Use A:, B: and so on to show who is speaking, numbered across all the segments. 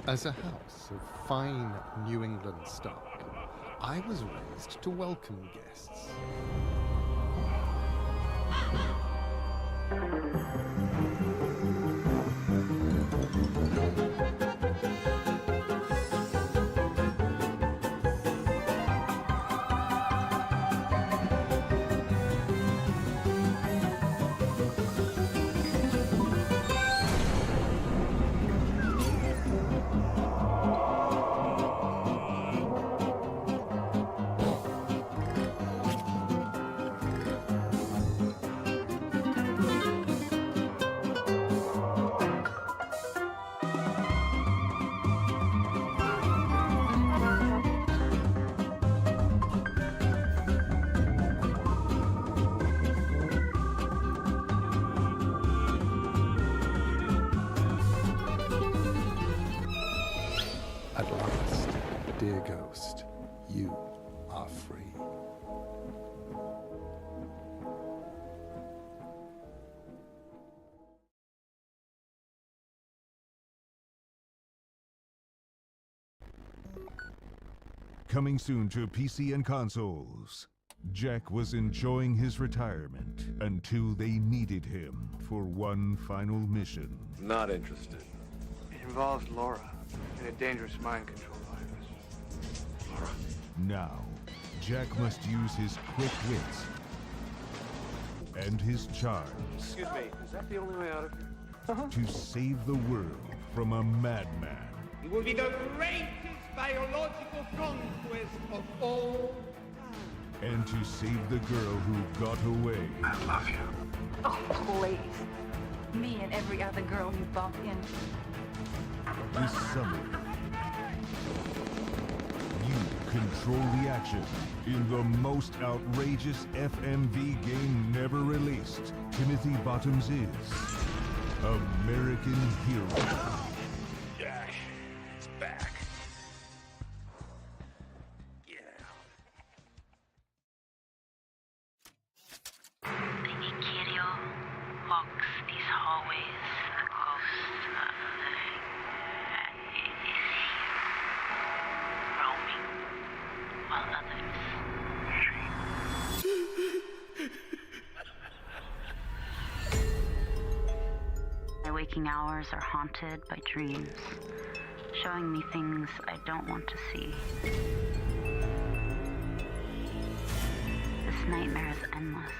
A: As a house of fine New England stock, I was raised to welcome guests. At last, dear ghost, you are free.
B: Coming soon to PC and consoles. Jack was enjoying his retirement until they needed him for one final mission.
C: Not interested.
D: It involves Laura and a dangerous mind control virus.
C: Laura.
B: Now, Jack must use his quick wits and his charms
D: Excuse me, is that the only way out of here?
B: to save the world from a madman.
E: It will be the greatest biological conquest of all time.
B: And to save the girl who got away.
C: I love you.
F: Oh, please. Me and every other girl you bump into.
B: This summer, you control the action in the most outrageous FMV game never released. Timothy Bottoms is American Hero.
C: Jack, it's back. Yeah.
G: Kirio walks these hallways, the ghost of the living. Is he roaming while others dream? My waking hours are haunted by dreams, showing me things I don't want to see. This nightmare is endless,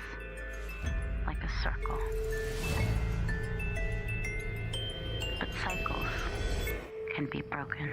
G: like a circle. But cycles can be broken.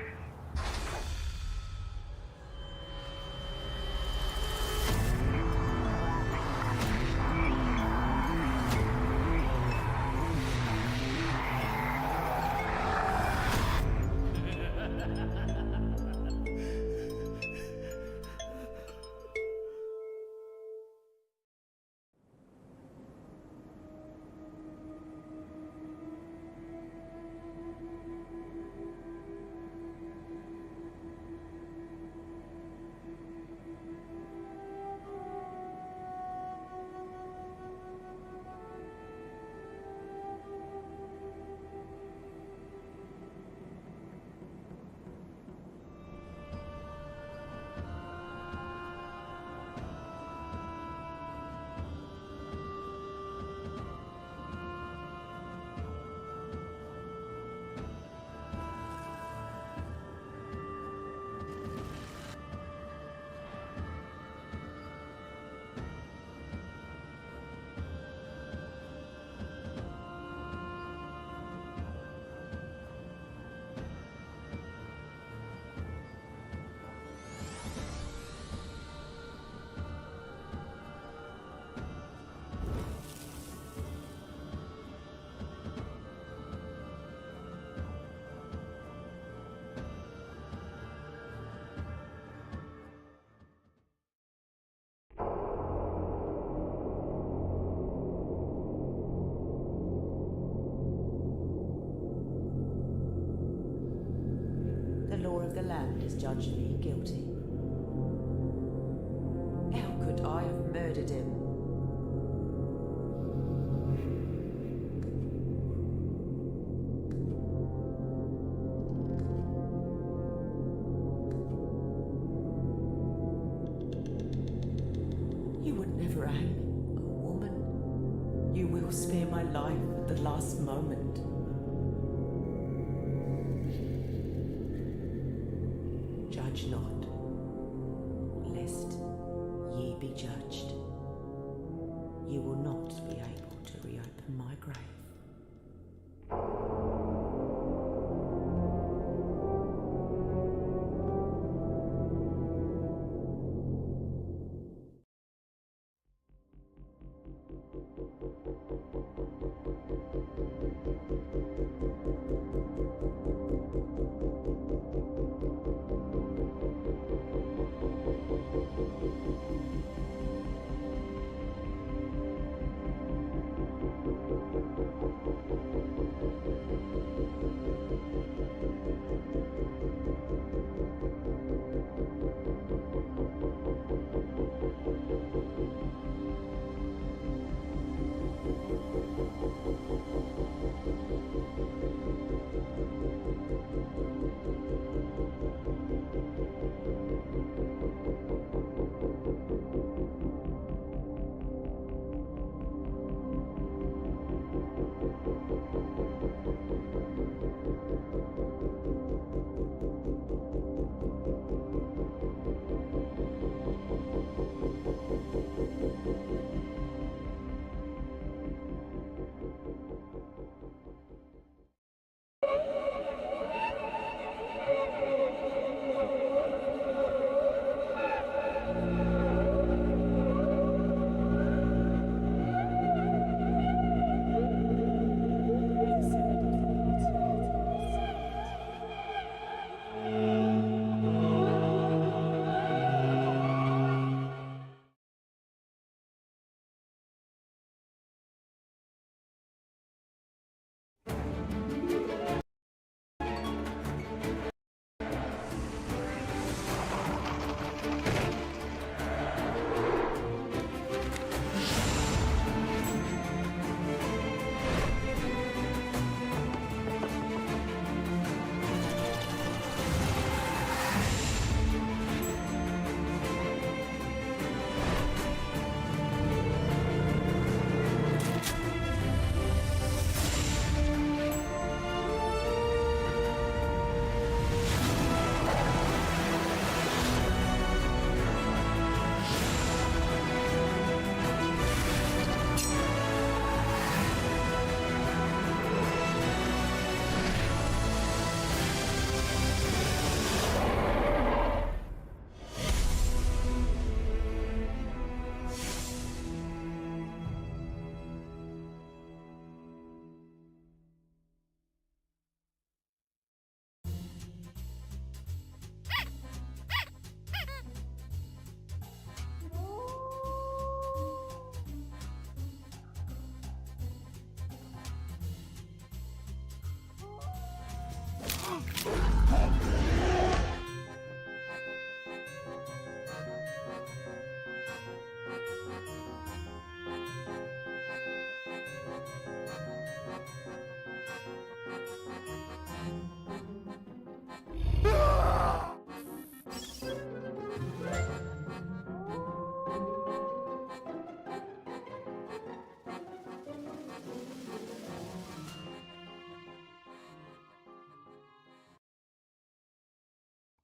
H: Law of the land has judged me guilty. How could I have murdered him? last moment. Judge not, lest ye be judged. You will not be able to reopen my grave.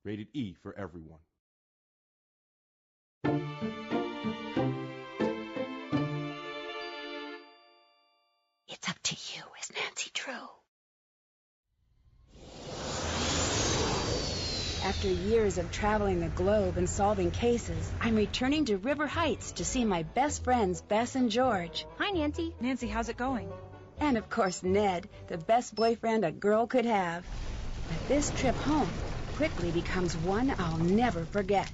I: Rated E for everyone.
J: It's up to you as Nancy Drew. After years of traveling the globe and solving cases, I'm returning to River Heights to see my best friends, Bess and George.
K: Hi, Nancy. Nancy, how's it going?
J: And of course, Ned, the best boyfriend a girl could have. But this trip home quickly becomes one I'll never forget.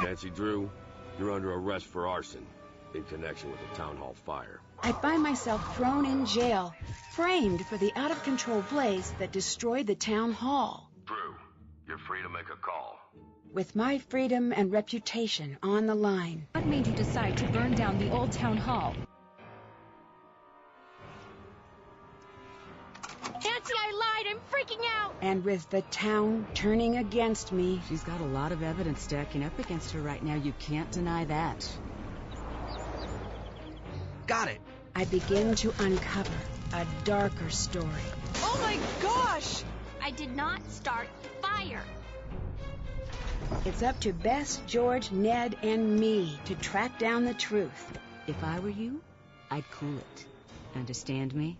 C: Nancy Drew, you're under arrest for arson in connection with the town hall fire.
J: I find myself thrown in jail, framed for the out-of-control blaze that destroyed the town hall.
C: Drew, you're free to make a call.
J: With my freedom and reputation on the line.
K: What made you decide to burn down the old town hall?
L: Nancy, I lied! I'm freaking out!
J: And with the town turning against me...
M: She's got a lot of evidence stacking up against her right now. You can't deny that.
N: Got it!
J: I begin to uncover a darker story.
L: Oh my gosh! I did not start the fire.
J: It's up to Bess, George, Ned, and me to track down the truth.
M: If I were you, I'd cool it. Understand me?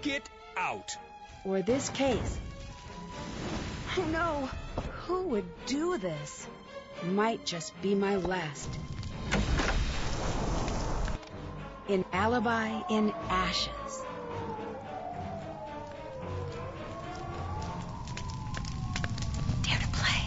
I: Get out!
J: Or this case. Oh no! Who would do this? Might just be my last. An alibi in ashes. Dare to play.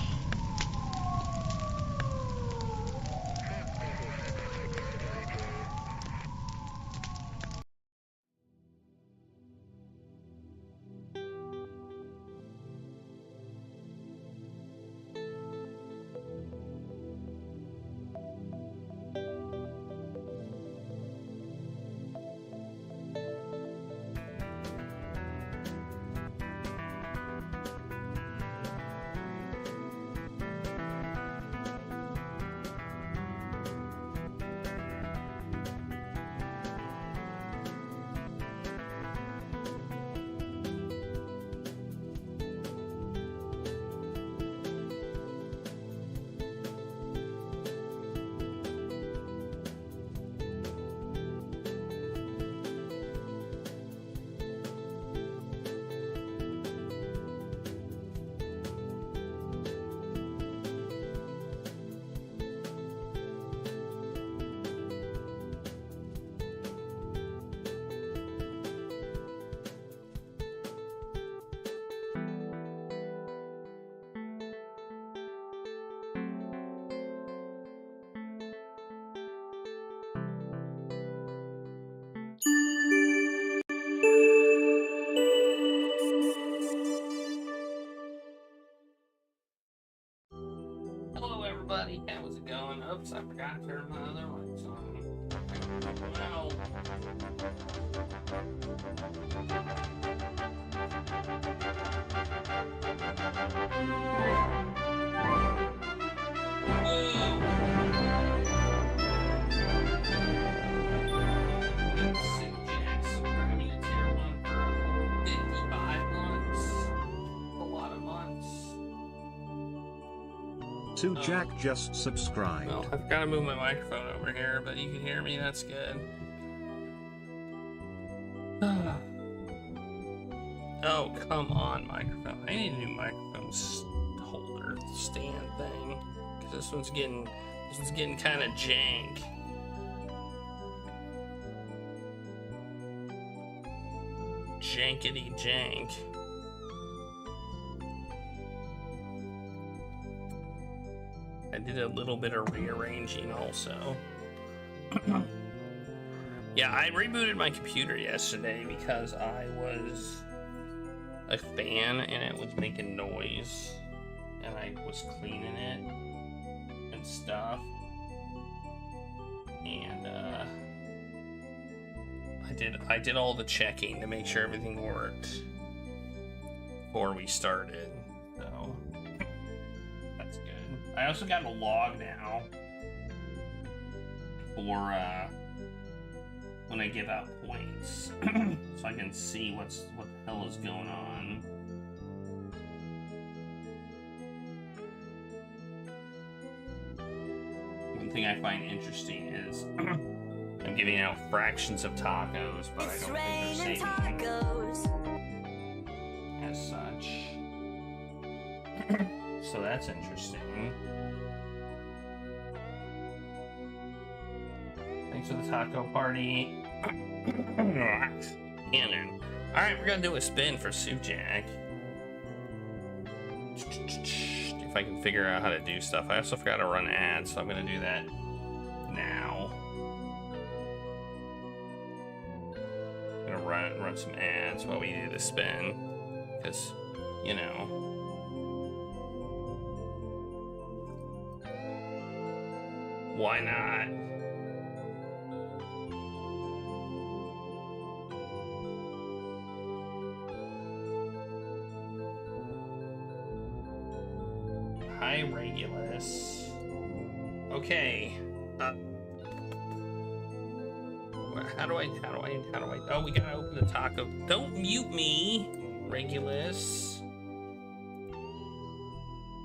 N: Hello everybody, how's it going? Oops, I forgot to turn my other lights on. Wow.
O: Sue Jack just subscribed.
N: Well, I've got to move my microphone over here, but you can hear me, that's good. Oh, come on, microphone. I need a new microphone holder stand thing. Because this one's getting kind of jank. Jankety jank. I did a little bit of rearranging also. Yeah, I rebooted my computer yesterday because I was a fan and it was making noise and I was cleaning it and stuff. And I did all the checking to make sure everything worked before we started. So that's good. I also got a log now for when I give out points, so I can see what the hell is going on. One thing I find interesting is I'm giving out fractions of tacos, but I don't think they're saving as such. So that's interesting. Thanks for the taco party. Cannon. Alright, we're gonna do a spin for Sue Jack. If I can figure out how to do stuff. I also forgot to run ads, so I'm gonna do that now. I'm gonna run some ads while we do the spin. Because, you know. Why not? Hi, Regulus. Okay. How do I? Oh, we gotta open the taco. Don't mute me, Regulus.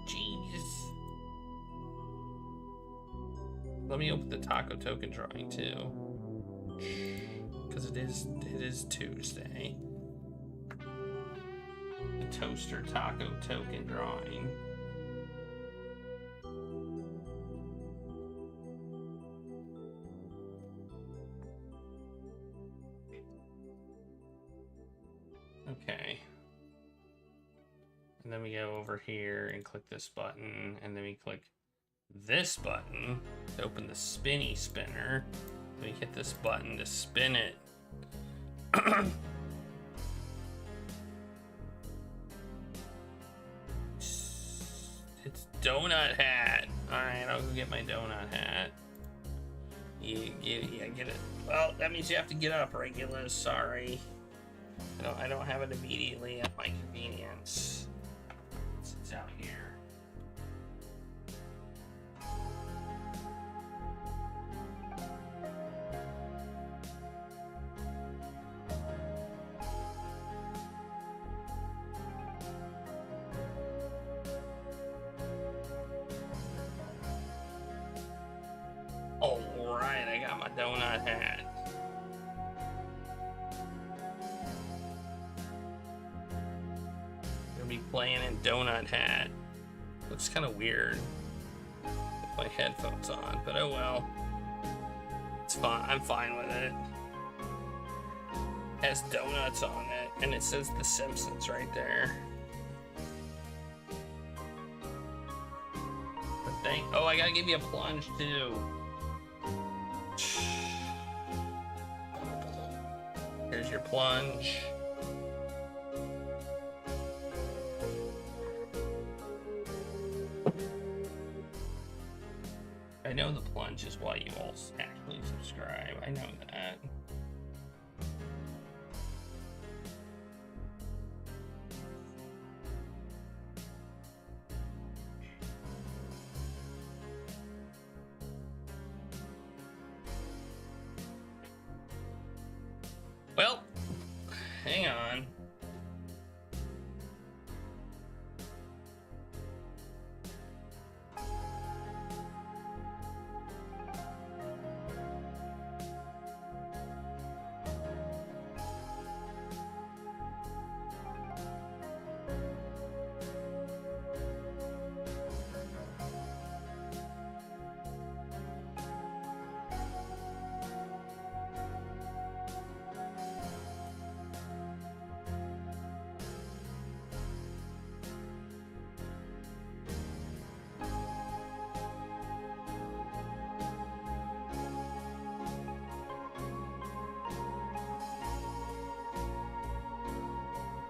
N: Jeez. Let me open the taco token drawing too, because it is Tuesday. The toaster taco token drawing. Okay. And then we go over here and click this button, and then we click this button to open the spinny spinner. Then we hit this button to spin it. It's donut hat. Alright, I'll go get my donut hat. Yeah, get it. Well, that means you have to get up, Regulus. Sorry. I don't have it immediately at my convenience. It's out here. Alright, I got my donut hat. Be playing in donut hat. Looks kind of weird with my headphones on, but oh well. It's fine. I'm fine with it. It has donuts on it, and it says The Simpsons right there. But oh, I gotta give you a plunge too. Here's your plunge. I know the plunge is why you all actually subscribe. I know that. Well, hang on.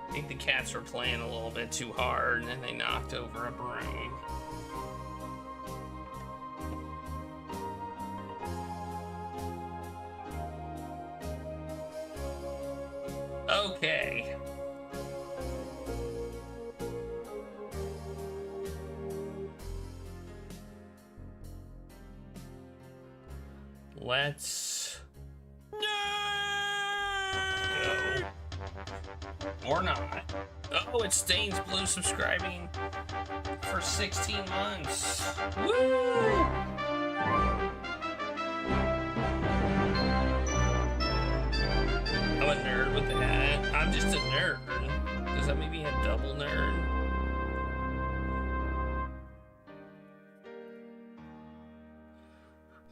N: I think the cats were playing a little bit too hard, and then they knocked over a broom. Okay. Let's go. Or not. Oh, it's Stains Blue subscribing for 16 months. Woo! I'm a nerd with that. I'm just a nerd. Does that make me a double nerd?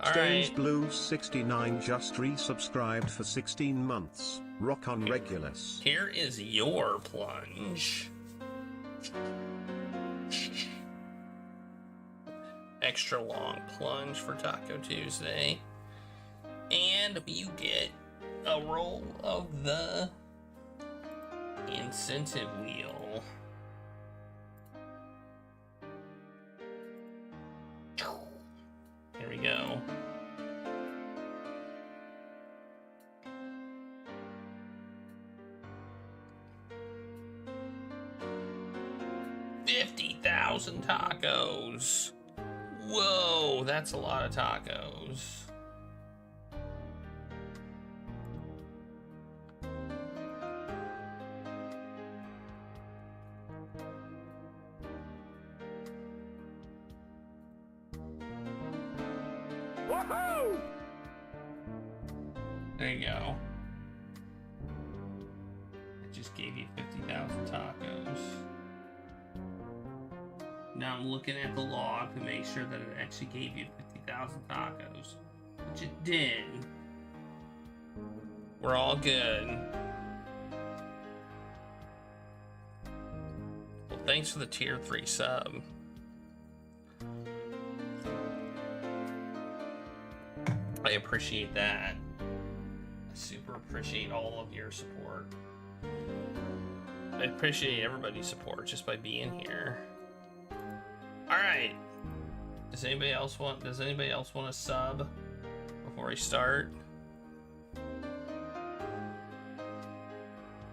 O: Stains Blue 69 just resubscribed for 16 months. Rock on, Regulus.
N: Here is your plunge. Extra long plunge for Taco Tuesday. And you get a roll of the incentive wheel. Here we go. $50,000 tacos. Whoa, that's a lot of tacos. Woohoo! There you go. I just gave you 50,000 tacos. Now I'm looking at the log to make sure that it actually gave you 50,000 tacos. Which it did. We're all good. Well, thanks for the tier 3 sub. I appreciate that. I super appreciate all of your support. I appreciate everybody's support just by being here. Alright. Does anybody else want a sub before we start?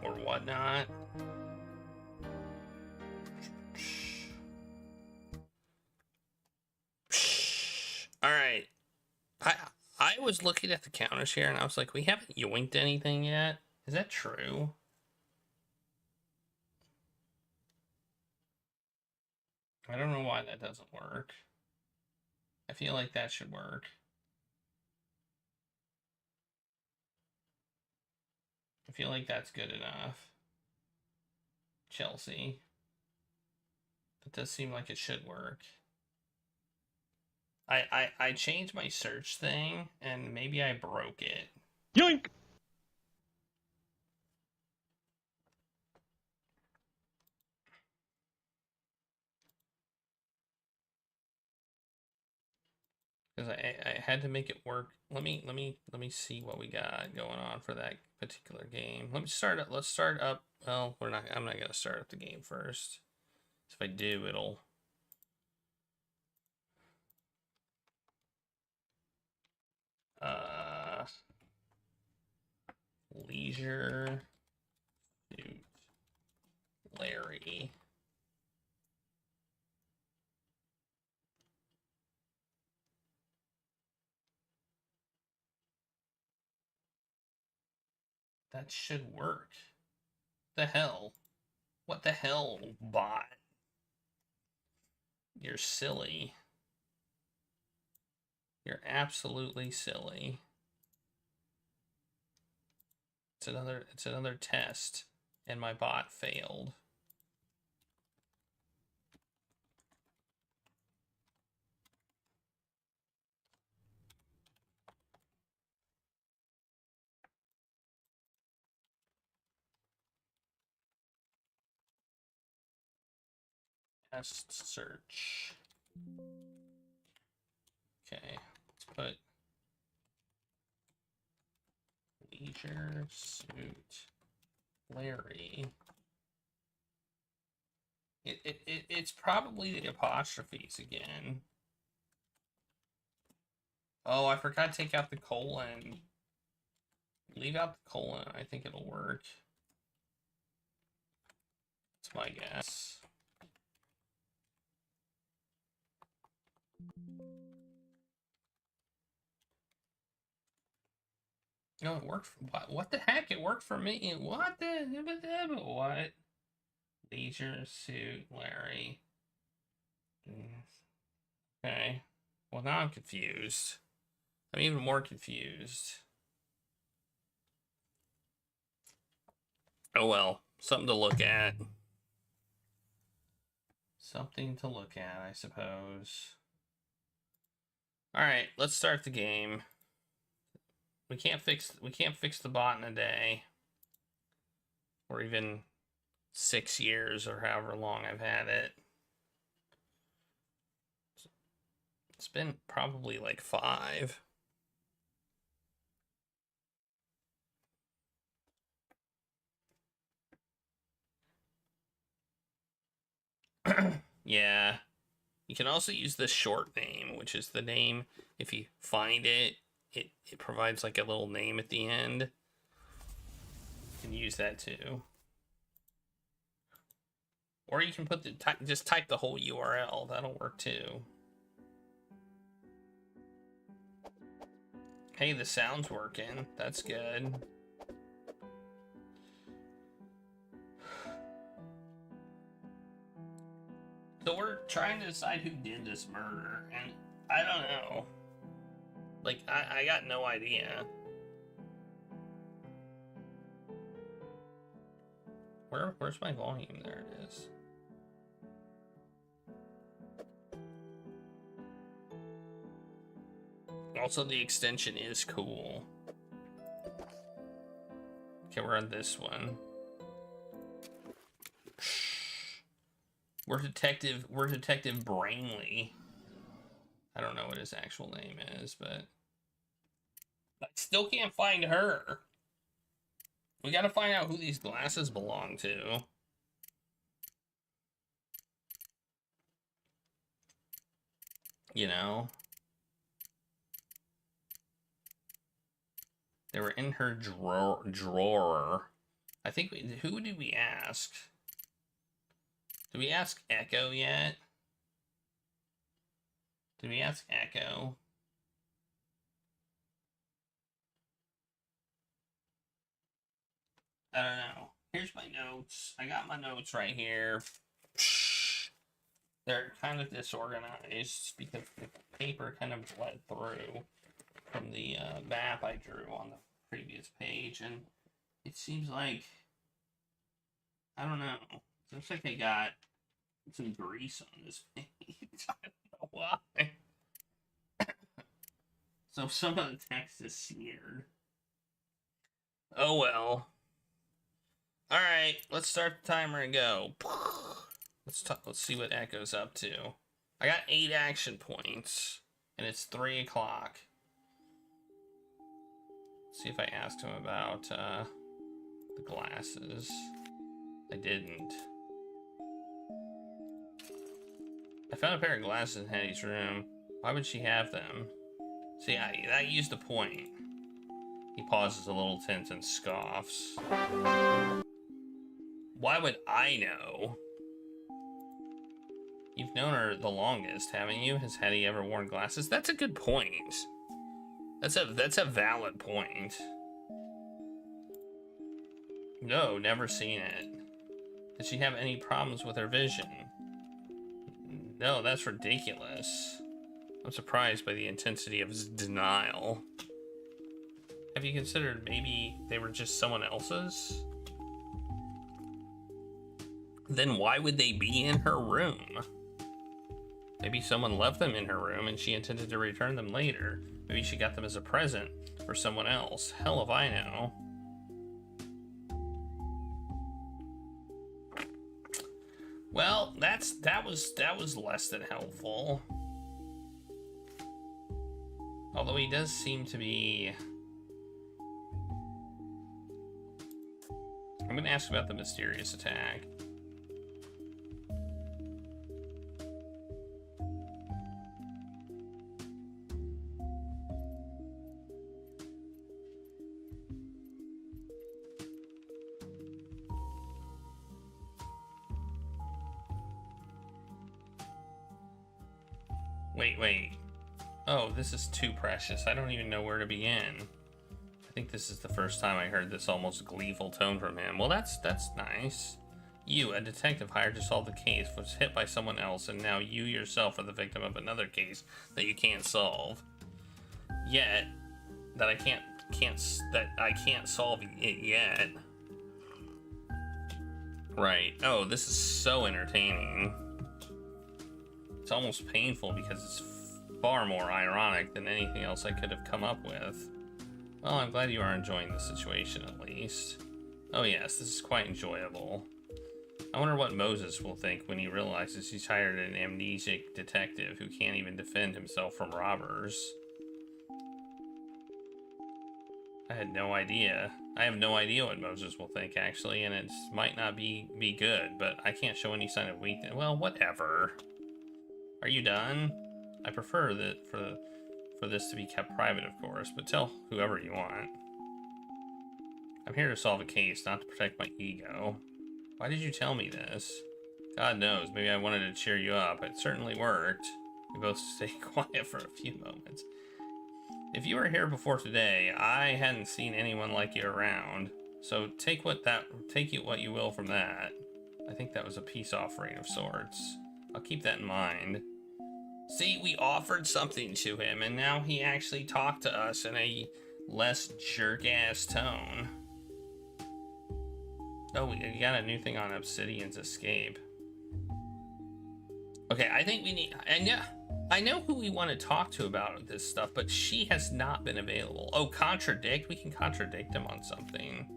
N: Or whatnot? Alright. I was looking at the counters here and I was like, we haven't yoinked anything yet. Is that true? I don't know why that doesn't work. I feel like that should work. I feel like that's good enough. Chelsea. It does seem like it should work. I changed my search thing and maybe I broke it.
I: Yoink!
N: Because I had to make it work. Let me see what we got going on for that particular game. Let's start up. Well, I'm not gonna start up the game first. If I do, it'll Leisure Suit Larry. That should work. The hell? What the hell, bot? You're silly. You're absolutely silly. It's another test, and my bot failed. Test search. Okay, let's put Leisure Suit Larry. It's probably the apostrophes again. Oh, I forgot to take out the colon. Leave out the colon. I think it'll work. That's my guess. No, it worked. What the heck? It worked for me. What the? What? Leisure Suit Larry. Okay. Well, now I'm confused. I'm even more confused. Oh well. Something to look at. Something to look at, I suppose. Alright, let's start the game. We can't fix the bot in a day. Or even 6 years or however long I've had it. It's been probably like 5. Yeah. You can also use the short name, which is the name. If you find it, it provides like a little name at the end. You can use that too. Or you can put just type the whole URL. That'll work too. Hey, the sound's working. That's good. So we're trying to decide who did this murder, and I don't know. Like, I got no idea. Where's my volume? There it is. Also, the extension is cool. Okay, we're on this one. We're Detective Brainley. I don't know what his actual name is, but I still can't find her. We gotta find out who these glasses belong to. You know? They were in her drawer. I think, who did we ask? Did we ask Echo yet? Did we ask Echo? I don't know. Here's my notes. I got my notes right here. They're kind of disorganized because the paper kind of bled through from the map I drew on the previous page, and it seems like, I don't know. It looks like they got some grease on this page. I don't know why. So some of the text is smeared. Oh well. Alright, let's start the timer and go. Let's see what Echo's up to. I got 8 action points, and it's 3 o'clock. See if I asked him about the glasses. I didn't. I found a pair of glasses in Hetty's room. Why would she have them? See, that used the point. He pauses a little tense and scoffs. Why would I know? You've known her the longest, haven't you? Has Hetty ever worn glasses? That's a good point. That's a valid point. No, never seen it. Did she have any problems with her vision? No, that's ridiculous. I'm surprised by the intensity of his denial. Have you considered maybe they were just someone else's? Then why would they be in her room? Maybe someone left them in her room and she intended to return them later. Maybe she got them as a present for someone else. Hell if I know. Well, that was less than helpful. Although he does seem to be... I'm gonna ask about the mysterious attack. Wait. Oh, this is too precious. I don't even know where to begin. I think this is the first time I heard this almost gleeful tone from him. Well, that's nice. You, a detective hired to solve the case, was hit by someone else, and now you yourself are the victim of another case that you can't solve. Yet, that I can't solve it yet. Right. Oh, this is so entertaining. It's almost painful because it's far more ironic than anything else I could have come up with. Well, I'm glad you are enjoying the situation at least. Oh yes, this is quite enjoyable. I wonder what Moses will think when he realizes he's hired an amnesic detective who can't even defend himself from robbers. I had no idea. I have no idea what Moses will think, actually, and it might not be good, but I can't show any sign of weakness. Well, whatever. Are you done? I prefer that for this to be kept private, of course, but tell whoever you want. I'm here to solve a case, not to protect my ego. Why did you tell me this? God knows, maybe I wanted to cheer you up. It certainly worked. We both stayed quiet for a few moments. If you were here before today, I hadn't seen anyone like you around. So take what you will from that. I think that was a peace offering of sorts. I'll keep that in mind. See, we offered something to him, and now he actually talked to us in a less jerk-ass tone. Oh, we got a new thing on Obsidian's Escape. Okay, I think we need... And yeah, I know who we want to talk to about this stuff, but she has not been available. Oh, contradict? We can contradict him on something.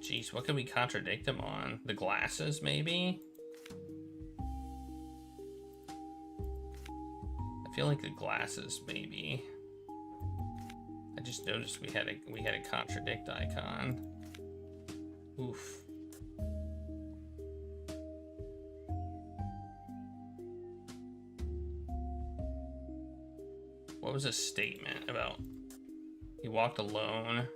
N: Jeez, what can we contradict him on? The glasses, maybe? I feel like the glasses, maybe. I just noticed we had a contradict icon. Oof. What was his statement about? He walked alone.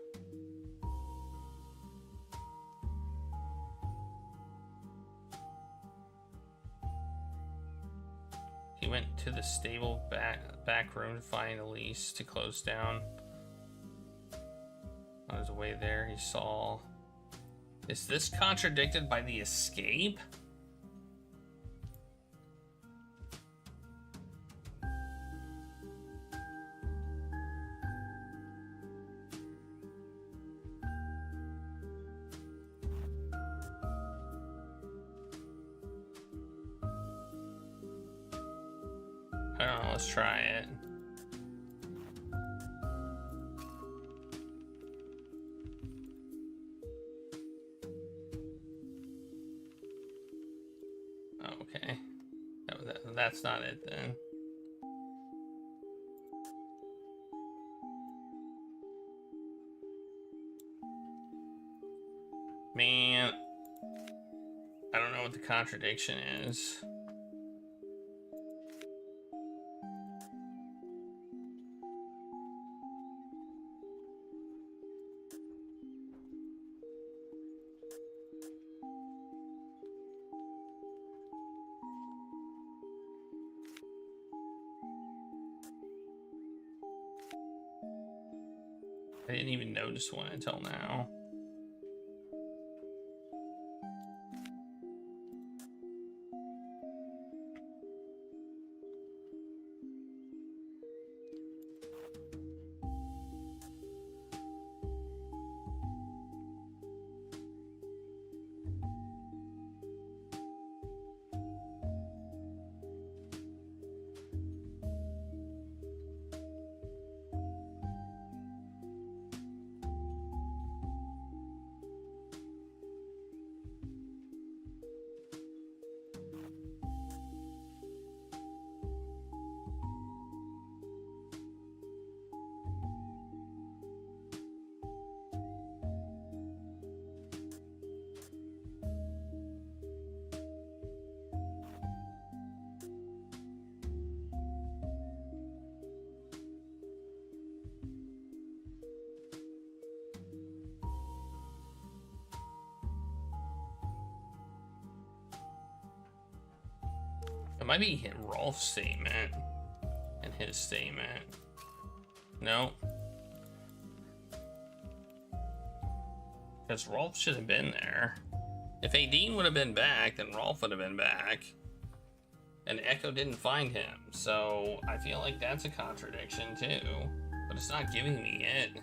N: He went to the stable back room to find Elise to close down. On his way there, he saw... Is this contradicted by the escape? I don't know, let's try it. Okay. That's not it then. Man, I don't know what the contradiction is. I didn't even notice one until now. It might be Rolf's statement and his statement. No. Because Rolf should have been there. If Aideen would have been back, then Rolf would have been back. And Echo didn't find him. So I feel like that's a contradiction too. But it's not giving me it.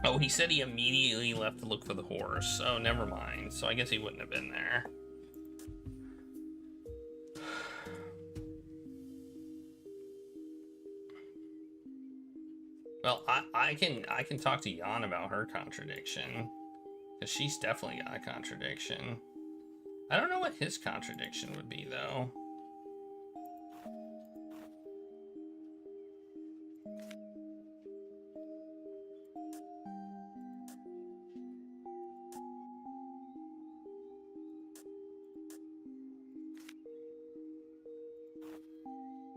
N: Oh, he said he immediately left to look for the horse. Oh, never mind. So I guess he wouldn't have been there. Well, I can talk to Jan about her contradiction. Because she's definitely got a contradiction. I don't know what his contradiction would be, though.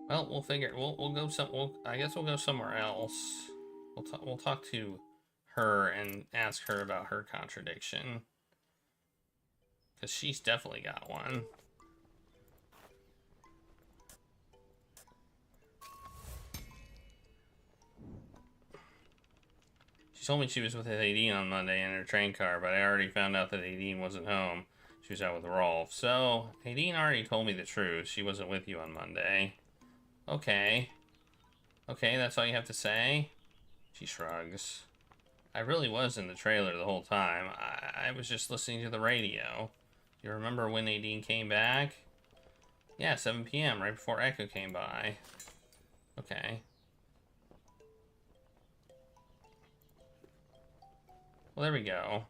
N: Well, we'll figure. We'll go some. I guess we'll go somewhere else. We'll talk to her and ask her about her contradiction, because she's definitely got one. She told me she was with Aideen on Monday in her train car, but I already found out that Aideen wasn't home. She was out with Rolf. So, Aideen already told me the truth. She wasn't with you on Monday. Okay. Okay, that's all you have to say? She shrugs. I really was in the trailer the whole time. I was just listening to the radio. You remember when Aideen came back? Yeah, 7 p.m., right before Echo came by. Okay. Well, there we go.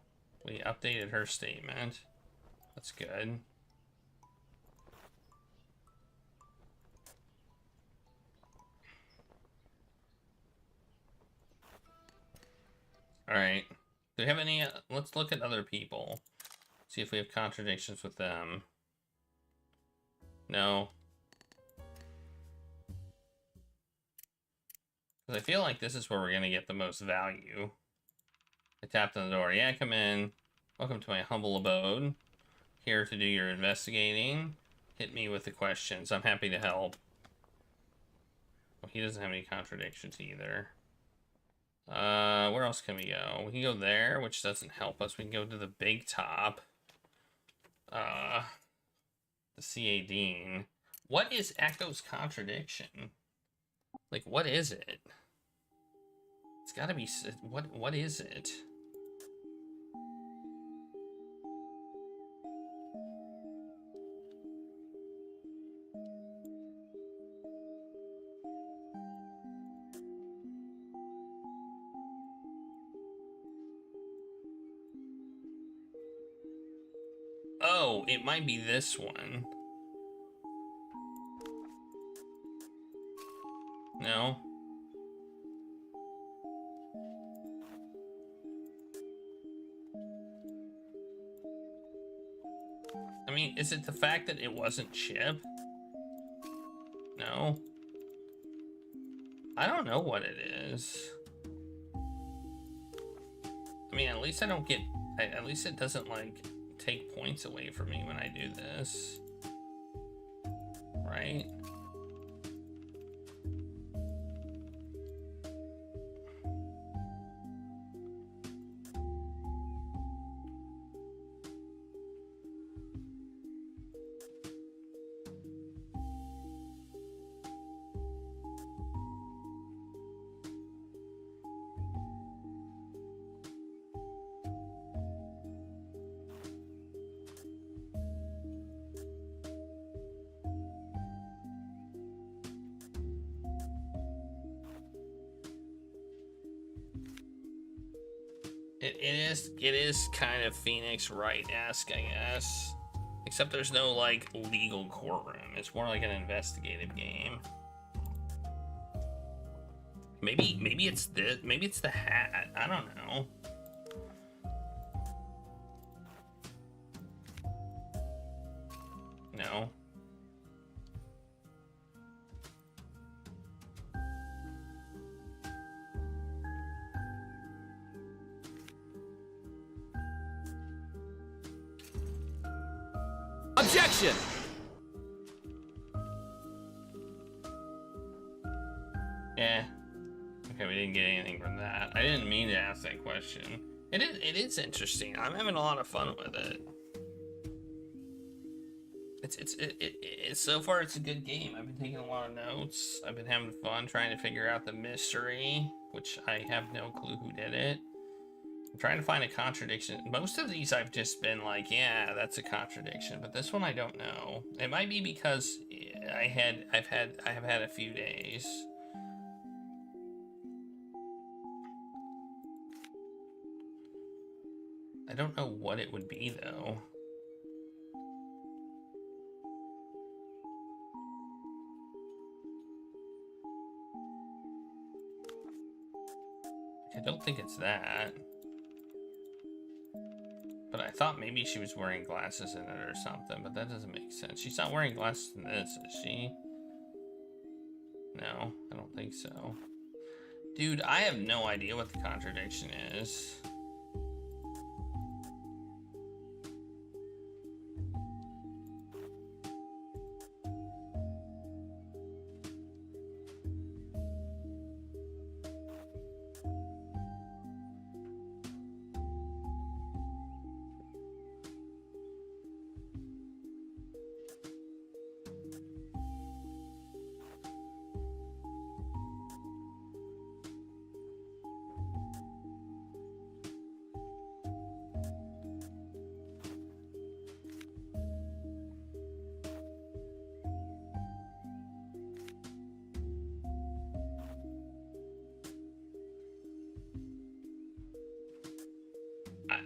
N: We updated her statement. That's good. Alright. Do we have any... let's look at other people. See if we have contradictions with them. No. Because I feel like this is where we're going to get the most value. I tapped on the door. Yeah, come in. Welcome to my humble abode. Here to do your investigating. Hit me with the questions. I'm happy to help. Well, he doesn't have any contradictions either. Where else can we go? We can go there, which doesn't help us. We can go to the big top. The C.A. Dean. What is Echo's contradiction? Like, what is it? It's gotta be... What is it? Oh, it might be this one. No? I mean, is it the fact that it wasn't Chip? No? I don't know what it is. I mean, at least I don't get... At least it doesn't, like... take points away from me when I do this, right? It is kind of Phoenix Wright-esque, I guess. Except there's no, like, legal courtroom. It's more like an investigative game. Maybe it's this. Maybe it's the hat. I don't know. No.
P: Objection!
N: Yeah. Okay, we didn't get anything from that. I didn't mean to ask that question. It is interesting. I'm having a lot of fun with it. It's so far it's a good game. I've been taking a lot of notes. I've been having fun trying to figure out the mystery, which I have no clue who did it. I'm trying to find a contradiction. Most of these I've just been like, yeah, that's a contradiction, but this one I don't know. It might be because I have had a few days. I don't know what it would be though. I don't think it's that. But I thought maybe she was wearing glasses in it or something, but that doesn't make sense. She's not wearing glasses in this, is she? No, I don't think so. Dude, I have no idea what the contradiction is.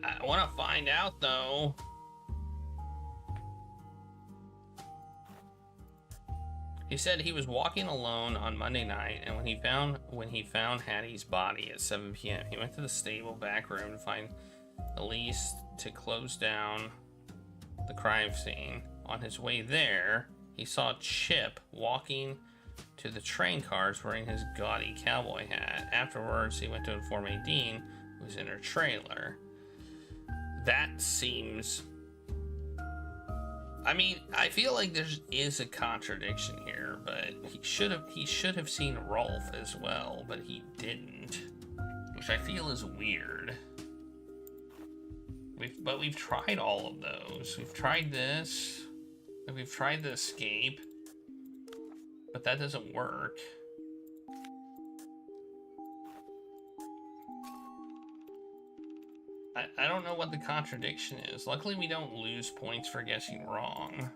N: I want to find out, though. He said he was walking alone on Monday night, and when he found Hattie's body at 7 p.m., he went to the stable back room to find Elise to close down the crime scene. On his way there, he saw Chip walking to the train cars wearing his gaudy cowboy hat. Afterwards, he went to inform Aideen, who was in her trailer. That seems... I mean, I feel like there is a contradiction here, but he should have seen Rolf as well, but he didn't, which I feel is weird. But we've tried all of those. We've tried this, and we've tried the escape, but that doesn't work. I don't know what the contradiction is. Luckily, we don't lose points for guessing wrong.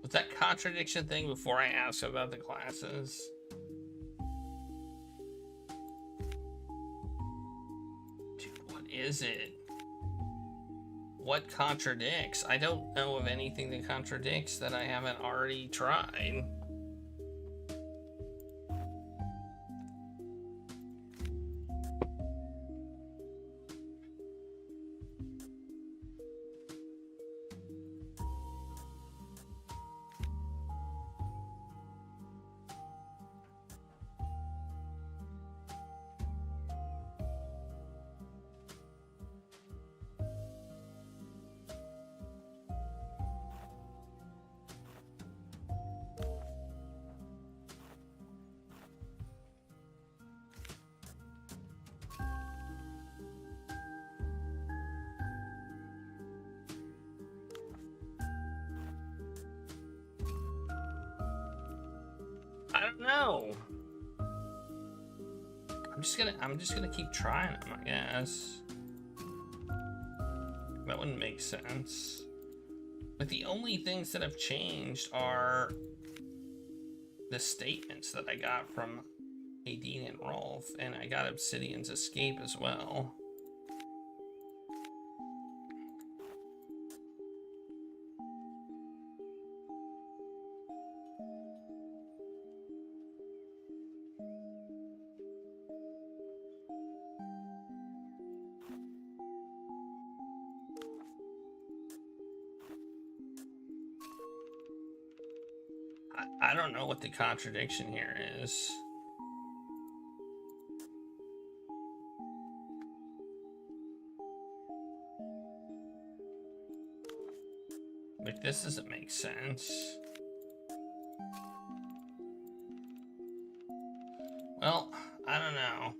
N: Was that contradiction thing before I asked about the classes? Dude, what is it? What contradicts? I don't know of anything that contradicts that I haven't already tried. I don't know. I'm just gonna keep trying them, I guess. That wouldn't make sense. Like, the only things that have changed are the statements that I got from Aideen and Rolf, and I got Obsidian's escape as well. I don't know what the contradiction here is. Like, this doesn't make sense. Well, I don't know.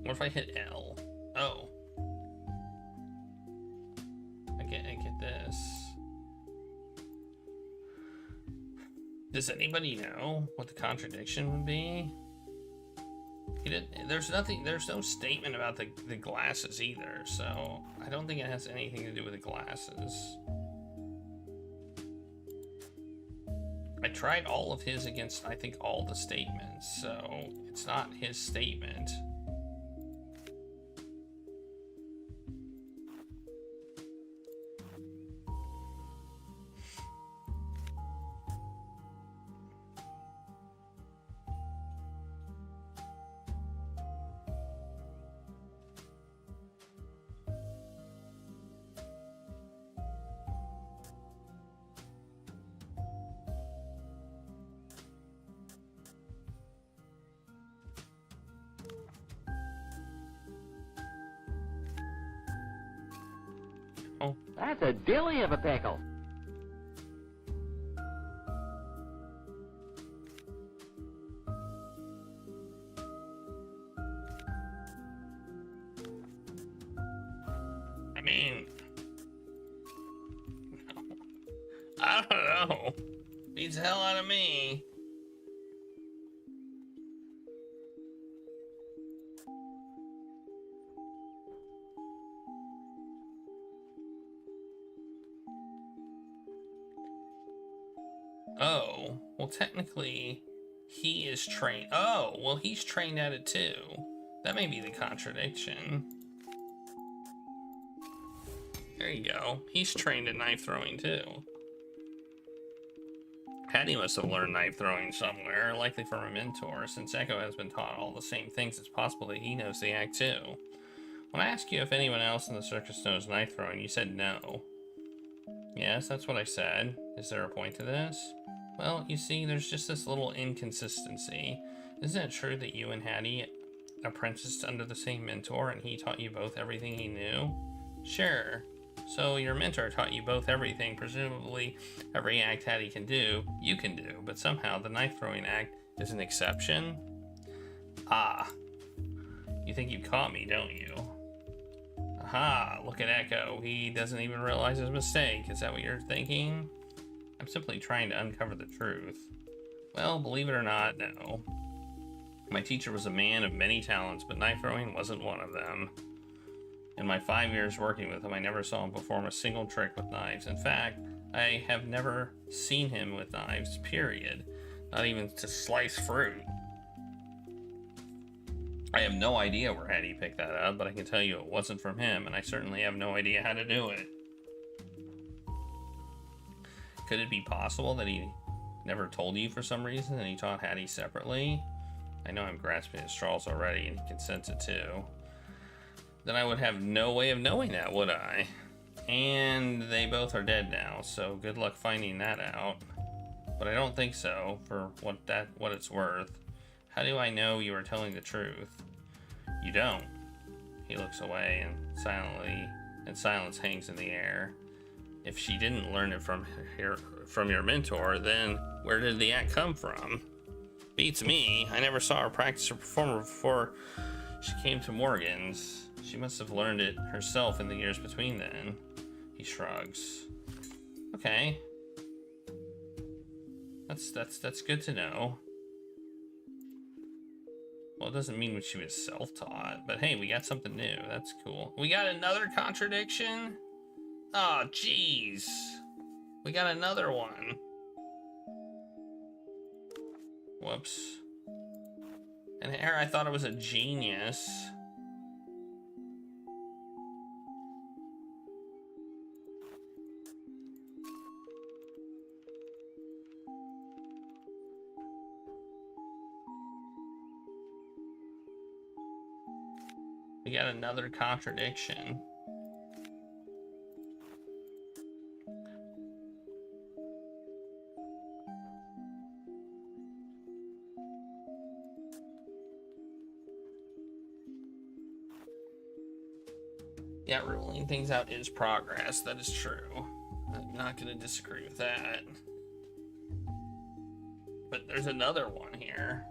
N: What if I hit L? Oh. I get this. Does anybody know what the contradiction would be? He didn't, there's no statement about the glasses either, so I don't think it has anything to do with the glasses. I tried all of his against, I think, all the statements, so it's not his statement. know.
P: That's a dilly of a pickle.
N: I mean, I don't know. Beats the hell out of me. Oh, well, technically, he is trained. Oh, well, he's trained at it too. That may be the contradiction. There you go. He's trained at knife throwing too. Hattie must have learned knife throwing somewhere, likely from a mentor, since Echo has been taught all the same things. It's possible that he knows the act too. When I asked you if anyone else in the circus knows knife throwing, you said no. Yes, that's what I said. Is there a point to this? Well, you see, there's just this little inconsistency. Isn't it true that you and Hattie apprenticed under the same mentor and he taught you both everything he knew? Sure. So your mentor taught you both everything. Presumably every act Hattie can do, you can do, but somehow the knife throwing act is an exception? Ah. You think you caught me, don't you? Aha, look at Echo. He doesn't even realize his mistake. Is that what you're thinking? I'm simply trying to uncover the truth. Well, believe it or not, no. My teacher was a man of many talents, but knife throwing wasn't one of them. In my 5 years working with him, I never saw him perform a single trick with knives. In fact, I have never seen him with knives, period. Not even to slice fruit. I have no idea where Hattie picked that up, but I can tell you it wasn't from him, and I certainly have no idea how to do it. Could it be possible that he never told you for some reason and he taught Hattie separately? I know I'm grasping at straws already, and he can sense it too. Then I would have no way of knowing that, would I? And they both are dead now, so good luck finding that out. But I don't think so, for what it's worth. How do I know you are telling the truth? You don't. He looks away and silence hangs in the air. If she didn't learn it from your mentor, then where did the act come from? Beats me. I never saw her practice or perform before she came to Morgan's. She must have learned it herself in the years between then. He shrugs. Okay. That's good to know. Well, it doesn't mean she was self-taught, but hey, we got something new. That's cool. We got another contradiction? Oh, jeez. We got another one. Whoops. And here I thought it was a genius. We got another contradiction. Yeah, ruling things out is progress. That is true. I'm not going to disagree with that. But there's another one here.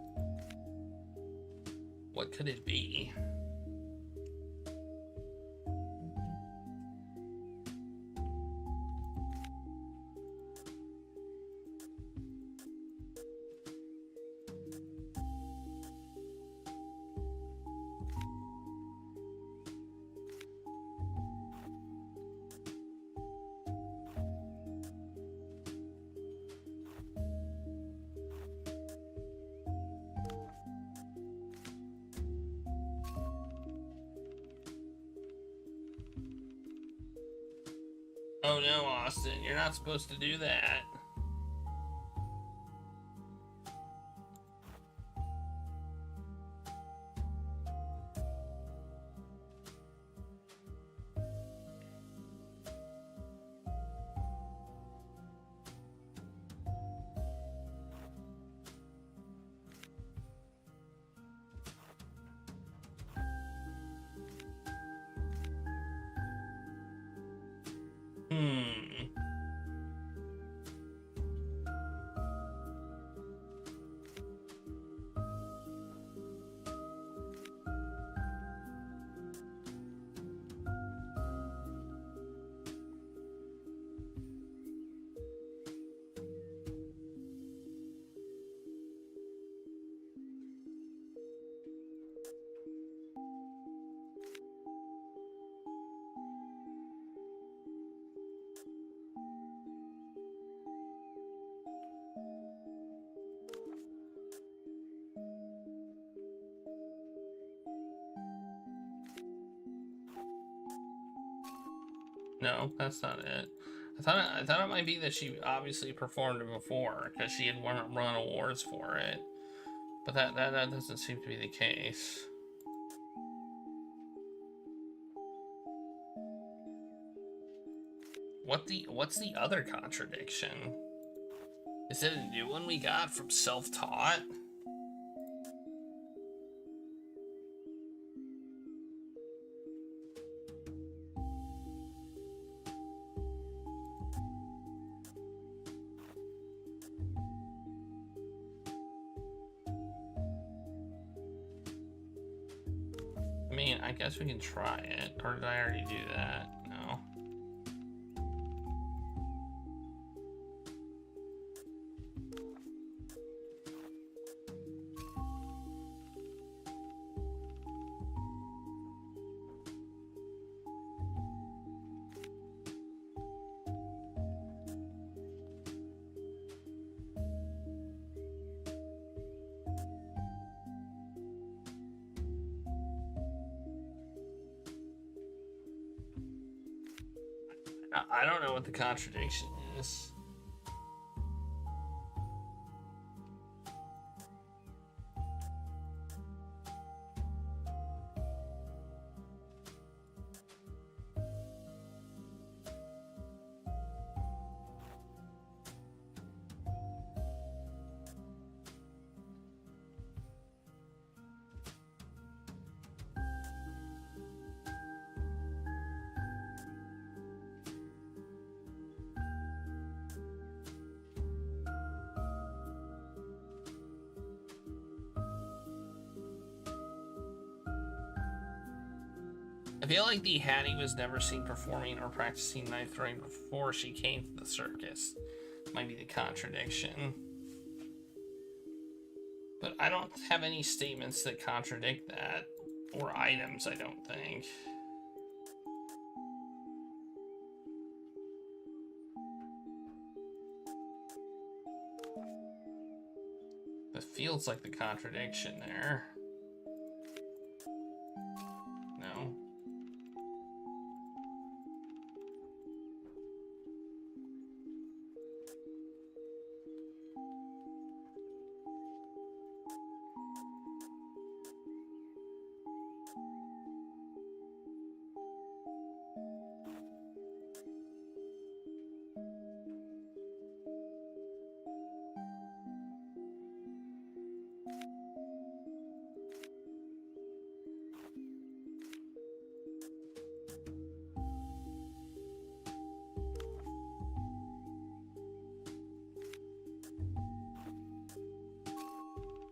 N: What could it be? Oh no, Austin, you're not supposed to do that. No, that's not it. I thought it might be that she obviously performed it before because she had run awards for it, but that doesn't seem to be the case. What's the other contradiction? Is it a new one we got from Self-Taught? I mean, I guess we can try it. Or did I already do that? No. I don't know what the contradiction is. I feel like the Hattie was never seen performing or practicing knife throwing before she came to the circus. Might be the contradiction. But I don't have any statements that contradict that. Or items, I don't think. It feels like the contradiction there. No.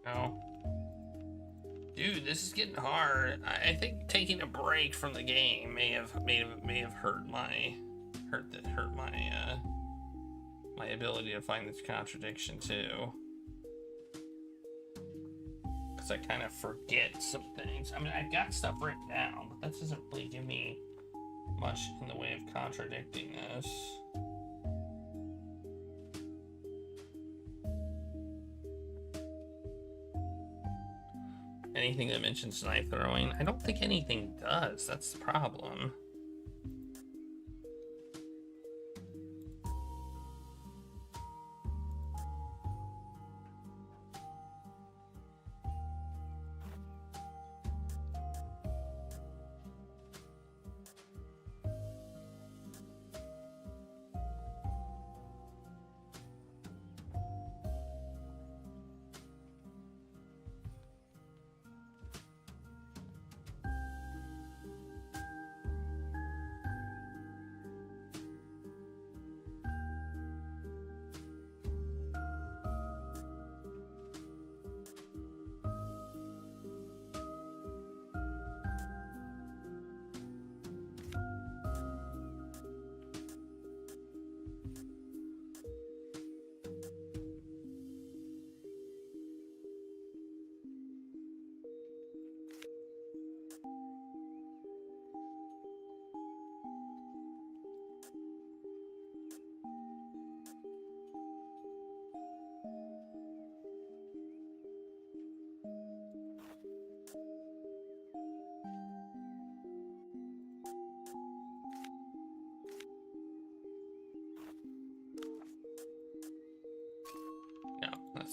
N: No. Dude, this is getting hard. I think taking a break from the game may have hurt my my ability to find this contradiction too. Because I kind of forget some things. I mean, I've got stuff written down, but that doesn't really give me much in the way of contradicting this. Anything that mentions knife throwing? I don't think anything does. That's the problem.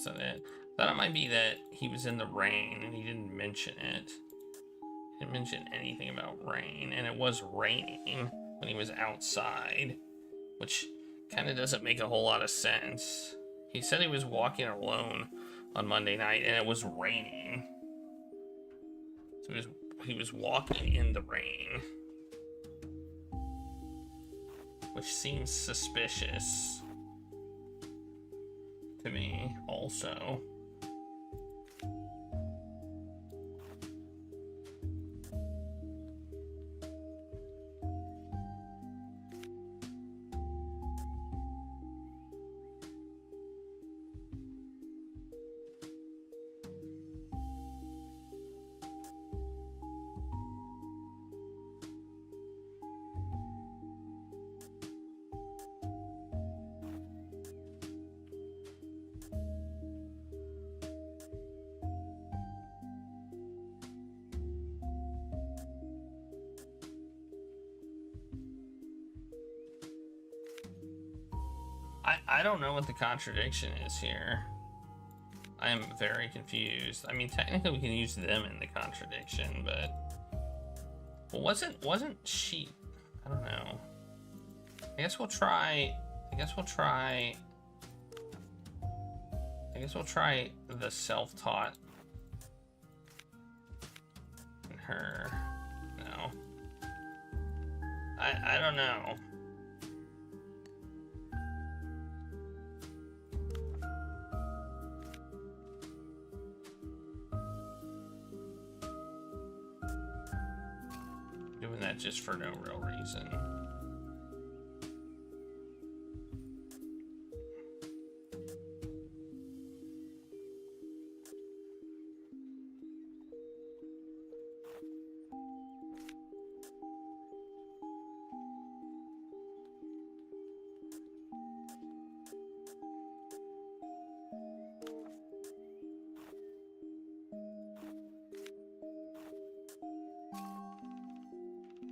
N: said it. Thought it might be that he was in the rain and he didn't mention it. He didn't mention anything about rain, and it was raining when he was outside, which kind of doesn't make a whole lot of sense. He said he was walking alone on Monday night, and it was raining. So he was walking in the rain, which seems suspicious to me also. I don't know what the contradiction is here. I am very confused. I mean, technically we can use them in the contradiction, but well, wasn't she? I don't know. I guess we'll try the self-taught and her. No. I don't know. Doing that just for no real reason.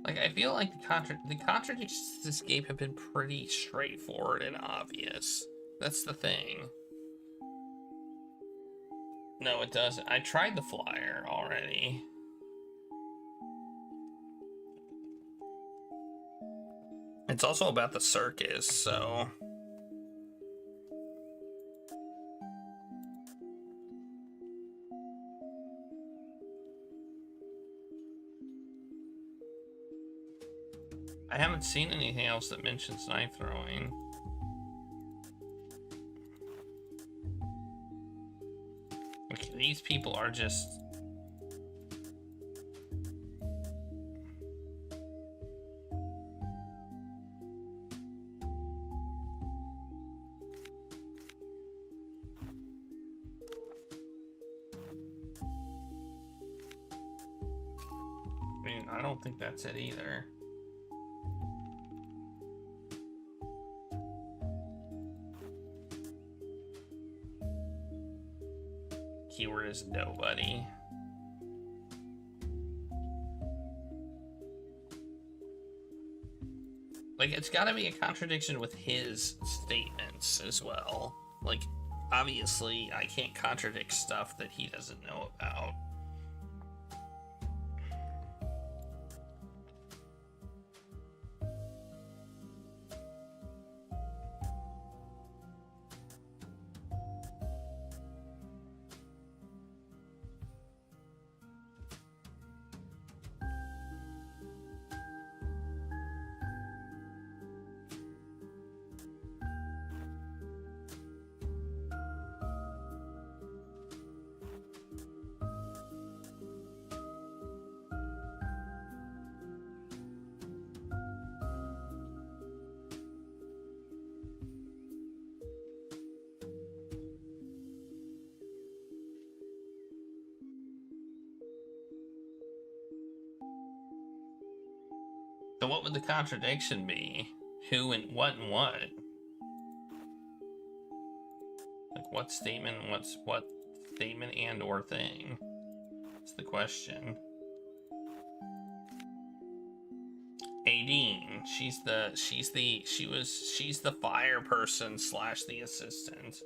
N: Like, I feel like the contradictions to this game have been pretty straightforward and obvious. That's the thing. No, it doesn't. I tried the flyer already. It's also about the circus, so... I haven't seen anything else that mentions knife throwing. Okay, these people are just... I mean, I don't think that's it either. Keyword is nobody. Like, it's gotta be a contradiction with his statements as well. Like, obviously, I can't contradict stuff that he doesn't know about. So what would the contradiction be? Who and what and what? Like, what statement and what statement and or thing? That's the question. Aideen, she's the fire person / the assistant.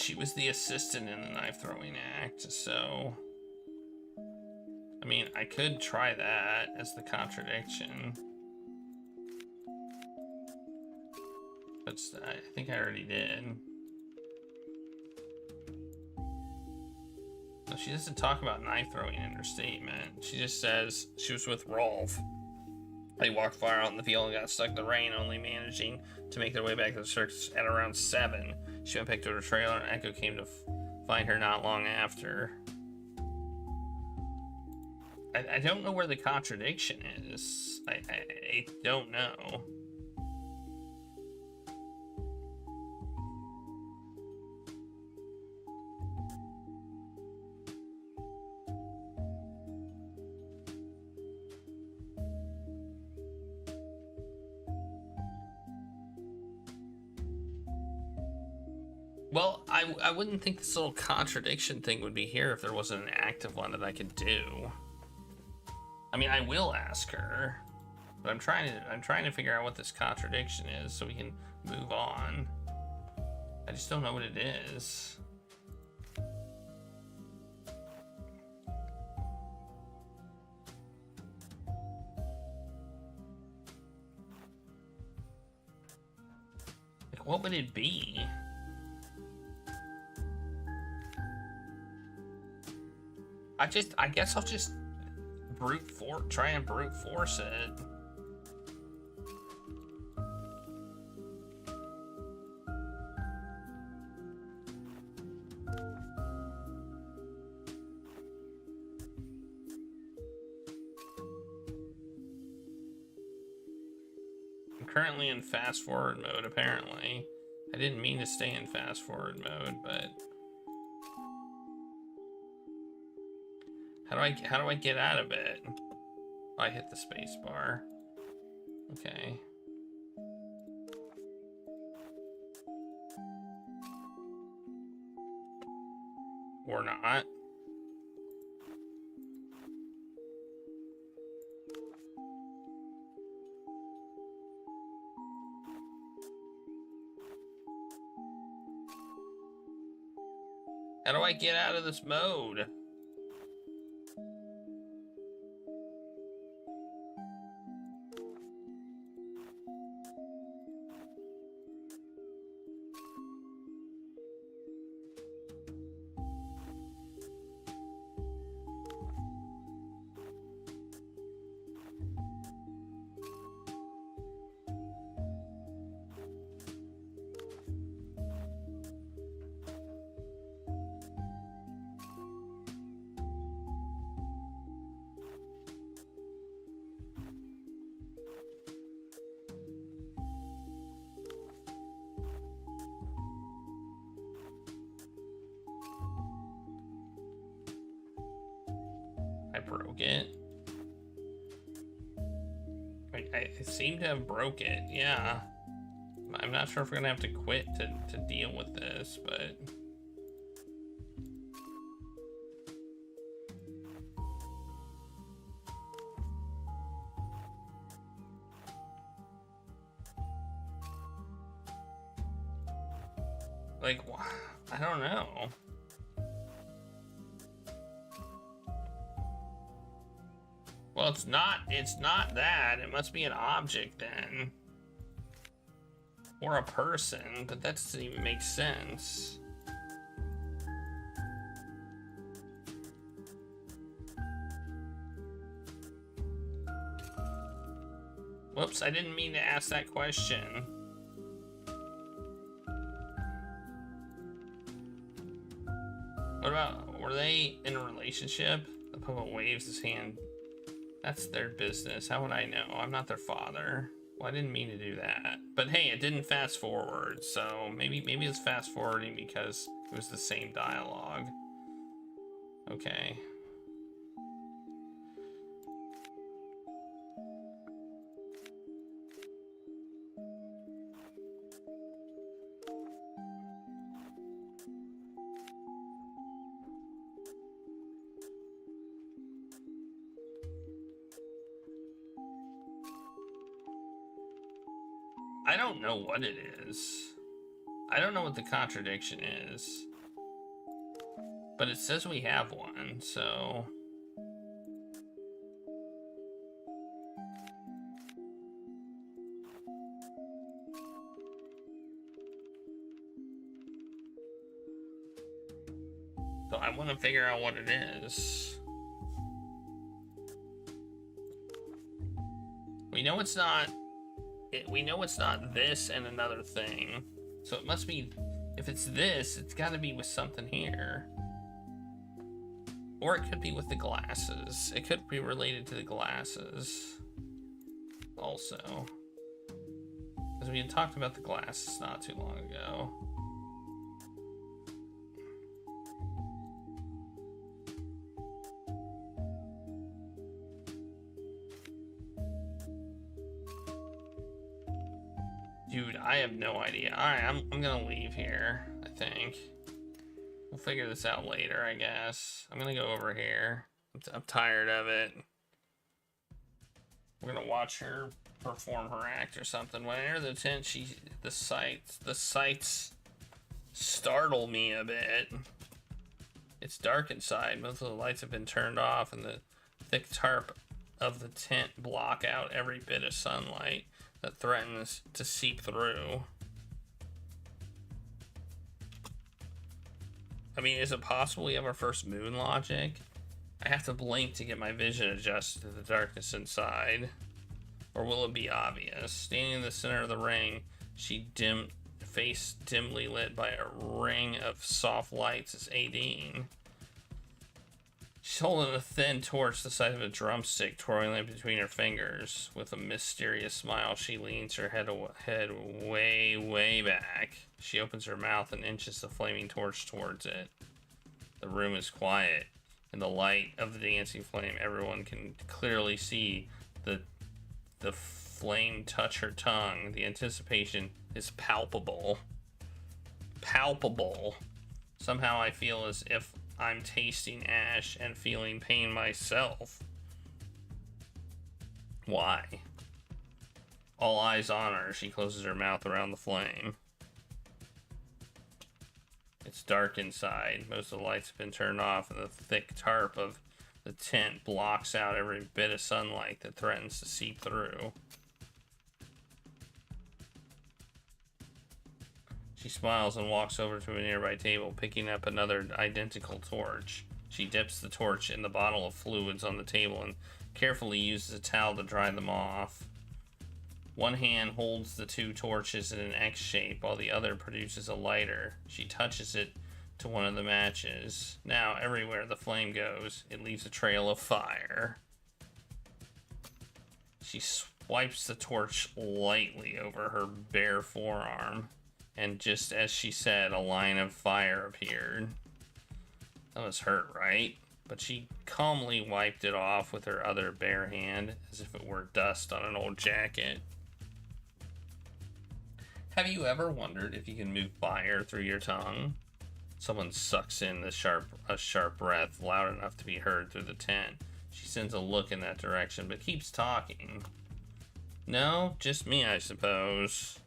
N: she was the assistant in the knife throwing act, so I mean, I could try that as the contradiction. But I think I already did. No, she doesn't talk about knife throwing in her statement. She just says she was with Rolf. They walked far out in the field and got stuck in the rain, only managing to make their way back to the circus at around 7. She went back to her trailer, and Echo came to find her not long after. I don't know where the contradiction is. I don't know. Well, I wouldn't think this little contradiction thing would be here if there wasn't an active one that I could do. I mean, I will ask her, but I'm trying to figure out what this contradiction is so we can move on. I just don't know what it is. Like, what would it be? I guess I'll just try and brute force it. I'm currently in fast forward mode, apparently. I didn't mean to stay in fast forward mode, but how do I get out of it? Oh, I hit the space bar. Okay. Or not. How do I get out of this mode? I broke it. I seem to have broke it, yeah. I'm not sure if we're gonna have to quit to deal with this, but like, I don't know. Well, it's not that. It must be an object then. Or a person, but that doesn't even make sense. Whoops, I didn't mean to ask that question. What about, were they in a relationship? The poet waves his hand. That's their business. How would I know? I'm not their father. Well, I didn't mean to do that. But hey, it didn't fast forward, so maybe it's fast forwarding because it was the same dialogue. Okay. I don't know what it is. I don't know what the contradiction is. But it says we have one, so... So I want to figure out what it is. We know it's not... We know it's not this and another thing. So it must be... If it's this, it's got to be with something here. Or it could be with the glasses. It could be related to the glasses. Also. Because we had talked about the glasses not too long ago. Dude, I have no idea. Alright, I'm gonna leave here, I think. We'll figure this out later, I guess. I'm gonna go over here. I'm tired of it. We're gonna watch her perform her act or something. When I enter the tent, the sights startle me a bit. It's dark inside. Most of the lights have been turned off, and the thick tarp of the tent block out every bit of sunlight that threatens to seep through. I mean, is it possible we have our first moon logic? I have to blink to get my vision adjusted to the darkness inside. Or will it be obvious? Standing in the center of the ring, face dimly lit by a ring of soft lights, is Aideen. She's holding a thin torch the size of a drumstick, twirling it between her fingers. With a mysterious smile, she leans her head way, way back. She opens her mouth and inches the flaming torch towards it. The room is quiet. In the light of the dancing flame, everyone can clearly see the flame touch her tongue. The anticipation is palpable. Palpable. Somehow I feel as if I'm tasting ash and feeling pain myself. Why? All eyes on her, she closes her mouth around the flame. It's dark inside. Most of the lights have been turned off, and the thick tarp of the tent blocks out every bit of sunlight that threatens to seep through. She smiles and walks over to a nearby table, picking up another identical torch. She dips the torch in the bottle of fluids on the table and carefully uses a towel to dry them off. One hand holds the two torches in an X shape while the other produces a lighter. She touches it to one of the matches. Now, everywhere the flame goes, it leaves a trail of fire. She swipes the torch lightly over her bare forearm, and just as she said, a line of fire appeared. That was hurt, right? But she calmly wiped it off with her other bare hand, as if it were dust on an old jacket. Have you ever wondered if you can move fire through your tongue? Someone sucks in a sharp breath loud enough to be heard through the tent. She sends a look in that direction, but keeps talking. No, just me, I suppose.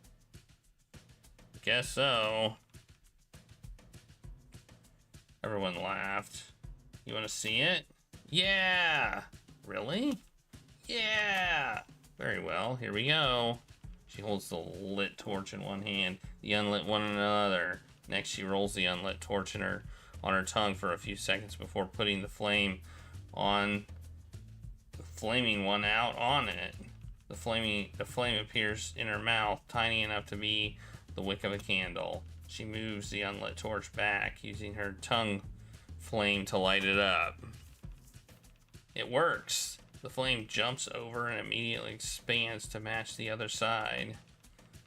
N: Guess so. Everyone laughed. You want to see it? Yeah! Really? Yeah! Very well, here we go. She holds the lit torch in one hand, the unlit one in another. Next, she rolls the unlit torch on her tongue for a few seconds before putting the flaming one out on it. The flame appears in her mouth, tiny enough to be the wick of a candle. She moves the unlit torch back, using her tongue flame to light it up. It works. The flame jumps over and immediately expands to match the other side.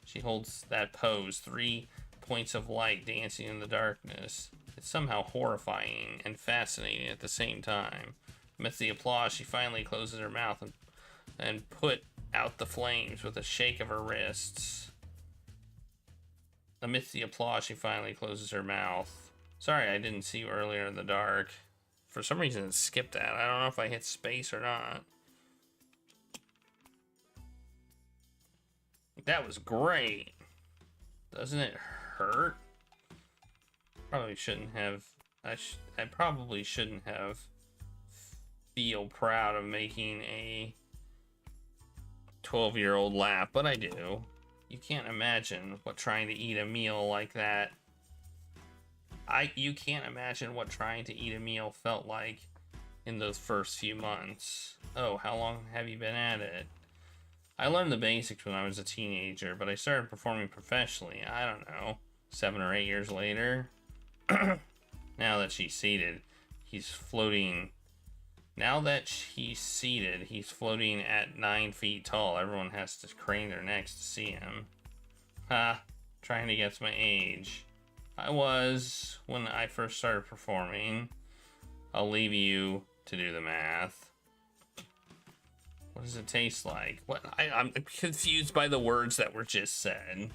N: She holds that pose, 3 points of light dancing in the darkness. It's somehow horrifying and fascinating at the same time. Amidst the applause, she finally closes her mouth and put out the flames with a shake of her wrists. Amidst the applause, she finally closes her mouth. Sorry, I didn't see you earlier in the dark. For some reason, it skipped that. I don't know if I hit space or not. That was great. Doesn't it hurt? Probably shouldn't have I probably shouldn't have feel proud of making a 12-year-old laugh, but I do. You can't imagine what trying to eat a meal like that. You can't imagine what trying to eat a meal felt like in those first few months. Oh, how long have you been at it? I learned the basics when I was a teenager, but I started performing professionally, I don't know, 7 or 8 years later. Now that she's seated, he's floating. Now that he's seated, he's floating at 9 feet tall. Everyone has to crane their necks to see him. Ha, trying to guess my age. I was when I first started performing. I'll leave you to do the math. What does it taste like? What? I'm confused by the words that were just said.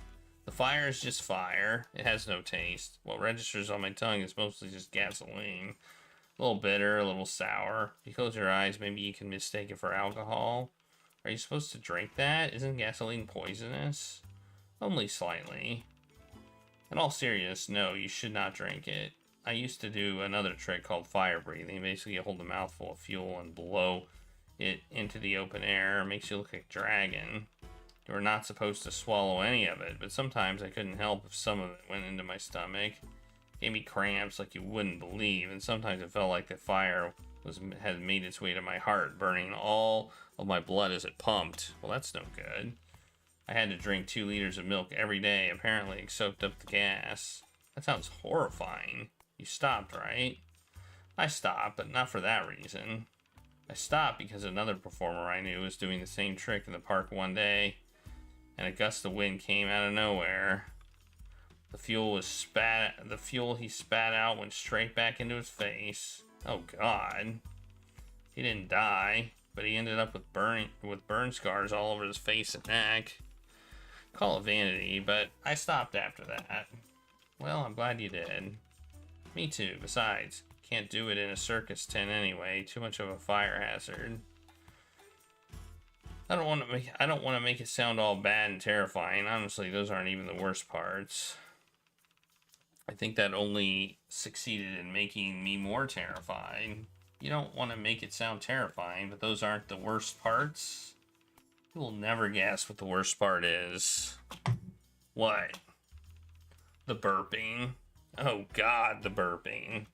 N: The fire is just fire. It has no taste. What registers on my tongue is mostly just gasoline. A little bitter, a little sour. If you close your eyes, maybe you can mistake it for alcohol. Are you supposed to drink that? Isn't gasoline poisonous? Only slightly. In all seriousness, no, you should not drink it. I used to do another trick called fire breathing. Basically, you hold a mouthful of fuel and blow it into the open air. It makes you look like a dragon. You were not supposed to swallow any of it, but sometimes I couldn't help if some of it went into my stomach. It gave me cramps like you wouldn't believe, and sometimes it felt like the fire had made its way to my heart, burning all of my blood as it pumped. Well, that's no good. I had to drink 2 liters of milk every day. Apparently, it soaked up the gas. That sounds horrifying. You stopped, right? I stopped, but not for that reason. I stopped because another performer I knew was doing the same trick in the park one day, and a gust of wind came out of nowhere. The fuel he spat out went straight back into his face. Oh God. He didn't die, but he ended up with burn scars all over his face and neck. Call it vanity, but I stopped after that. Well, I'm glad you did. Me too. Besides, can't do it in a circus tent anyway. Too much of a fire hazard. I don't want to make it sound all bad and terrifying. Honestly, those aren't even the worst parts. I think that only succeeded in making me more terrified. You don't want to make it sound terrifying, but those aren't the worst parts. You will never guess what the worst part is. What? The burping. Oh God, the burping.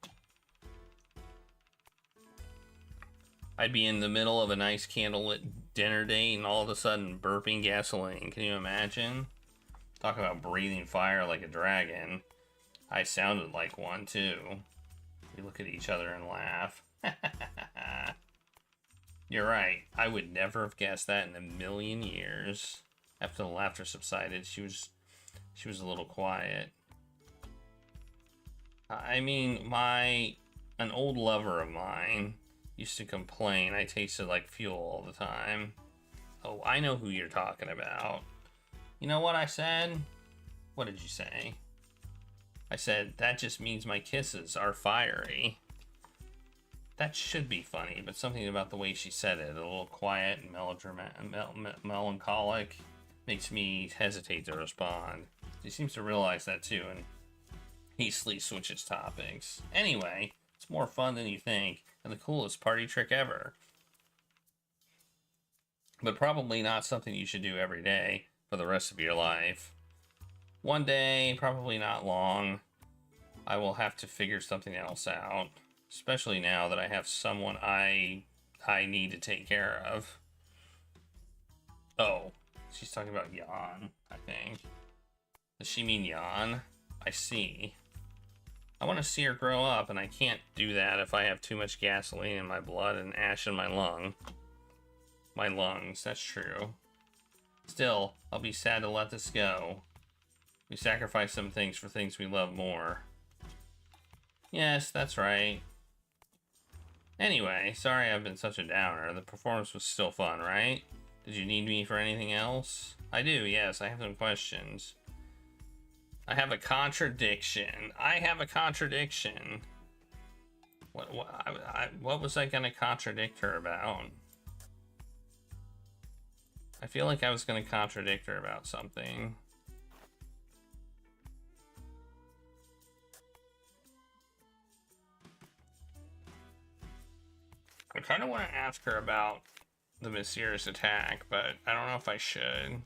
N: I'd be in the middle of a nice candlelit dinner date and all of a sudden burping gasoline. Can you imagine? Talk about breathing fire like a dragon. I sounded like one too. We look at each other and laugh. You're right. I would never have guessed that in a million years. After the laughter subsided, she was a little quiet. I mean, an old lover of mine used to complain I tasted like fuel all the time. Oh, I know who you're talking about. You know what I said? What did you say? I said, that just means my kisses are fiery. That should be funny, but something about the way she said it, a little quiet and melancholic, makes me hesitate to respond. She seems to realize that too, and hastily switches topics. Anyway, it's more fun than you think, and the coolest party trick ever. But probably not something you should do every day for the rest of your life. One day, probably not long, I will have to figure something else out. Especially now that I have someone I need to take care of. Oh, she's talking about Jan, I think. Does she mean Jan? I see. I want to see her grow up, and I can't do that if I have too much gasoline in my blood and ash in my lungs, that's true. Still, I'll be sad to let this go. We sacrifice some things for things we love more. Yes, that's right. Anyway, sorry I've been such a downer. The performance was still fun, right? Did you need me for anything else? I do, yes. I have some questions. I have a contradiction. What was I gonna contradict her about? I feel like I was gonna contradict her about something. I kind of want to ask her about the mysterious attack, but I don't know if I should.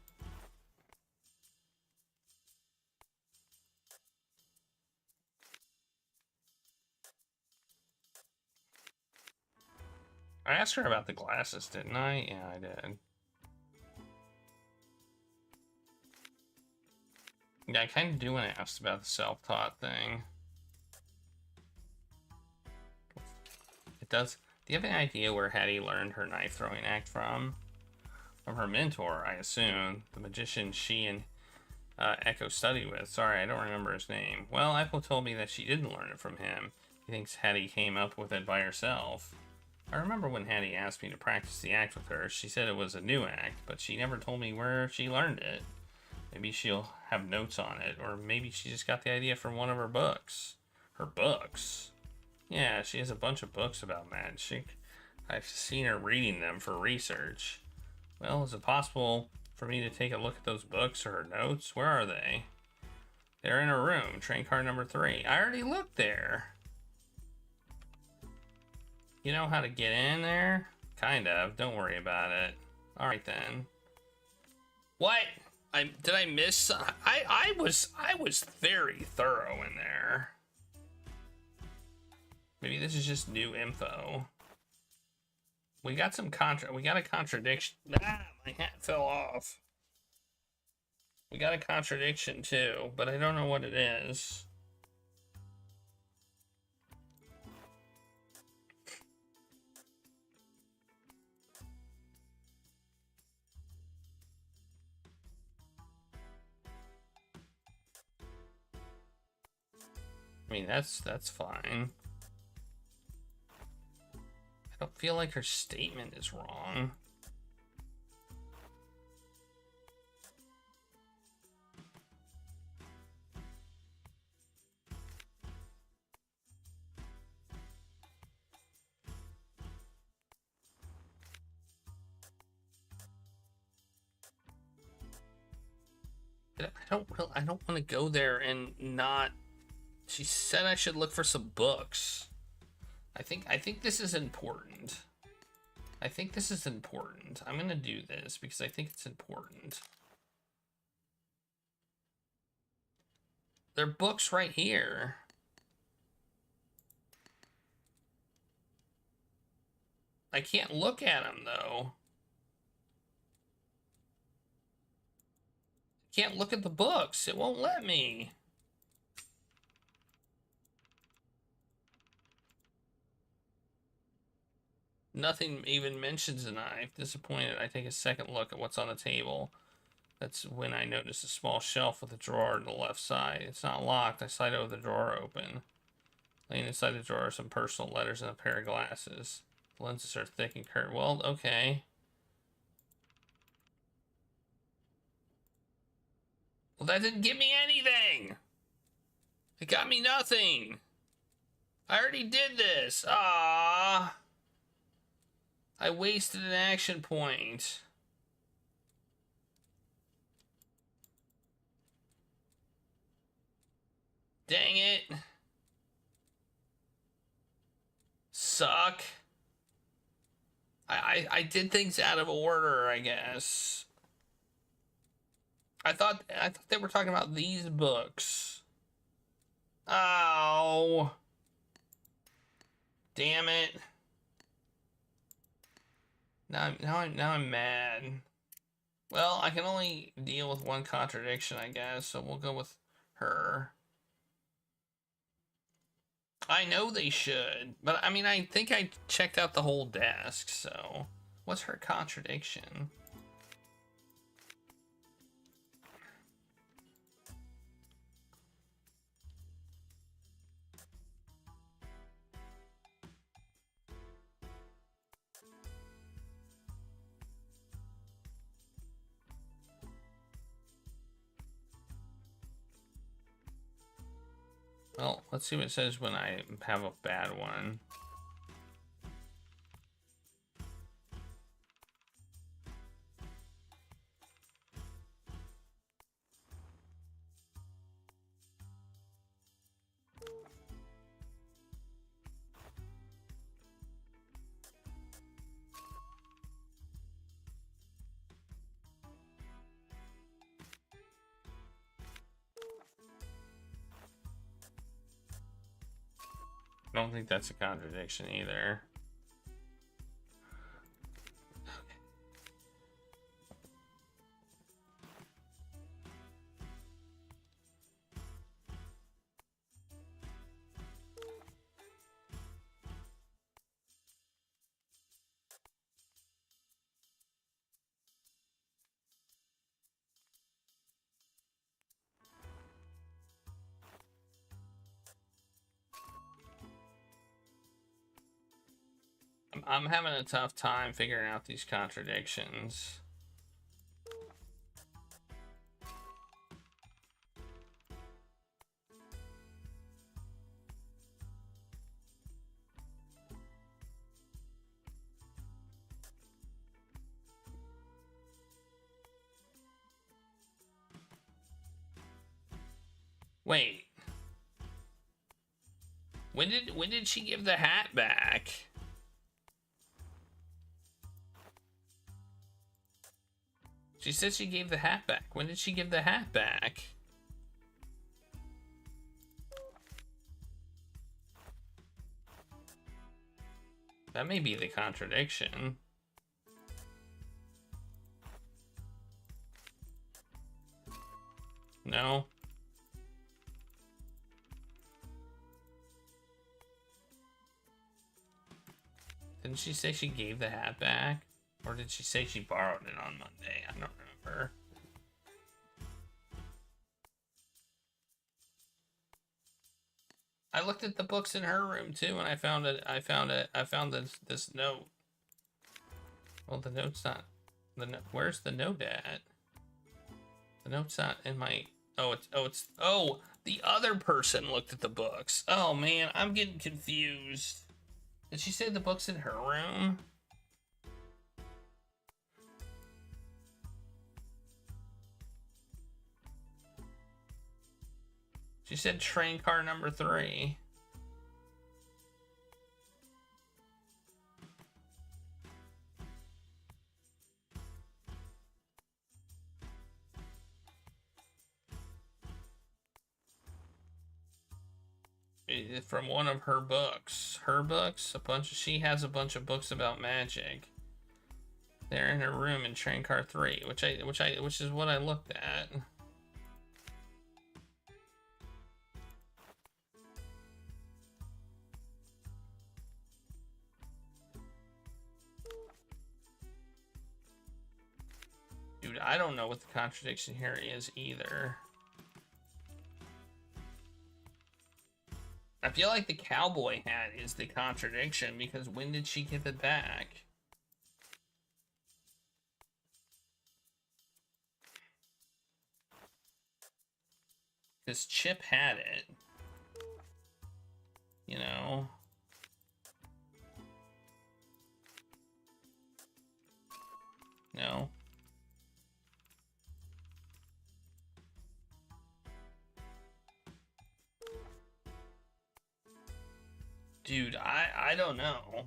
N: I asked her about the glasses, didn't I? Yeah, I did. Yeah, I kind of do want to ask about the self-taught thing. It does. Do you have any idea where Hattie learned her knife throwing act from? From her mentor, I assume. The magician she and Echo studied with. Sorry, I don't remember his name. Well, Echo told me that she didn't learn it from him. He thinks Hattie came up with it by herself. I remember when Hattie asked me to practice the act with her, she said it was a new act, but she never told me where she learned it. Maybe she'll have notes on it, or maybe she just got the idea from one of her books. Her books? Yeah, she has a bunch of books about magic. I've seen her reading them for research. Well, is it possible for me to take a look at those books or her notes? Where are they? They're in her room, train car number 3. I already looked there. You know how to get in there? Kind of. Don't worry about it. Alright then. What? Did I miss? I was very thorough in there. Maybe this is just new info. We got some we got a contradiction. Ah, my hat fell off. We got a contradiction too, but I don't know what it is. I mean, that's fine. I don't feel like her statement is wrong. I don't want to go there and not. She said I should look for some books. I think this is important. I think this is important. I'm gonna do this because I think it's important. There are books right here. I can't look at them though. Can't look at the books. It won't let me. Nothing even mentions a knife. Disappointed, I take a second look at what's on the table. That's when I notice a small shelf with a drawer on the left side. It's not locked. I slide over the drawer open. Laying inside the drawer are some personal letters and a pair of glasses. The lenses are thick and curved. Well, okay. Well, that didn't give me anything. It got me nothing. I already did this. Ah. I wasted an action point. Dang it. Suck. I did things out of order, I guess. I thought they were talking about these books. Oh. Damn it. Now I'm mad. Well, I can only deal with one contradiction, I guess, so we'll go with her. I know they should, but I mean, I think I checked out the whole desk, so what's her contradiction? Well, let's see what it says when I have a bad one. don't think that's a contradiction either. I'm having a tough time figuring out these contradictions. Wait. When did she give the hat back? She said she gave the hat back. When did she give the hat back? That may be the contradiction. No. Didn't she say she gave the hat back? Or did she say she borrowed it on Monday? I don't remember. I looked at the books in her room too, and I found this note. Well, the note's not. Where's the note at? The note's not in my. Oh, the other person looked at the books. Oh man, I'm getting confused. Did she say the book's in her room? She said train car number 3. From one of her books. Her books? She has a bunch of books about magic. They're in her room in train car 3, which is what I looked at. Dude, I don't know what the contradiction here is either. I feel like the cowboy hat is the contradiction because when did she give it back? Because Chip had it. You know? No. Dude, I don't know.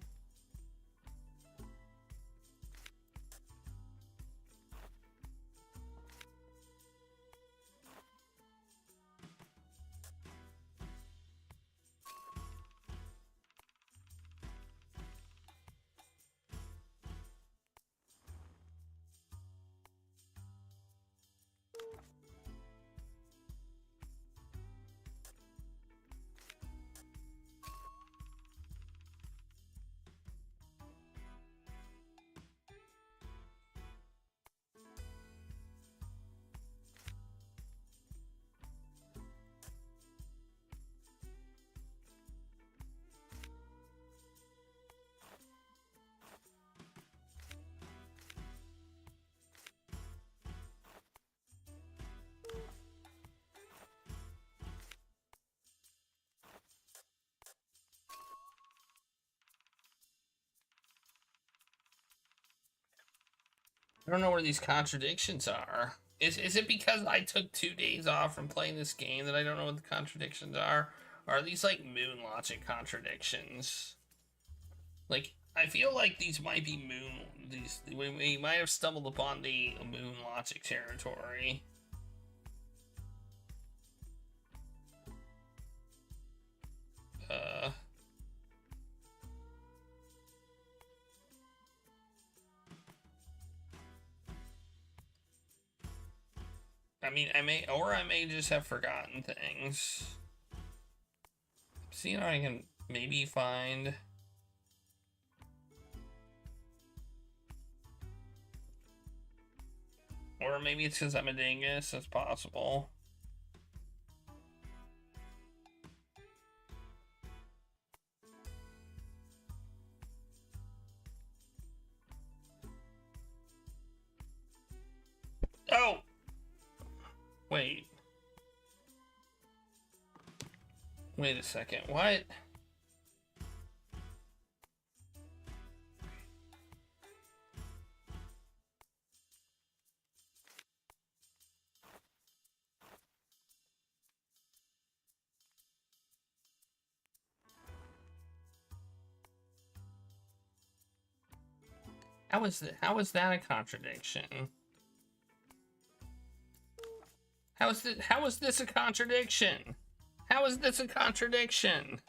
N: I don't know where these contradictions are. Is it because I took 2 days off from playing this game that I don't know what the contradictions are? Or are these like moon logic contradictions? Like, I feel like these might be we might have stumbled upon the moon logic territory. I mean, I may just have forgotten things. See if I can maybe find... Or maybe it's because I'm a dingus. That's possible. Oh! Wait. Wait a second. What? How is that a contradiction? How is this a contradiction? How is this a contradiction?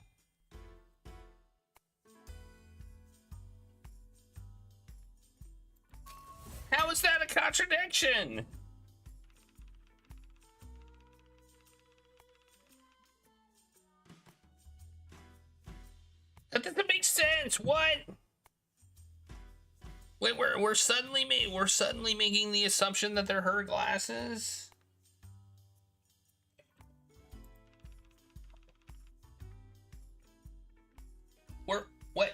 N: How is that a contradiction? That doesn't make sense. What? Wait, we're suddenly making the assumption that they're her glasses.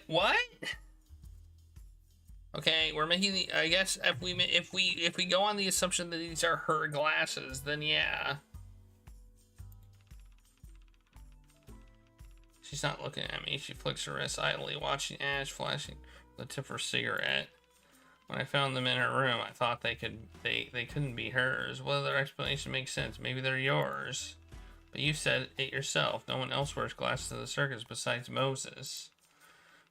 N: What? Okay, we're making the, I guess if we go on the assumption that these are her glasses, then yeah. She's not looking at me. She flicks her wrist idly, watching Ash flashing the tip of her cigarette. When I found them in her room, I thought they couldn't be hers. Well, their explanation makes sense. Maybe they're yours. But you said it yourself. No one else wears glasses in the circus besides Moses.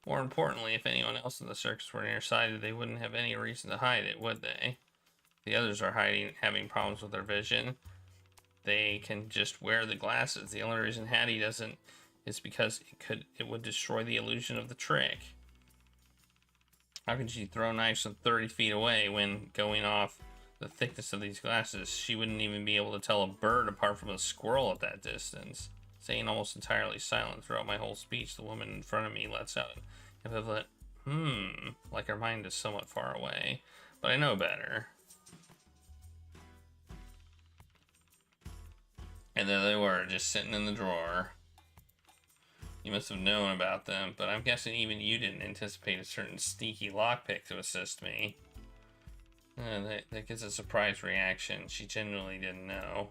N: More importantly, if anyone else in the circus were nearsighted, they wouldn't have any reason to hide it, would they? The others are having problems with their vision. They can just wear the glasses. The only reason Hattie doesn't is because it would destroy the illusion of the trick. How can she throw knives from 30 feet away when, going off the thickness of these glasses, she wouldn't even be able to tell a bird apart from a squirrel at that distance? Staying almost entirely silent throughout my whole speech, the woman in front of me lets out an ambivalent like her mind is somewhat far away. But I know better. And there they were, just sitting in the drawer. You must have known about them, but I'm guessing even you didn't anticipate a certain sneaky lockpick to assist me. That gets a surprise reaction. She genuinely didn't know.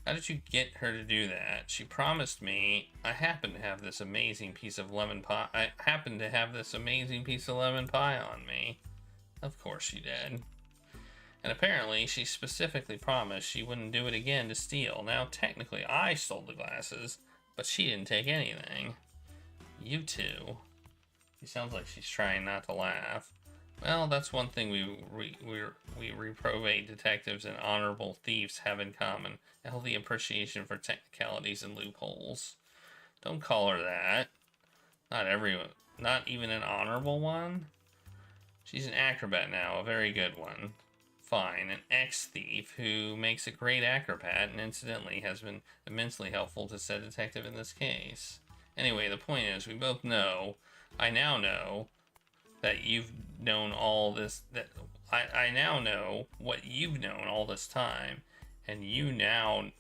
N: How did you get her to do that? She promised me. I happen to have this amazing piece of lemon pie. On me. Of course she did. And apparently she specifically promised she wouldn't do it again to steal. Now technically I stole the glasses, but she didn't take anything. You two. She sounds like she's trying not to laugh. Well, that's one thing we reprobate detectives and honorable thieves have in common. A healthy appreciation for technicalities and loopholes. Don't call her that. Not everyone. Not even an honorable one. She's an acrobat now, a very good one. Fine, an ex-thief who makes a great acrobat and incidentally has been immensely helpful to said detective in this case. Anyway, the point is, we both know, I now know, that you've known all this, that I now know what you've known all this time, and you know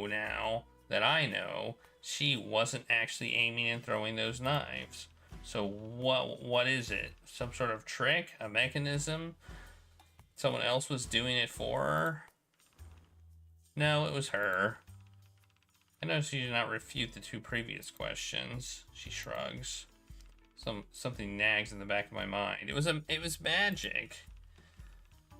N: now that I know she wasn't actually aiming and throwing those knives. So what is it? Some sort of trick? A mechanism? Someone else was doing it for her? No, it was her. I notice she did not refute the two previous questions. She shrugs. Something nags in the back of my mind. It was magic.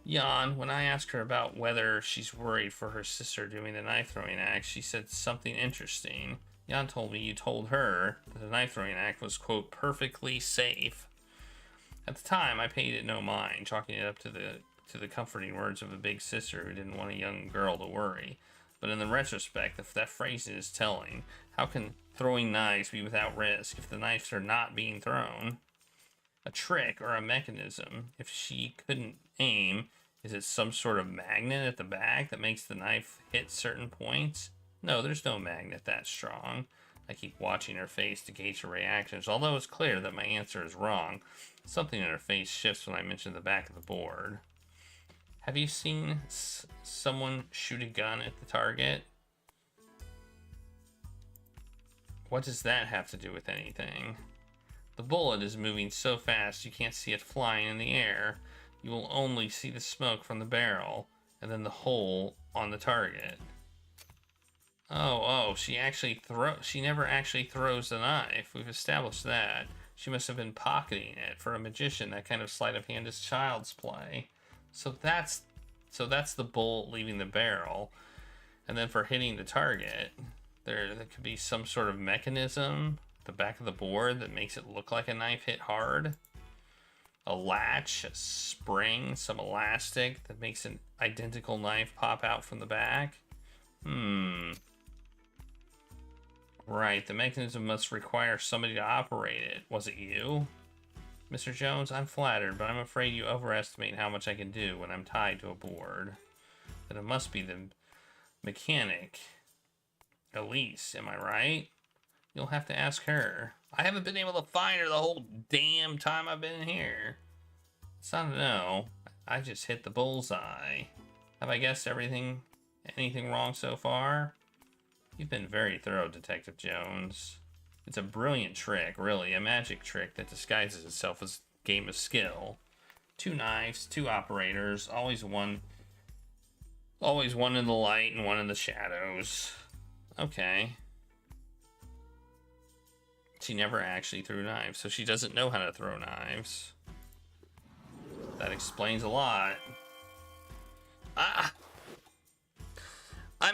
N: Jan, when I asked her about whether she's worried for her sister doing the knife throwing act, she said something interesting. Jan told me you told her that the knife throwing act was, quote, perfectly safe. At the time, I paid it no mind, chalking it up to the comforting words of a big sister who didn't want a young girl to worry. But in the retrospect, if that phrase is telling, how can throwing knives be without risk if the knives are not being thrown? A trick or a mechanism, if she couldn't aim, Is it some sort of magnet at the back that makes the knife hit certain points? No, there's no magnet that strong. I keep watching her face to gauge her reactions, although it's clear that my answer is wrong. Something in her face shifts when I mention the back of the board. Have you seen someone shoot a gun at the target? What does that have to do with anything? The bullet is moving so fast you can't see it flying in the air. You will only see the smoke from the barrel, and then the hole on the target. Oh, she never actually throws the knife. We've established that. She must have been pocketing it. For a magician, that kind of sleight of hand is child's play. So that's the bullet leaving the barrel. And then for hitting the target, there could be some sort of mechanism at the back of the board that makes it look like a knife hit hard. A latch, a spring, some elastic that makes an identical knife pop out from the back. Right, the mechanism must require somebody to operate it. Was it you? Mr. Jones, I'm flattered, but I'm afraid you overestimate how much I can do when I'm tied to a board. Then it must be the mechanic. Elise, am I right? You'll have to ask her. I haven't been able to find her the whole damn time I've been here. It's not a no. I just hit the bullseye. Have I guessed anything wrong so far? You've been very thorough, Detective Jones. It's a brilliant trick, really. A magic trick that disguises itself as a game of skill. 2 knives, 2 operators, always one in the light and one in the shadows. Okay. She never actually threw knives, so she doesn't know how to throw knives. That explains a lot. I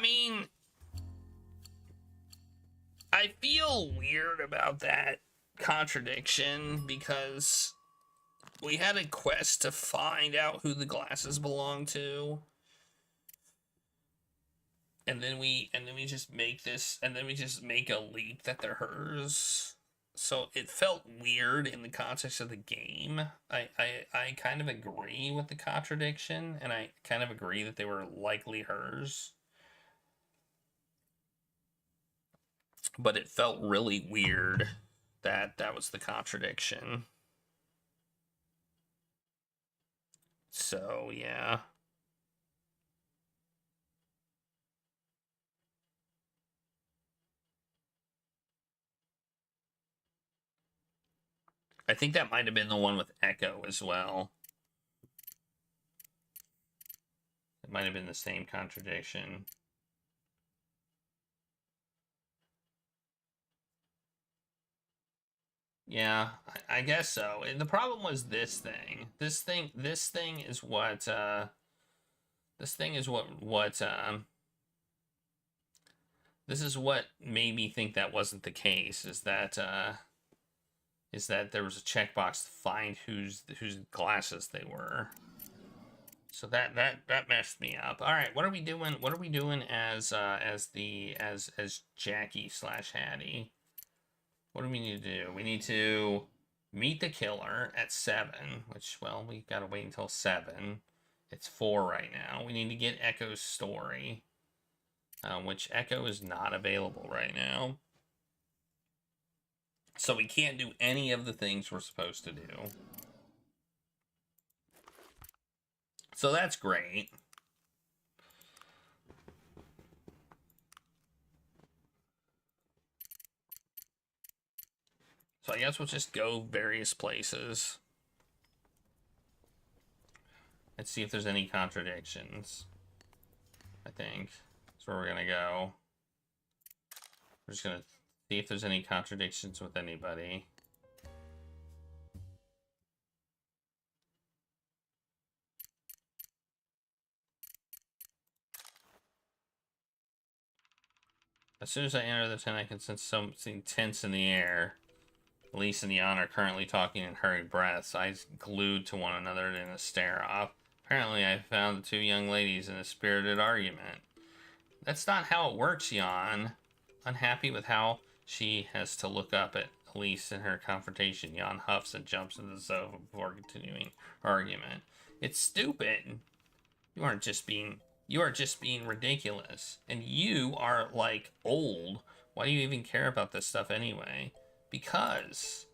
N: mean, I feel weird about that contradiction because we had a quest to find out who the glasses belong to. And then we just make a leap that they're hers. So it felt weird in the context of the game. I kind of agree with the contradiction, and I kind of agree that they were likely hers. But it felt really weird that that was the contradiction. So, yeah. I think that might have been the one with Echo as well. It might have been the same contradiction. Yeah, I guess so. And the problem was this thing. This thing is what this is what made me think that wasn't the case, is that there was a checkbox to find whose glasses they were. So that messed me up. All right, what are we doing? What are we doing as Jackie / Hattie? What do we need to do? We need to meet the killer at 7, which, well, we gotta wait until 7. It's 4 right now. We need to get Echo's story, which Echo is not available right now. So we can't do any of the things we're supposed to do. So that's great. So I guess we'll just go various places. Let's see if there's any contradictions. I think that's where we're gonna go. We're just gonna see if there's any contradictions with anybody. As soon as I enter the tent, I can sense something tense in the air. Elise and Jan are currently talking in hurried breaths, eyes glued to one another in a stare-off. Apparently, I found the 2 young ladies in a spirited argument. That's not how it works, Jan. Unhappy with how she has to look up at Elise in her confrontation, Jan huffs and jumps into the sofa before continuing her argument. It's stupid. You are just being ridiculous. And you are, like, old. Why do you even care about this stuff anyway? Because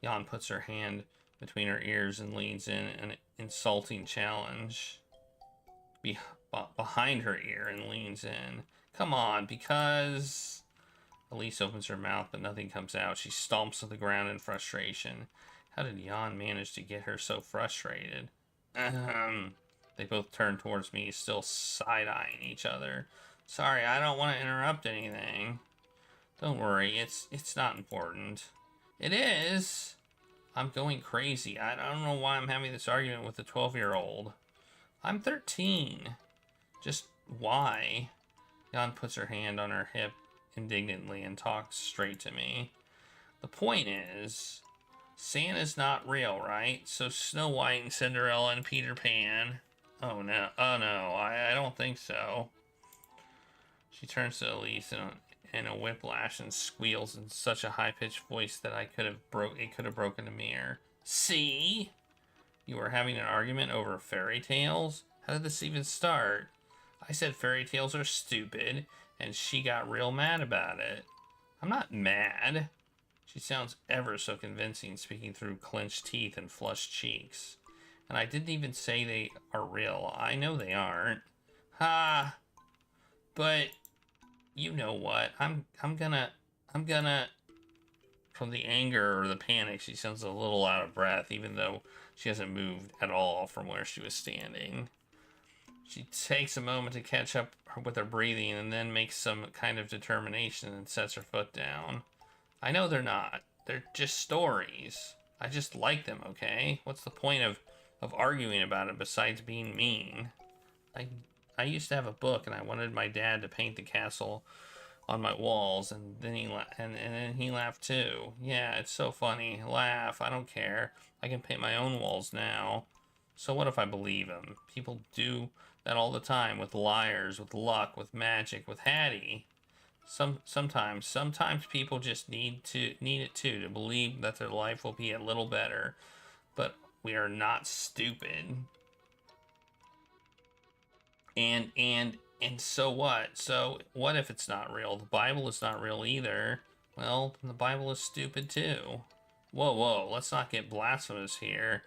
N: Jan puts her hand between her ears and leans in an insulting challenge. Behind her ear and leans in. Come on, because... Elise opens her mouth, but nothing comes out. She stomps to the ground in frustration. How did Jan manage to get her so frustrated? They both turn towards me, still side-eyeing each other. Sorry, I don't want to interrupt anything. Don't worry, it's not important. It is! I'm going crazy. I don't know why I'm having this argument with a 12-year-old. I'm 13. Just why? Jan puts her hand on her hip indignantly and talks straight to me. The point is, Santa's not real, right? So Snow White and Cinderella and Peter Pan. Oh no, I don't think so. She turns to Elise in a whiplash and squeals in such a high-pitched voice that it could have broken a mirror. See? You were having an argument over fairy tales? How did this even start? I said fairy tales are stupid, and she got real mad about it. I'm not mad. She sounds ever so convincing, speaking through clenched teeth and flushed cheeks. And I didn't even say they are real. I know they aren't. Ha! But you know what? I'm gonna from the anger or the panic, she sounds a little out of breath, even though she hasn't moved at all from where she was standing. She takes a moment to catch up with her breathing and then makes some kind of determination and sets her foot down. I know they're not. They're just stories. I just like them, okay? What's the point of arguing about it besides being mean? I used to have a book and I wanted my dad to paint the castle on my walls, and then he laughed too. Yeah, it's so funny. Laugh. I don't care. I can paint my own walls now. So what if I believe him? People do that all the time with liars, with luck, with magic, with Hattie. Sometimes people just need it too, to believe that their life will be a little better. But we are not stupid. And so what? So what if it's not real? The Bible is not real either. Well, the Bible is stupid too. Whoa, let's not get blasphemous here.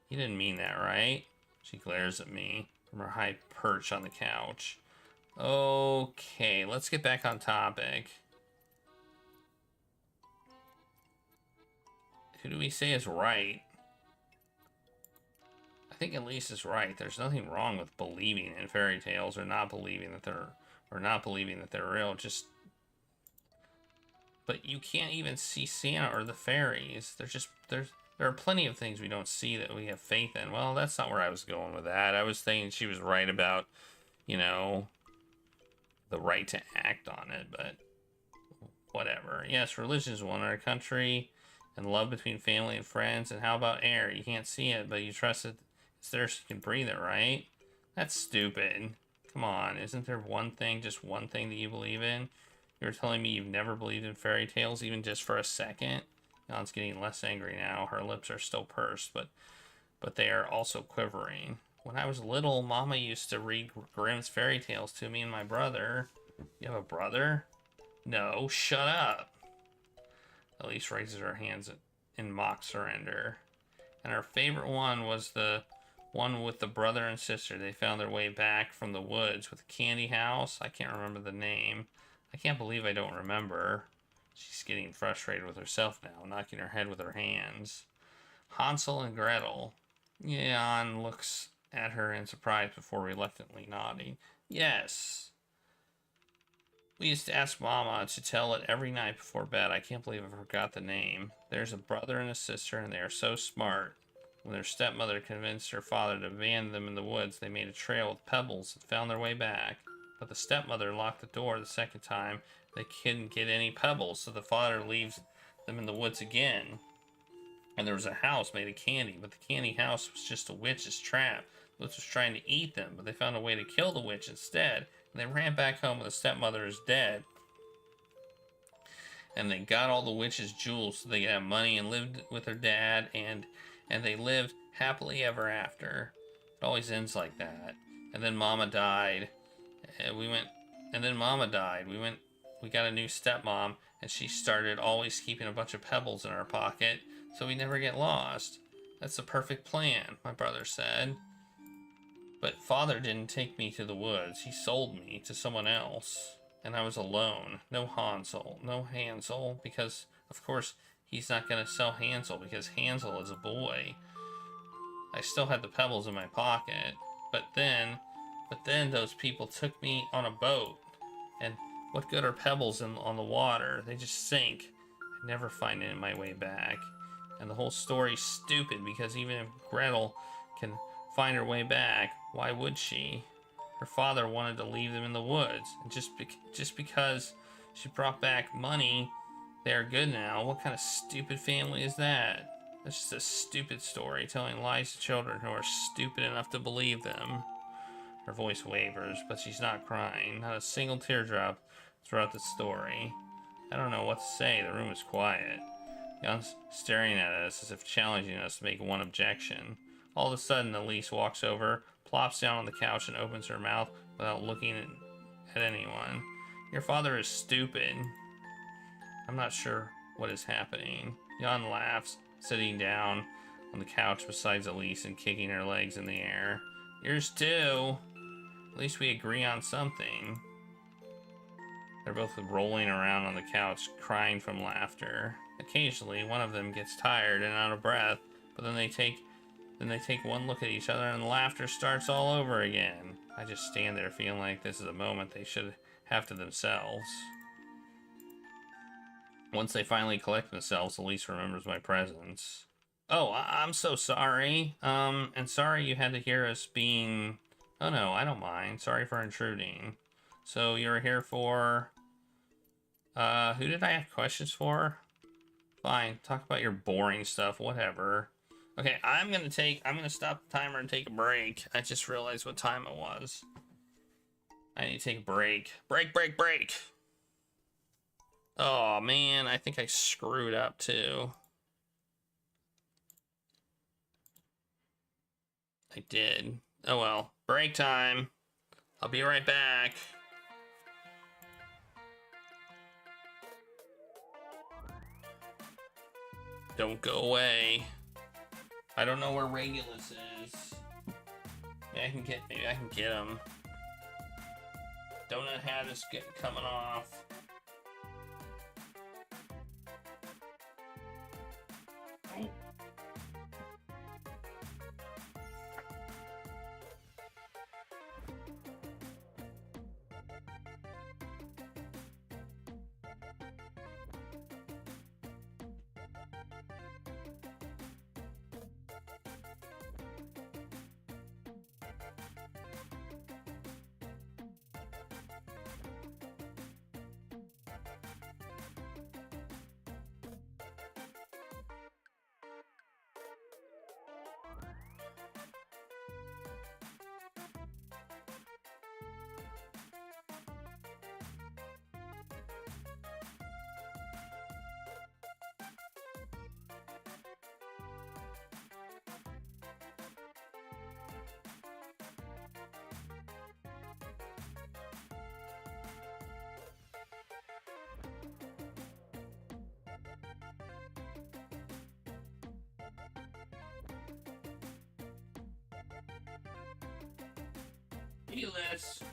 N: You didn't mean that, right? She glares at me from her high perch on the couch. Okay, let's get back on topic. Who do we say is right? I think Elise is right. There's nothing wrong with believing in fairy tales or not believing that they're real. But you can't even see Santa or the fairies. There are plenty of things we don't see that we have faith in. Well, that's not where I was going with that. I was thinking she was right about, the right to act on it, but whatever. Yes, religion is one in our country, and love between family and friends. And how about air? You can't see it, but you trust it. It's there so you can breathe it, right? That's stupid. Come on, isn't there just one thing that you believe in? You're telling me you've never believed in fairy tales, even just for a second? Jan's getting less angry now. Her lips are still pursed, but they are also quivering. When I was little, Mama used to read Grimm's fairy tales to me and my brother. You have a brother? No, shut up. Elise raises her hands in mock surrender. And her favorite one was the one with the brother and sister. They found their way back from the woods with the candy house. I can't remember the name. I can't believe I don't remember. She's getting frustrated with herself now, knocking her head with her hands. Hansel and Gretel. Jan looks at her in surprise before reluctantly nodding. Yes. We used to ask Mama to tell it every night before bed. I can't believe I forgot the name. There's a brother and a sister, and they are so smart. When their stepmother convinced her father to abandon them in the woods, they made a trail with pebbles and found their way back. But the stepmother locked the door the second time. They couldn't get any pebbles, so the father leaves them in the woods again. And there was a house made of candy, but the candy house was just a witch's trap. The witch was trying to eat them, but they found a way to kill the witch instead. And they ran back home, and the stepmother is dead. And they got all the witch's jewels so they could have money and lived with her dad, and they lived happily ever after. It always ends like that. And then Mama died. We got a new stepmom, and she started always keeping a bunch of pebbles in her pocket, so we never get lost. That's the perfect plan, my brother said. But Father didn't take me to the woods. He sold me to someone else. And I was alone. No Hansel, because, of course, he's not going to sell Hansel, because Hansel is a boy. I still had the pebbles in my pocket. But then those people took me on a boat. And what good are pebbles on the water? They just sink. I never find it in my way back. And the whole story's stupid, because even if Gretel can find her way back, why would she? Her father wanted to leave them in the woods, and just because she brought back money, they are good now. What kind of stupid family is that? That's just a stupid story, telling lies to children who are stupid enough to believe them. Her voice wavers, but she's not crying. Not a single teardrop throughout the story. I don't know what to say. The room is quiet. Jan's staring at us as if challenging us to make one objection. All of a sudden, Elise walks over, plops down on the couch, and opens her mouth without looking at anyone. Your father is stupid. I'm not sure what is happening. Jan laughs, sitting down on the couch beside Elise and kicking her legs in the air. Yours too. At least we agree on something. They're both rolling around on the couch, crying from laughter. Occasionally, one of them gets tired and out of breath, but then they take one look at each other and the laughter starts all over again. I just stand there feeling like this is a moment they should have to themselves. Once they finally collect themselves, Elise remembers my presence. Oh, I'm so sorry. And sorry you had to hear us being... Oh no, I don't mind. Sorry for intruding. So you're here for... who did I have questions for? Fine, talk about your boring stuff, whatever. Okay, I'm gonna stop the timer and take a break. I just realized what time it was. I need to take a break. Break! Oh man, I think I screwed up too. I did. Oh well, break time. I'll be right back. Don't go away. I don't know where Regulus is. Maybe I can get him. Donut hat is coming off. Oh. Regulus.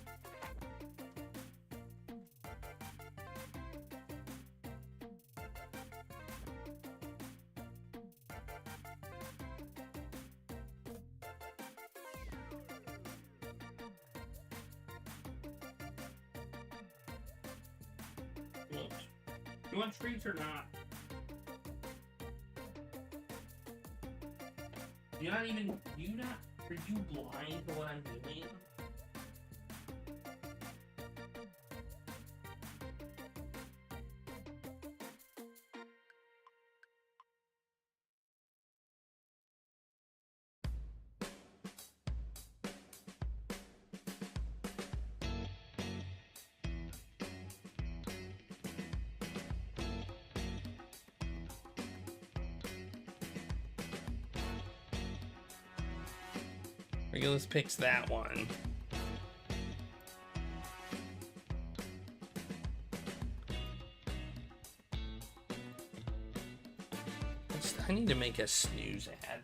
N: You want treats or not? Are you blind to what I'm doing? Regulus picks that one. I need to make a snooze ad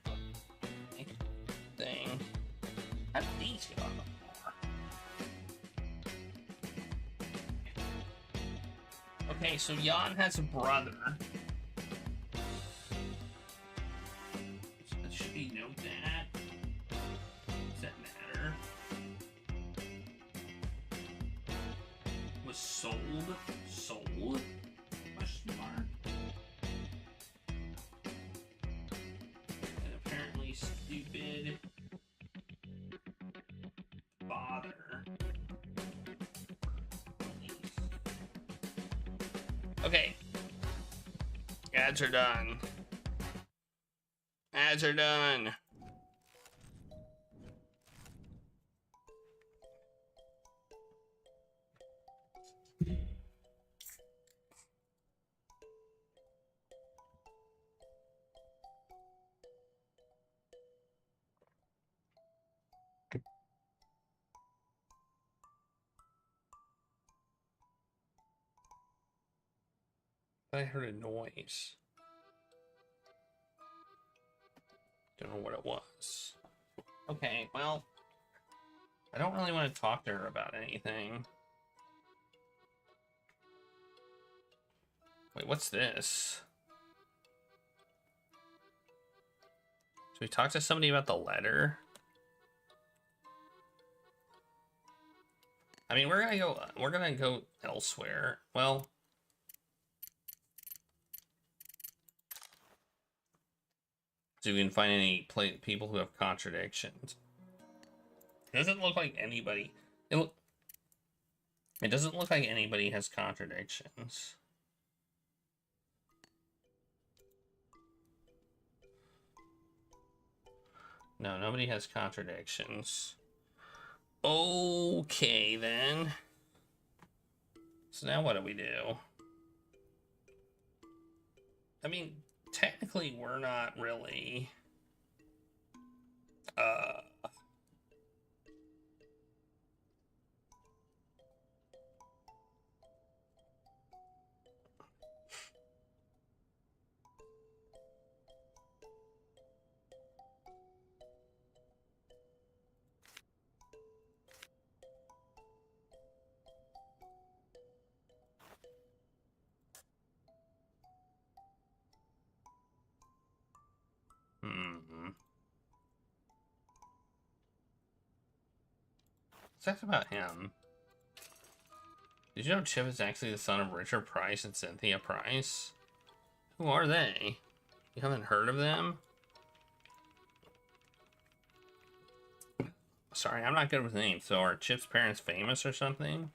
N: thing. How do these get on the floor? Okay, so Jan has a brother. So should we note that? Does that matter? Was sold? Sold? Question mark. And apparently stupid father. Okay. Ads are done. Ads are done. I heard a noise. Don't know what it was. Okay, well, I don't really want to talk to her about anything. Wait, what's this? Should we talk to somebody about the letter? I mean, we're gonna go elsewhere. Well, so we can find any people who have contradictions. It doesn't look like anybody. It doesn't look like anybody has contradictions. No, nobody has contradictions. Okay, then. So now what do we do? I mean, technically, we're not really... Let's talk about him. Did you know Chip is actually the son of Richard Price and Cynthia Price? Who are they? You haven't heard of them? Sorry, I'm not good with names. So are Chip's parents famous or something?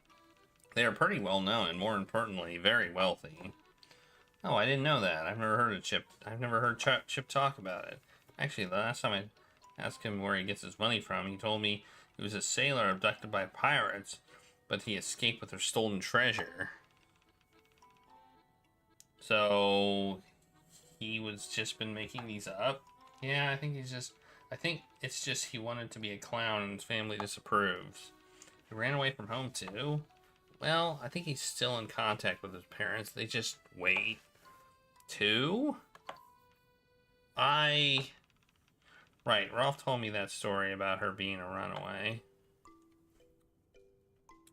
N: They are pretty well known and, more importantly, very wealthy. Oh, I didn't know that. I've never heard of Chip. I've never heard Chip talk about it. Actually, the last time I asked him where he gets his money from, he told me he was a sailor abducted by pirates, but he escaped with their stolen treasure. So he was just been making these up. Yeah, I think it's just he wanted to be a clown and his family disapproves. He ran away from home too. Well, I think he's still in contact with his parents. They just wait. Right, Rolf told me that story about her being a runaway.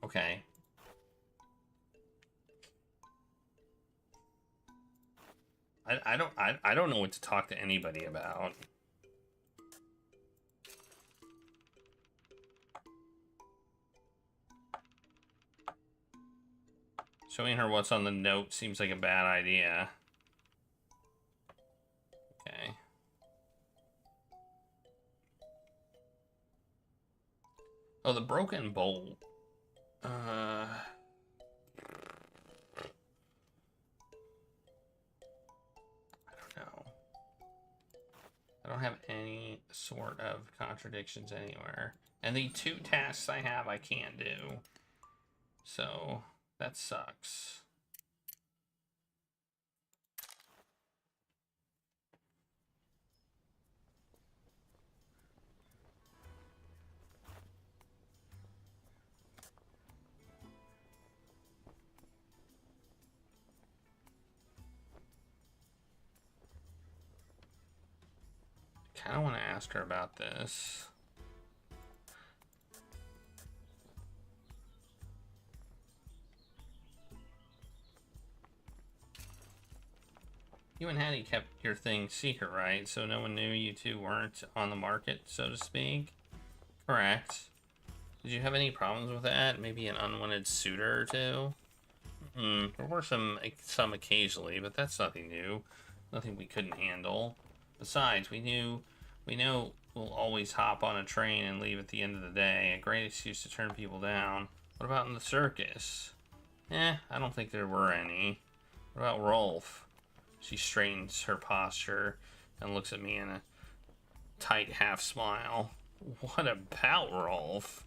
N: Okay. I don't know what to talk to anybody about. Showing her what's on the note seems like a bad idea. Okay. Oh, the broken bolt. I don't know. I don't have any sort of contradictions anywhere. And the 2 tasks I have, I can't do. So, that sucks. kind of want to ask her about this. You and Hattie kept your thing secret, right? So no one knew you two weren't on the market, so to speak? Correct. Did you have any problems with that? Maybe an unwanted suitor or two? There were some occasionally, but that's nothing new. Nothing we couldn't handle. Besides, we know we'll always hop on a train and leave at the end of the day. A great excuse to turn people down. What about in the circus? I don't think there were any. What about Rolf? She straightens her posture and looks at me in a tight half smile. What about Rolf?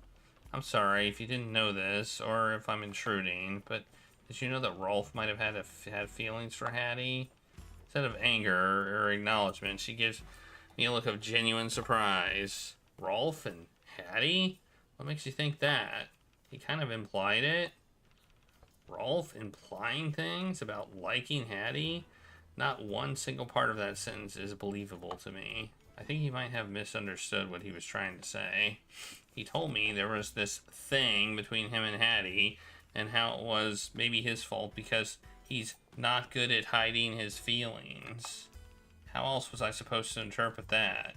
N: I'm sorry if you didn't know this, or if I'm intruding, but did you know that Rolf might have had feelings for Hattie? Instead of anger or acknowledgement, she gives me a look of genuine surprise. Rolf and Hattie? What makes you think that? He kind of implied it. Rolf implying things about liking Hattie? Not one single part of that sentence is believable to me. I think he might have misunderstood what he was trying to say. He told me there was this thing between him and Hattie, and how it was maybe his fault because he's not good at hiding his feelings. How else was I supposed to interpret that?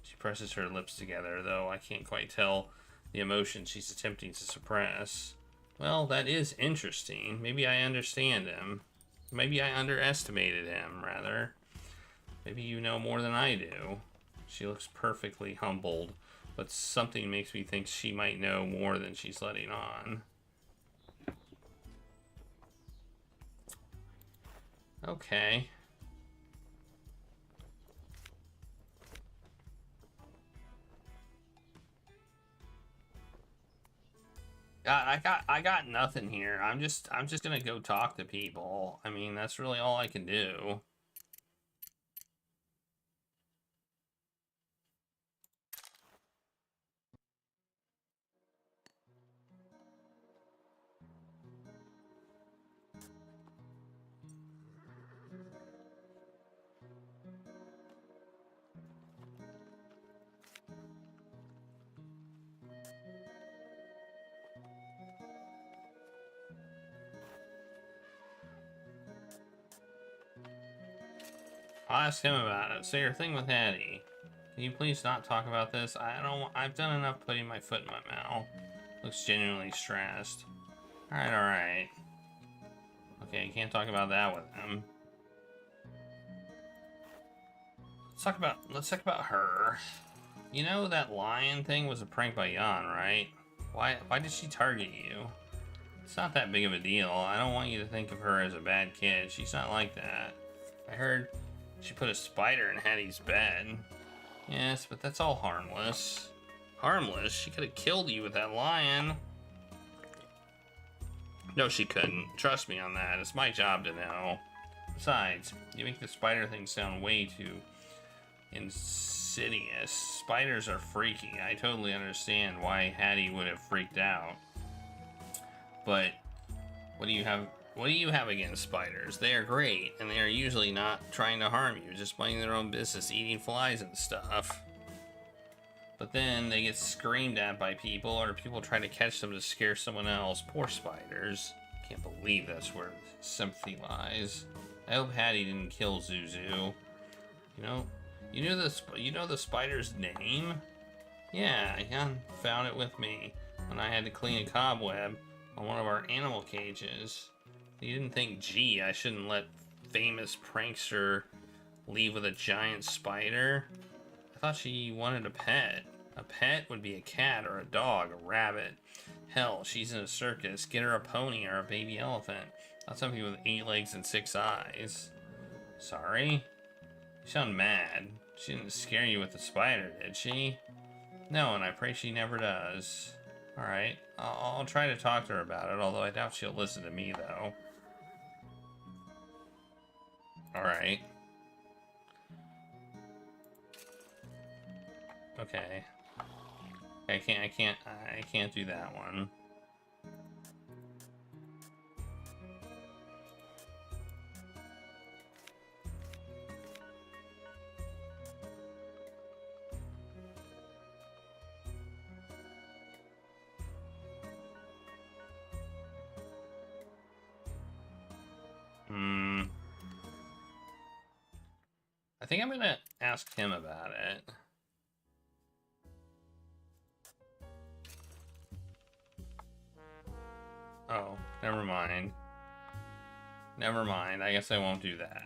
N: She presses her lips together, though I can't quite tell the emotion she's attempting to suppress. Well, that is interesting. Maybe I understand him. Maybe I underestimated him, rather. Maybe you know more than I do. She looks perfectly humbled, but something makes me think she might know more than she's letting on. Okay. I got nothing here. I'm just gonna go talk to people. I mean, that's really all I can do. I'll ask him about it. So your thing with Hattie. Can you please not talk about this? I've done enough putting my foot in my mouth. Looks genuinely stressed. Alright. Okay, can't talk about that with him. Let's talk about her. You know that lion thing was a prank by Jan, right? Why did she target you? It's not that big of a deal. I don't want you to think of her as a bad kid. She's not like that. I heard she put a spider in Hattie's bed. Yes, but that's all harmless. Harmless? She could have killed you with that lion. No, she couldn't. Trust me on that. It's my job to know. Besides, you make the spider thing sound way too insidious. Spiders are freaky. I totally understand why Hattie would have freaked out. But what do you have against spiders? They are great, and they are usually not trying to harm you, just minding their own business, eating flies and stuff. But then they get screamed at by people, or people try to catch them to scare someone else. Poor spiders. Can't believe that's where sympathy lies. I hope Hattie didn't kill Zuzu. You know the spider's name? Yeah, Jan found it with me when I had to clean a cobweb on one of our animal cages. You didn't think, gee, I shouldn't let famous prankster leave with a giant spider? I thought she wanted a pet. A pet would be a cat or a dog, a rabbit. Hell, she's in a circus. Get her a pony or a baby elephant. Not something with 8 legs and 6 eyes. Sorry? You sound mad. She didn't scare you with the spider, did she? No, and I pray she never does. Alright, I'll try to talk to her about it, although I doubt she'll listen to me, though. Alright. Okay. I can't do that one. I think I'm gonna ask him about it. Oh, never mind. Never mind. I guess I won't do that.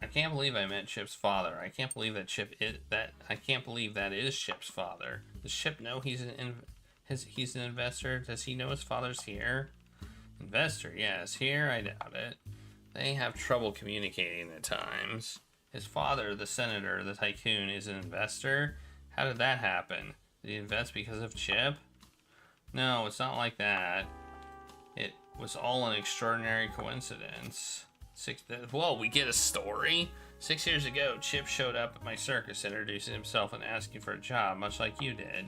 N: I can't believe I met Chip's father. I can't believe that I can't believe that is Chip's father. Does Chip know he's an investor? Does he know his father's here? Investor, yes. Here, I doubt it. They have trouble communicating at times. His father, the senator, the tycoon, is an investor? How did that happen? Did he invest because of Chip? No, it's not like that. It was all an extraordinary coincidence. Whoa, we get a story? 6 years ago, Chip showed up at my circus, introducing himself and asking for a job, much like you did.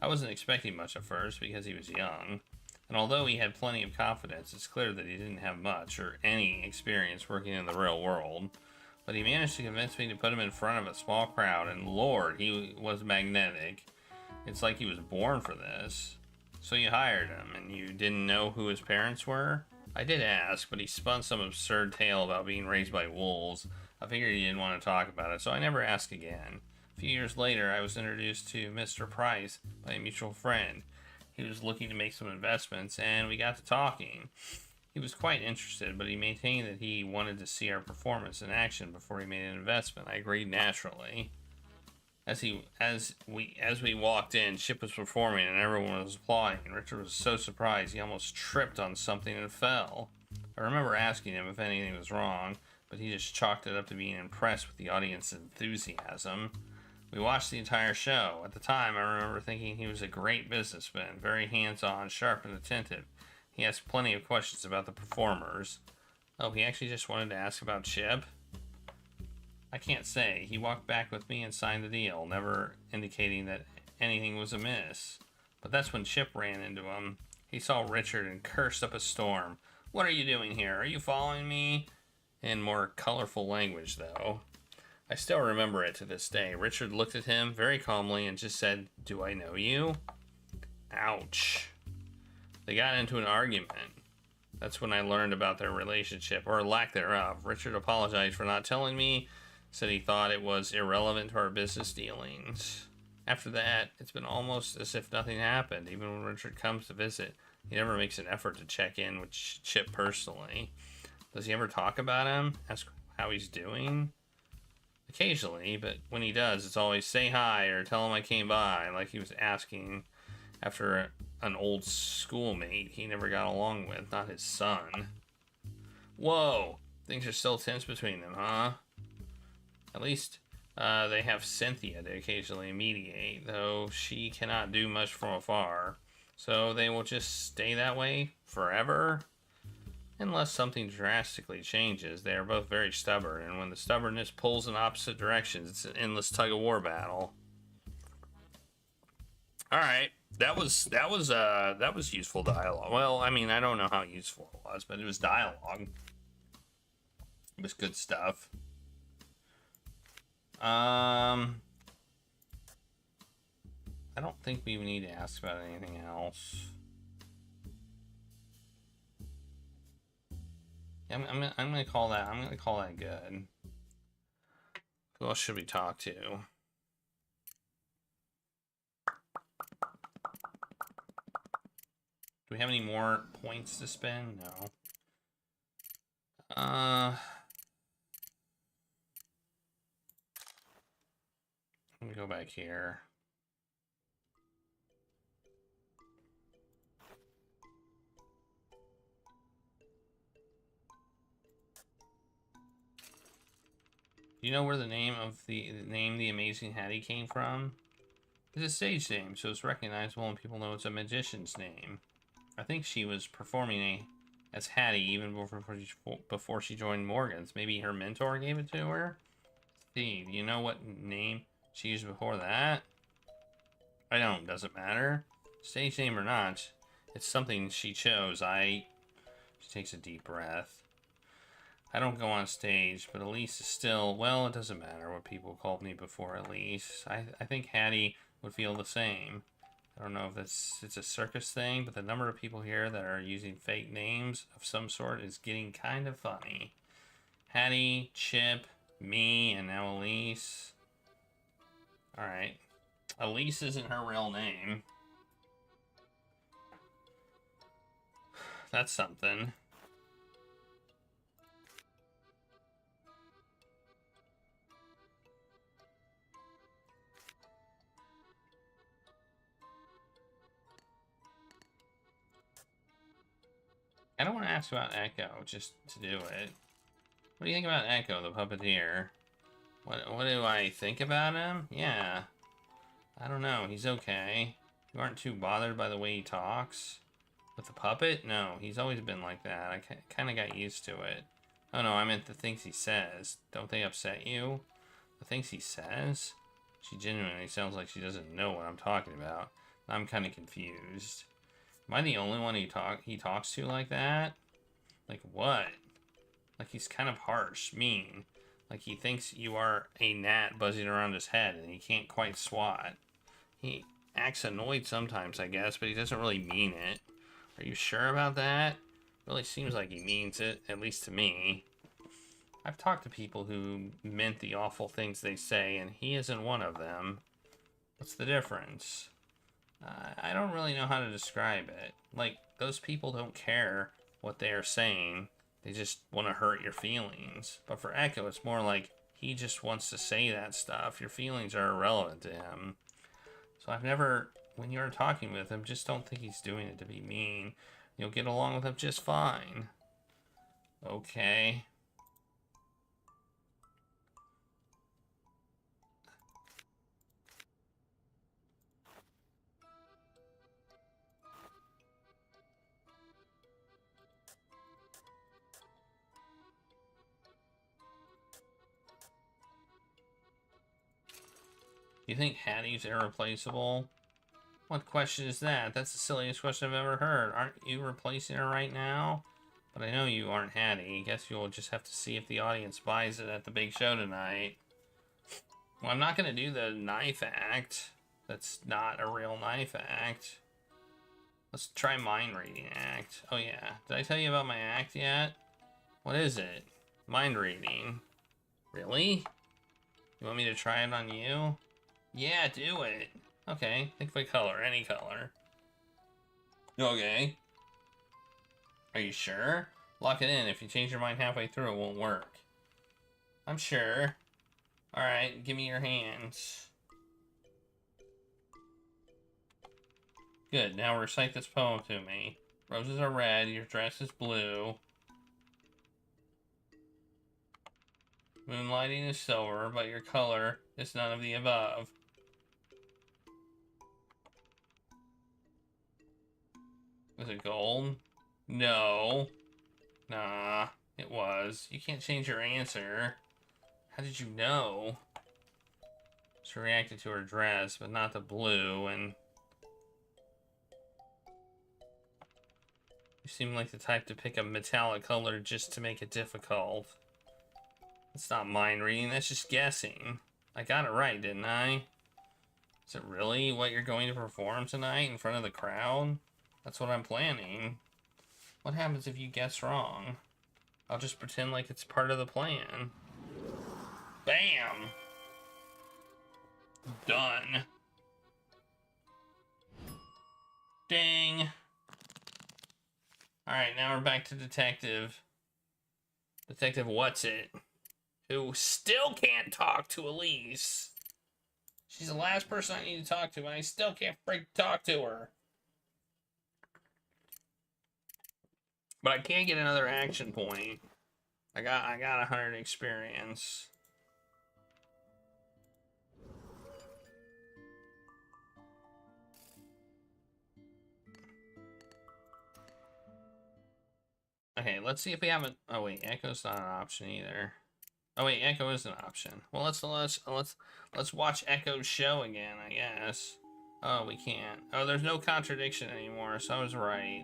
N: I wasn't expecting much at first because he was young. And although he had plenty of confidence, it's clear that he didn't have much or any experience working in the real world. But he managed to convince me to put him in front of a small crowd, and Lord, he was magnetic. It's like he was born for this. So you hired him, and you didn't know who his parents were? I did ask, but he spun some absurd tale about being raised by wolves. I figured he didn't want to talk about it, so I never asked again. A few years later, I was introduced to Mr. Price by a mutual friend. He was looking to make some investments, and we got to talking. He was quite interested, but he maintained that he wanted to see our performance in action before he made an investment. I agreed naturally. As we walked in, Chip was performing and everyone was applauding. Richard was so surprised he almost tripped on something and fell. I remember asking him if anything was wrong, but he just chalked it up to being impressed with the audience's enthusiasm. We watched the entire show. At the time, I remember thinking he was a great businessman, very hands-on, sharp, and attentive. He asked plenty of questions about the performers. Oh, he actually just wanted to ask about Chip? I can't say. He walked back with me and signed the deal, never indicating that anything was amiss. But that's when Chip ran into him. He saw Richard and cursed up a storm. What are you doing here? Are you following me? In more colorful language, though. I still remember it to this day. Richard looked at him very calmly and just said, "Do I know you?" Ouch. They got into an argument. That's when I learned about their relationship, or lack thereof. Richard apologized for not telling me, said he thought it was irrelevant to our business dealings. After that, it's been almost as if nothing happened. Even when Richard comes to visit, he never makes an effort to check in with Chip personally. Does he ever talk about him? Ask how he's doing? Occasionally, but when he does, it's always say hi or tell him I came by, like he was asking after an old schoolmate he never got along with, not his son. Whoa, things are still tense between them, huh? At least they have Cynthia to occasionally mediate, though she cannot do much from afar. So they will just stay that way forever? Unless something drastically changes. They are both very stubborn, and when the stubbornness pulls in opposite directions, it's an endless tug-of-war battle. Alright, that was useful dialogue. Well, I mean, I don't know how useful it was, but it was dialogue. It was good stuff. I don't think we need to ask about anything else. I'm gonna call that. I'm gonna call that good. Who else should we talk to? Do we have any more points to spend? No. Let me go back here. Do you know where the name the Amazing Hattie came from? It's a stage name, so it's recognizable and people know it's a magician's name. I think she was performing as Hattie even before she joined Morgan's. Maybe her mentor gave it to her? Steve, do you know what name she used before that? I don't, doesn't matter. Stage name or not, it's something she chose. She takes a deep breath. I don't go on stage, but Elise is still, well, it doesn't matter what people called me before Elise. I think Hattie would feel the same. I don't know if it's a circus thing, but the number of people here that are using fake names of some sort is getting kind of funny. Hattie, Chip, me, and now Elise. Alright. Elise isn't her real name. That's something. I don't want to ask about Echo, just to do it. What do you think about Echo, the puppeteer? What do I think about him? Yeah. I don't know, he's okay. You aren't too bothered by the way he talks? With the puppet? No, he's always been like that. I kind of got used to it. Oh no, I meant the things he says. Don't they upset you? The things he says? She genuinely sounds like she doesn't know what I'm talking about. I'm kind of confused. Am I the only one he talks to like that? Like what? Like he's kind of harsh, mean. Like he thinks you are a gnat buzzing around his head and he can't quite swat. He acts annoyed sometimes, I guess, but he doesn't really mean it. Are you sure about that? Really seems like he means it, at least to me. I've talked to people who meant the awful things they say, and he isn't one of them. What's the difference? I don't really know how to describe it. Like, those people don't care what they are saying. They just want to hurt your feelings. But for Echo, it's more like he just wants to say that stuff. Your feelings are irrelevant to him. So I've never, when you're talking with him, just don't think he's doing it to be mean. You'll get along with him just fine. Okay. You think Hattie's irreplaceable? What question is that? That's the silliest question I've ever heard. Aren't you replacing her right now? But I know you aren't Hattie. I guess you'll just have to see if the audience buys it at the big show tonight. Well, I'm not going to do the knife act. That's not a real knife act. Let's try mind reading act. Oh yeah. Did I tell you about my act yet? What is it? Mind reading. Really? You want me to try it on you? Yeah, do it. Okay, think of a color, any color. Okay. Are you sure? Lock it in. If you change your mind halfway through, it won't work. I'm sure. Alright, give me your hands. Good, now recite this poem to me. Roses are red, your dress is blue. Moonlighting is silver, but your color is none of the above. Was it gold? No. Nah, it was. You can't change your answer. How did you know? She reacted to her dress, but not the blue, and... You seem like the type to pick a metallic color just to make it difficult. That's not mind reading, that's just guessing. I got it right, didn't I? Is it really what you're going to perform tonight in front of the crowd? That's what I'm planning. What happens if you guess wrong? I'll just pretend like it's part of the plan. Bam! Done. Dang. Alright, now we're back to Detective. Detective What's-It, who still can't talk to Elise. She's the last person I need to talk to, and I still can't freaking talk to her. But I can't get another action point. I got 100 experience. Okay, let's see if we have a... Oh wait, Echo's not an option either. Oh wait, Echo is an option. Well, let's watch Echo's show again, I guess. Oh, we can't. Oh, there's no contradiction anymore, so I was right.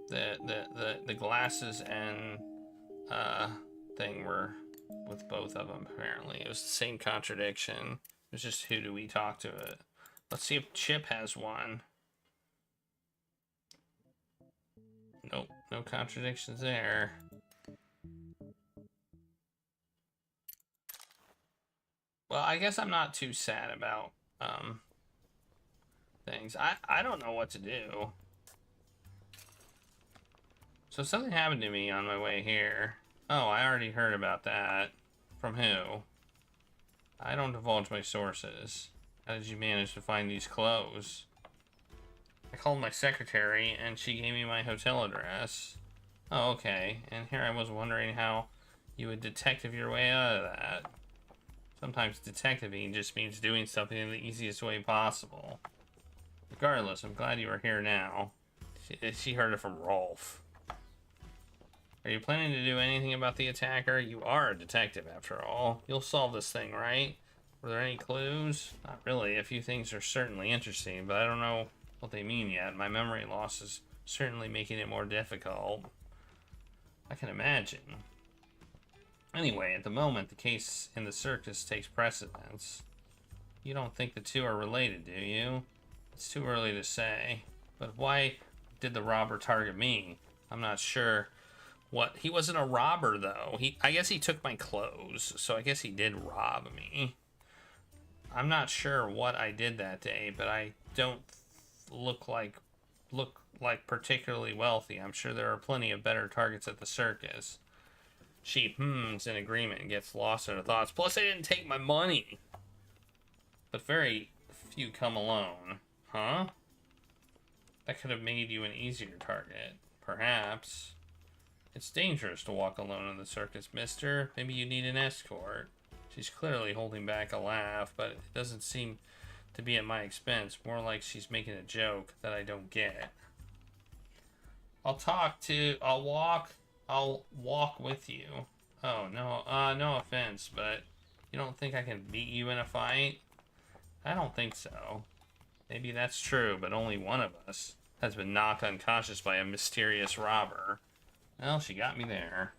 N: The glasses and thing were with both of them apparently. It was the same contradiction. It was just who do we talk to it Let's see if Chip has one. Nope, no contradictions there. Well, I guess I'm not too sad about things. I don't know what to do. So something happened to me on my way here. Oh, I already heard about that. From who? I don't divulge my sources. How did you manage to find these clothes? I called my secretary and she gave me my hotel address. Oh, okay. And here I was wondering how you would detective your way out of that. Sometimes detectiving just means doing something in the easiest way possible. Regardless, I'm glad you are here now. She heard it from Rolf. Are you planning to do anything about the attacker? You are a detective, after all. You'll solve this thing, right? Were there any clues? Not really. A few things are certainly interesting, but I don't know what they mean yet. My memory loss is certainly making it more difficult. I can imagine. Anyway, at the moment, the case in the circus takes precedence. You don't think the two are related, do you? It's too early to say. But why did the robber target me? I'm not sure. What? He wasn't a robber, though. I guess he took my clothes, so I guess he did rob me. I'm not sure what I did that day, but I don't look like particularly wealthy. I'm sure there are plenty of better targets at the circus. She hums in agreement and gets lost in her thoughts. Plus, they didn't take my money. But very few come alone. Huh? That could have made you an easier target. Perhaps. It's dangerous to walk alone in the circus, mister. Maybe you need an escort. She's clearly holding back a laugh, but it doesn't seem to be at my expense. More like she's making a joke that I don't get. I'll walk with you. Oh, no, no offense, but you don't think I can beat you in a fight? I don't think so. Maybe that's true, but only one of us has been knocked unconscious by a mysterious robber. Well, she got me there.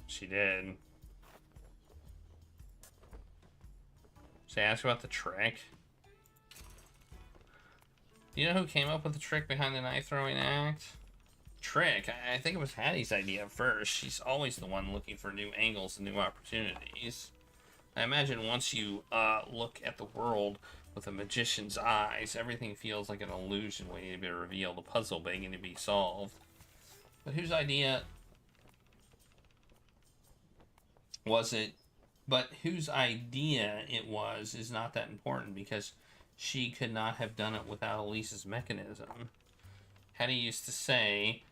N: She did. Should I ask about the trick? Do you know who came up with the trick behind the knife throwing act? Trick? I think it was Hattie's idea first. She's always the one looking for new angles and new opportunities. I imagine once you look at the world with a magician's eyes, everything feels like an illusion waiting to be revealed, a puzzle begging to be solved. But whose idea was it? But whose idea it was is not that important, because she could not have done it without Elise's mechanism. Hattie used to say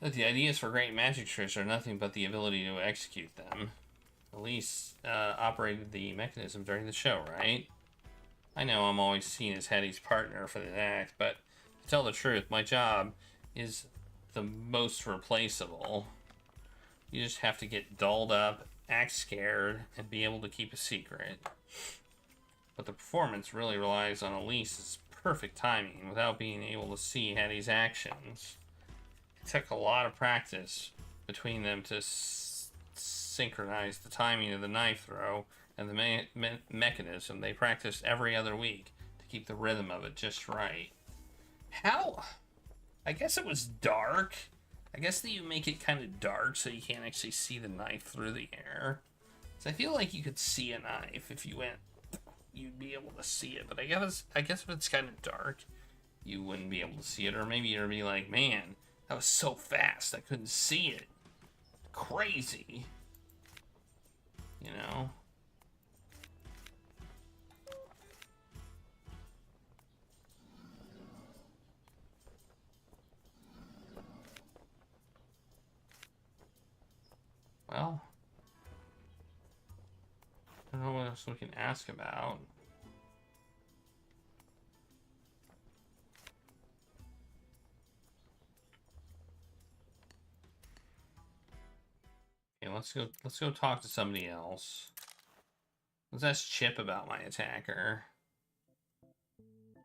N: that the ideas for great magic tricks are nothing but the ability to execute them. Elise operated the mechanism during the show, right? I know I'm always seen as Hattie's partner for the act, but to tell the truth, my job is the most replaceable. You just have to get dolled up, act scared, and be able to keep a secret. But the performance really relies on Elise's perfect timing without being able to see Hattie's actions. It took a lot of practice between them to synchronize the timing of the knife throw and the mechanism. They practiced every other week to keep the rhythm of it just right. How? I guess it was dark. I guess that you make it kind of dark so you can't actually see the knife through the air. So I feel like you could see a knife if you went. You'd be able to see it, but I guess if it's kind of dark, you wouldn't be able to see it, or maybe you'd be like, man, that was so fast, I couldn't see it. Crazy. You know? Well, I don't know what else we can ask about. Okay, let's go talk to somebody else. Let's ask Chip about my attacker.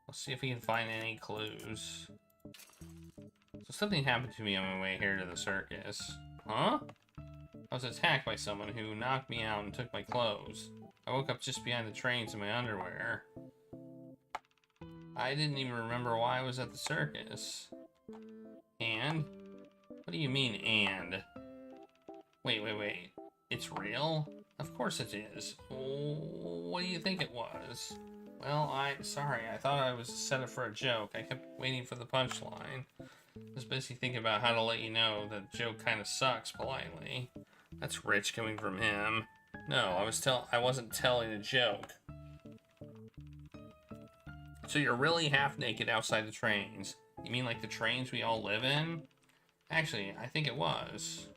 N: Let's see if we can find any clues. So something happened to me on my way here to the circus. Huh? I was attacked by someone who knocked me out and took my clothes. I woke up just behind the trains in my underwear. I didn't even remember why I was at the circus. And? What do you mean, and? Wait. It's real? Of course it is. What do you think it was? Well, sorry, I thought I was set up for a joke. I kept waiting for the punchline. I was busy thinking about how to let you know that joke kind of sucks politely. That's rich coming from him. No, I wasn't telling a joke. So you're really half naked outside the trains. You mean like the trains we all live in? Actually, I think it was.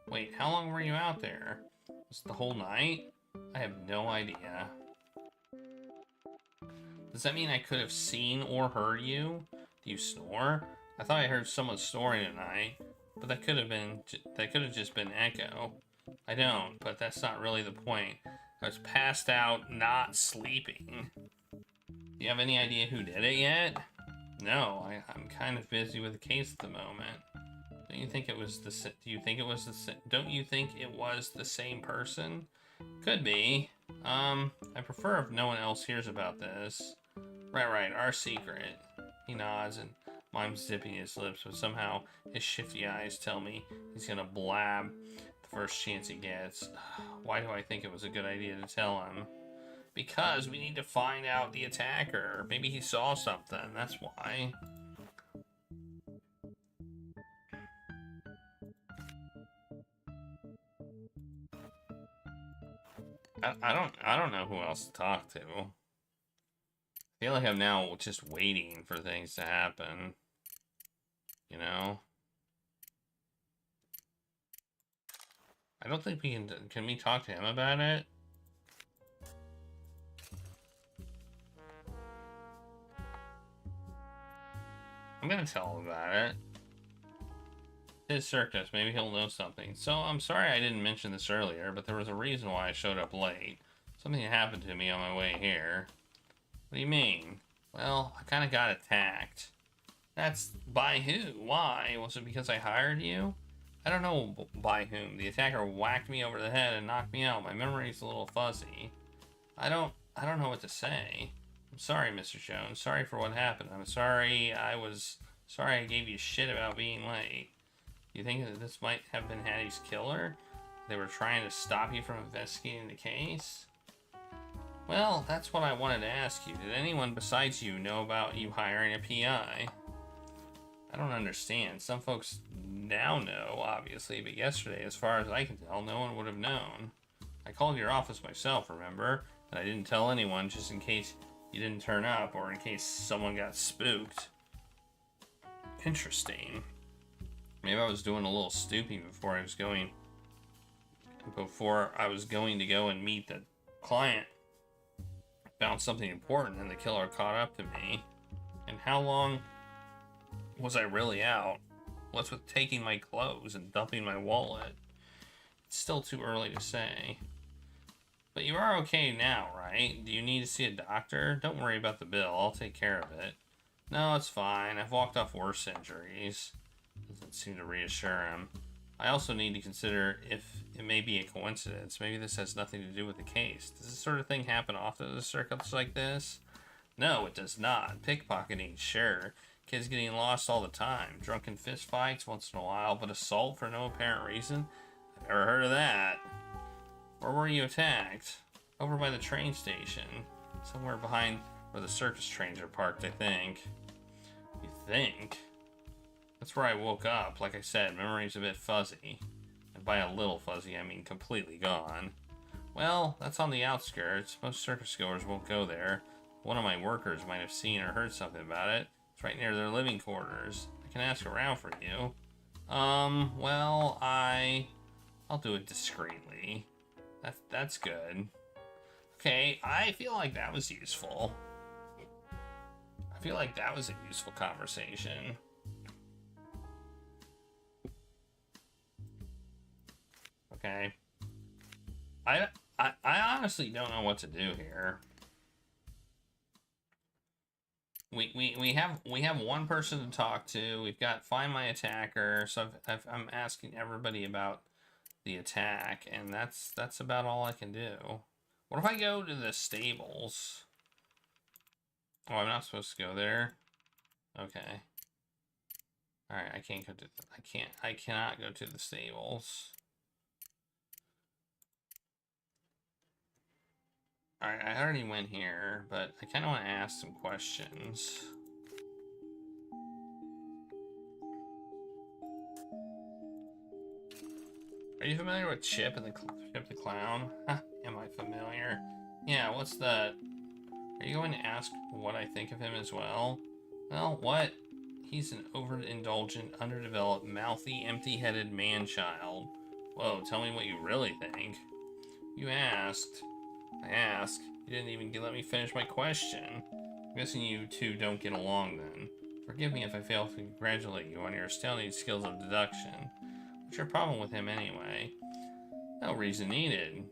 N: Wait, how long were you out there? Was it the whole night? I have no idea. Does that mean I could have seen or heard you? Do you snore? I thought I heard someone snoring tonight, but that could have just been echo. I don't, but that's not really the point. I was passed out, not sleeping. Do you have any idea who did it yet? No, I'm kind of busy with the case at the moment. Don't you think it was don't you think it was the same person? Could be. I prefer if no one else hears about this. Right, our secret. He nods and mimes zipping his lips, but somehow his shifty eyes tell me he's gonna blab the first chance he gets. Why do I think it was a good idea to tell him? Because we need to find out the attacker. Maybe he saw something, that's why. I don't know who else to talk to. I feel like I'm now just waiting for things to happen. You know? I don't think we can we talk to him about it? I'm gonna tell him about it. His circus, maybe he'll know something. So, I'm sorry I didn't mention this earlier, but there was a reason why I showed up late. Something happened to me on my way here. What do you mean? Well, I kind of got attacked. That's by who? Why? Was it because I hired you? I don't know by whom. The attacker whacked me over the head and knocked me out. My memory's a little fuzzy. I don't know what to say. I'm sorry, Mr. Jones. Sorry for what happened. I'm sorry I gave you shit about being late. You think that this might have been Hattie's killer? They were trying to stop you from investigating the case? Well, that's what I wanted to ask you. Did anyone besides you know about you hiring a PI? I don't understand. Some folks now know, obviously, but yesterday, as far as I can tell, no one would have known. I called your office myself, remember? And I didn't tell anyone just in case you didn't turn up or in case someone got spooked. Interesting. Maybe I was doing a little stooping before I was going to go and meet the client. Found something important and the killer caught up to me. And how long was I really out? What's with taking my clothes and dumping my wallet? It's still too early to say. But you are okay now, right? Do you need to see a doctor? Don't worry about the bill. I'll take care of it. No, it's fine. I've walked off worse injuries. Doesn't seem to reassure him. I also need to consider if it may be a coincidence. Maybe this has nothing to do with the case. Does this sort of thing happen often at a circus like this? No, it does not. Pickpocketing, sure. Kids getting lost all the time. Drunken fist fights once in a while, but assault for no apparent reason? I've never heard of that. Where were you attacked? Over by the train station. Somewhere behind where the circus trains are parked, I think. You think? That's where I woke up. Like I said, memory's a bit fuzzy. And by a little fuzzy, I mean completely gone. Well, that's on the outskirts. Most circus goers won't go there. One of my workers might have seen or heard something about it. It's right near their living quarters. I can ask around for you. Well, I'll do it discreetly. That's good. Okay, I feel like that was useful. I feel like that was a useful conversation. Okay. I honestly don't know what to do here. We have one person to talk to. We've got find my attacker. So I'm asking everybody about the attack, and that's about all I can do. What if I go to the stables? Oh, I'm not supposed to go there. Okay. Alright, I can't go to I cannot go to the stables. Alright, I already went here, but I kinda wanna ask some questions. Are you familiar with Chip and Chip the Clown? Am I familiar? Yeah, what's that? Are you going to ask what I think of him as well? Well, what? He's an overindulgent, underdeveloped, mouthy, empty-headed man-child. Whoa, tell me what you really think. You asked. I asked. You didn't even let me finish my question. I'm guessing you two don't get along then. Forgive me if I fail to congratulate you on your astounding skills of deduction. What's your problem with him anyway? No reason needed.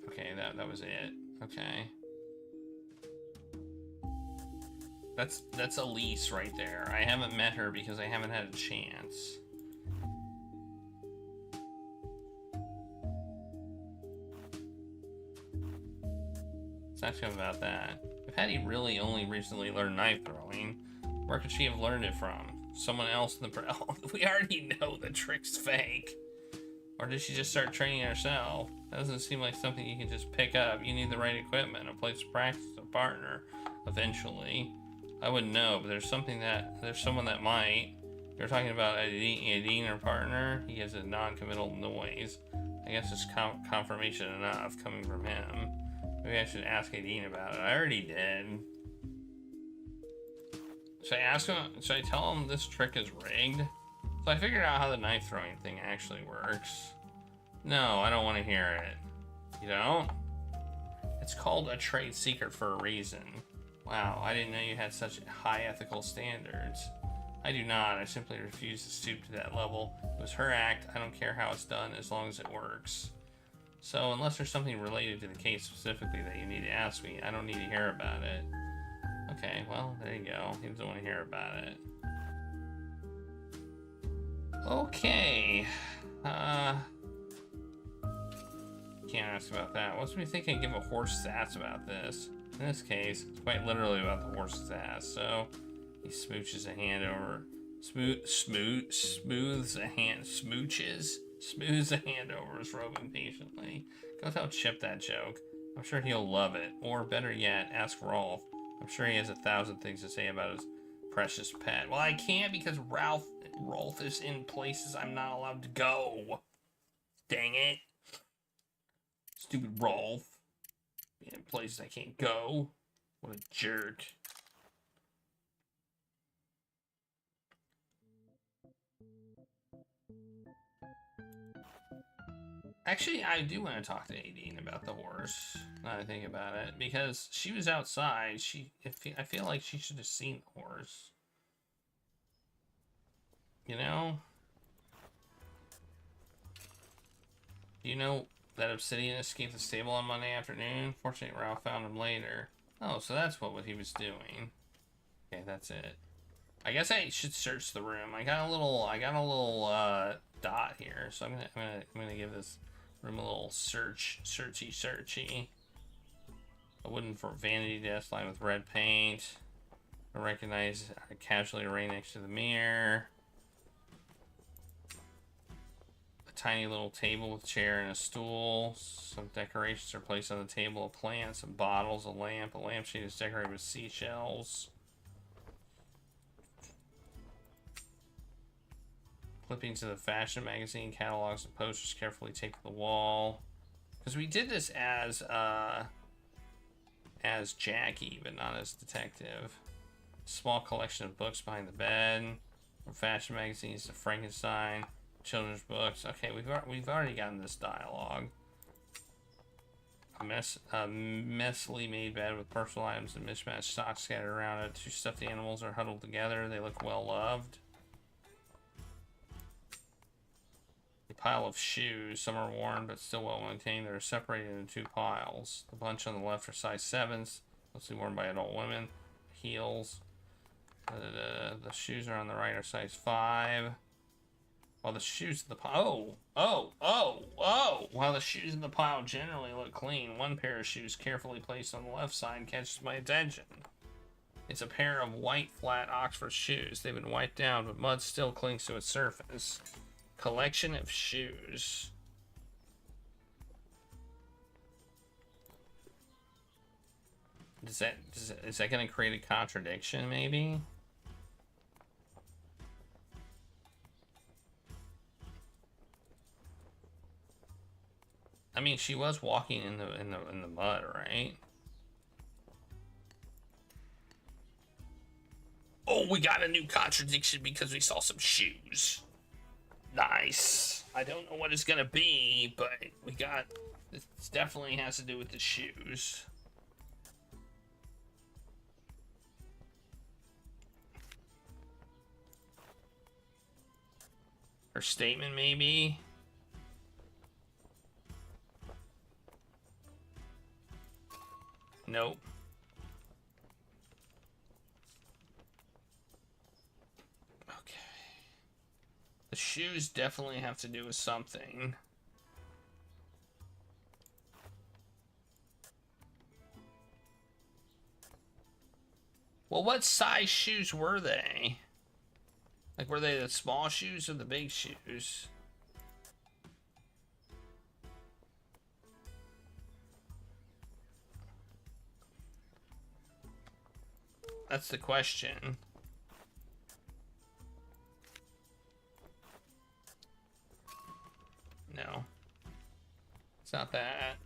N: Okay, that was it. Okay. That's Elise right there. I haven't met her because I haven't had a chance. Let's ask him about that. If Hattie really only recently learned knife throwing, where could she have learned it from? Someone else in the we already know the trick's fake. Or did she just start training herself? That doesn't seem like something you can just pick up. You need the right equipment, a place to practice, a partner, eventually. I wouldn't know, but there's someone that might. You're talking about Aideen, her partner? He gives a non-committal noise. I guess it's confirmation enough coming from him. Maybe I should ask Aideen about it. I already did. Should I ask him? Should I tell him this trick is rigged? So I figured out how the knife throwing thing actually works. No, I don't want to hear it. You don't? It's called a trade secret for a reason. Wow, I didn't know you had such high ethical standards. I do not. I simply refuse to stoop to that level. It was her act. I don't care how it's done as long as it works. So unless there's something related to the case specifically that you need to ask me, I don't need to hear about it. Okay, well, there you go. He doesn't want to hear about it. Okay. Can't ask about that. What's me think I give a horse sass about this? In this case, it's quite literally about the horse's ass. So he smooches a hand over, smooths a hand over his robe impatiently. Go tell Chip that joke. I'm sure he'll love it. Or better yet, ask Rolf. I'm sure he has 1,000 things to say about his precious pet. Well, I can't because Rolf is in places I'm not allowed to go. Dang it. Stupid Rolf. In places I can't go. What a jerk. Actually, I do want to talk to Aideen about the horse. Now that I think about it, because she was outside. I feel like she should have seen the horse. You know? You know that Obsidian escaped the stable on Monday afternoon? Fortunately, Ralph found him later. Oh, so that's what he was doing. Okay, that's it. I guess I should search the room. I got a little dot here, so I'm gonna give this room a little searchy. A wooden vanity desk lined with red paint. I recognize casually arrayed next to the mirror. A tiny little table with chair and a stool. Some decorations are placed on the table. A plant, some bottles, a lamp. A lampshade is decorated with seashells. Clippings of the fashion magazine, catalogs and posters carefully taped to the wall. Because we did this as Jackie, but not as detective. Small collection of books behind the bed. From fashion magazines to Frankenstein, children's books. Okay, we've already gotten this dialogue. A messily made bed with personal items and mismatched socks scattered around it. Two stuffed animals are huddled together. They look well loved. A pile of shoes. Some are worn but still well maintained. They're separated into two piles. The bunch on the left are size 7s, mostly worn by adult women. Heels. The shoes are on the right are size 5. While the shoes in the pile... Oh! While the shoes in the pile generally look clean, one pair of shoes carefully placed on the left side catches my attention. It's a pair of white flat Oxford shoes. They've been wiped down, but mud still clings to its surface. Collection of shoes. Is that going to create a contradiction, maybe? I mean, she was walking in the mud, right? Oh, we got a new contradiction because we saw some shoes. Nice. I don't know what it's gonna be, but we got. This definitely has to do with the shoes. Her statement, maybe. Nope. Okay. The shoes definitely have to do with something. Well, what size shoes were they? Like, were they the small shoes or the big shoes? That's the question. No. It's not that.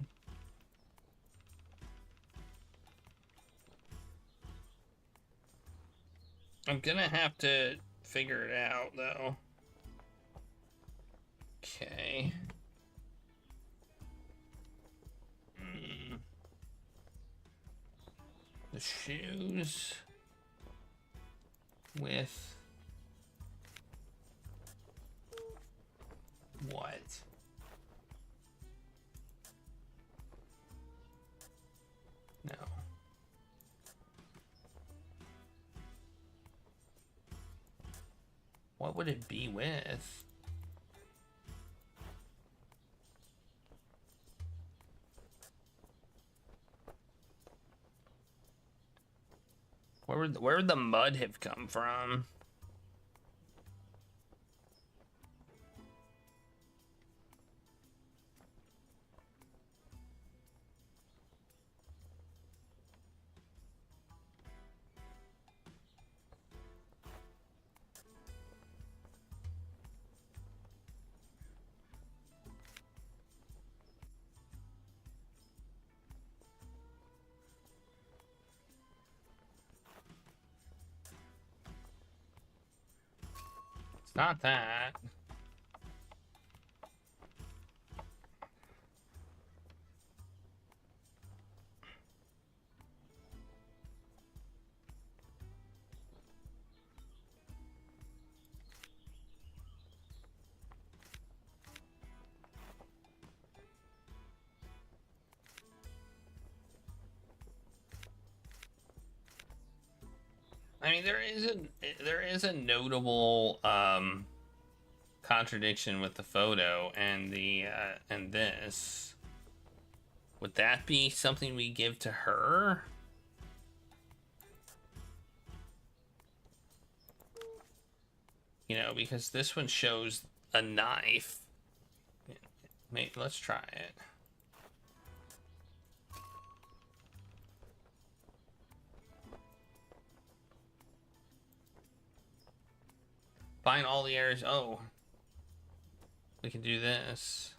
N: I'm gonna have to figure it out, though. Okay. The shoes with what? No. What would it be with? Where would the mud have come from? Not that. I mean, there is a notable contradiction with the photo and the and this. Would that be something we give to her? You know, because this one shows a knife. Maybe, let's try it. Find all the areas. Oh. We can do this.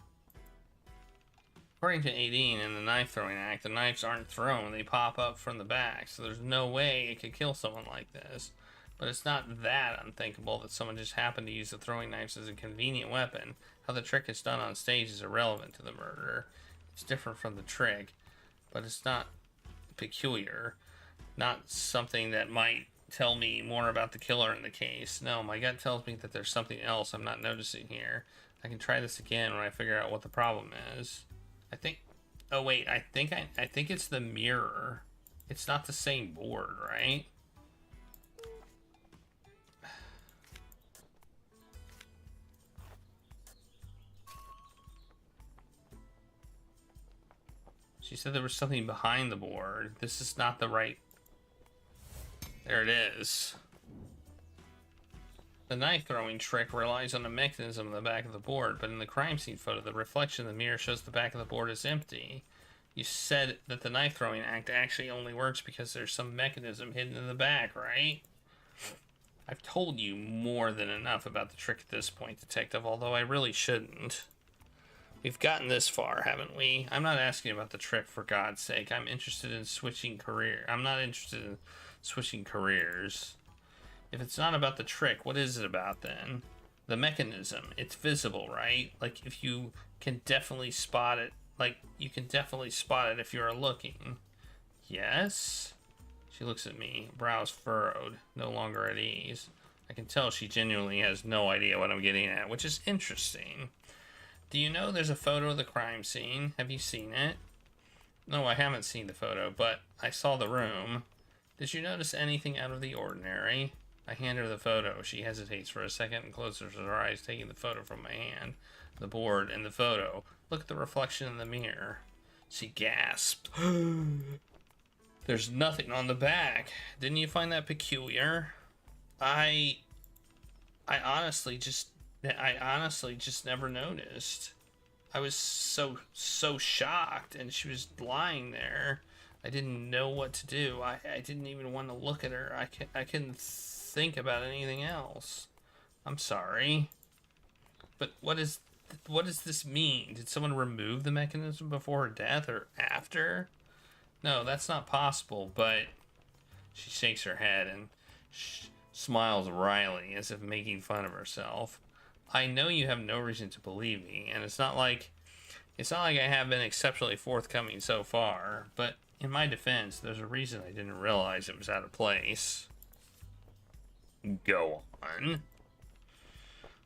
N: According to Aideen in the knife throwing act, the knives aren't thrown, they pop up from the back, so there's no way it could kill someone like this. But it's not that unthinkable that someone just happened to use the throwing knives as a convenient weapon. How the trick is done on stage is irrelevant to the murder. It's different from the trick, but it's not peculiar. Not something that might tell me more about the killer in the case. No, my gut tells me that there's something else I'm not noticing here. I can try this again when I figure out what the problem is. I think... Oh, wait. I think it's the mirror. It's not the same board, right? She said there was something behind the board. This is not the right... There it is. The knife throwing trick relies on a mechanism in the back of the board, but in the crime scene photo, the reflection in the mirror shows the back of the board is empty. You said that the knife throwing act actually only works because there's some mechanism hidden in the back, right? I've told you more than enough about the trick at this point, Detective, although I really shouldn't. We've gotten this far, haven't we? I'm not asking about the trick, for God's sake. I'm interested in switching career. I'm not interested in switching careers. If it's not about the trick, what is it about then? The mechanism. It's visible, right? Like, if you can definitely spot it. Like, you can definitely spot it if you're looking. Yes? She looks at me, brows furrowed, no longer at ease. I can tell she genuinely has no idea what I'm getting at, which is interesting. Do you know there's a photo of the crime scene? Have you seen it? No, I haven't seen the photo, but I saw the room. Did you notice anything out of the ordinary? I hand her the photo. She hesitates for a second and closes her eyes, taking the photo from my hand. The board and the photo. Look at the reflection in the mirror. She gasped. There's nothing on the back. Didn't you find that peculiar? I honestly just never noticed. I was so shocked, and she was lying there. I didn't know what to do. I didn't even want to look at her. I couldn't think about anything else. I'm sorry. But what does this mean? Did someone remove the mechanism before her death or after? No, that's not possible, but she shakes her head and smiles wryly as if making fun of herself. I know you have no reason to believe me, and it's not like I have been exceptionally forthcoming so far, but in my defense, there's a reason I didn't realize it was out of place. Go on.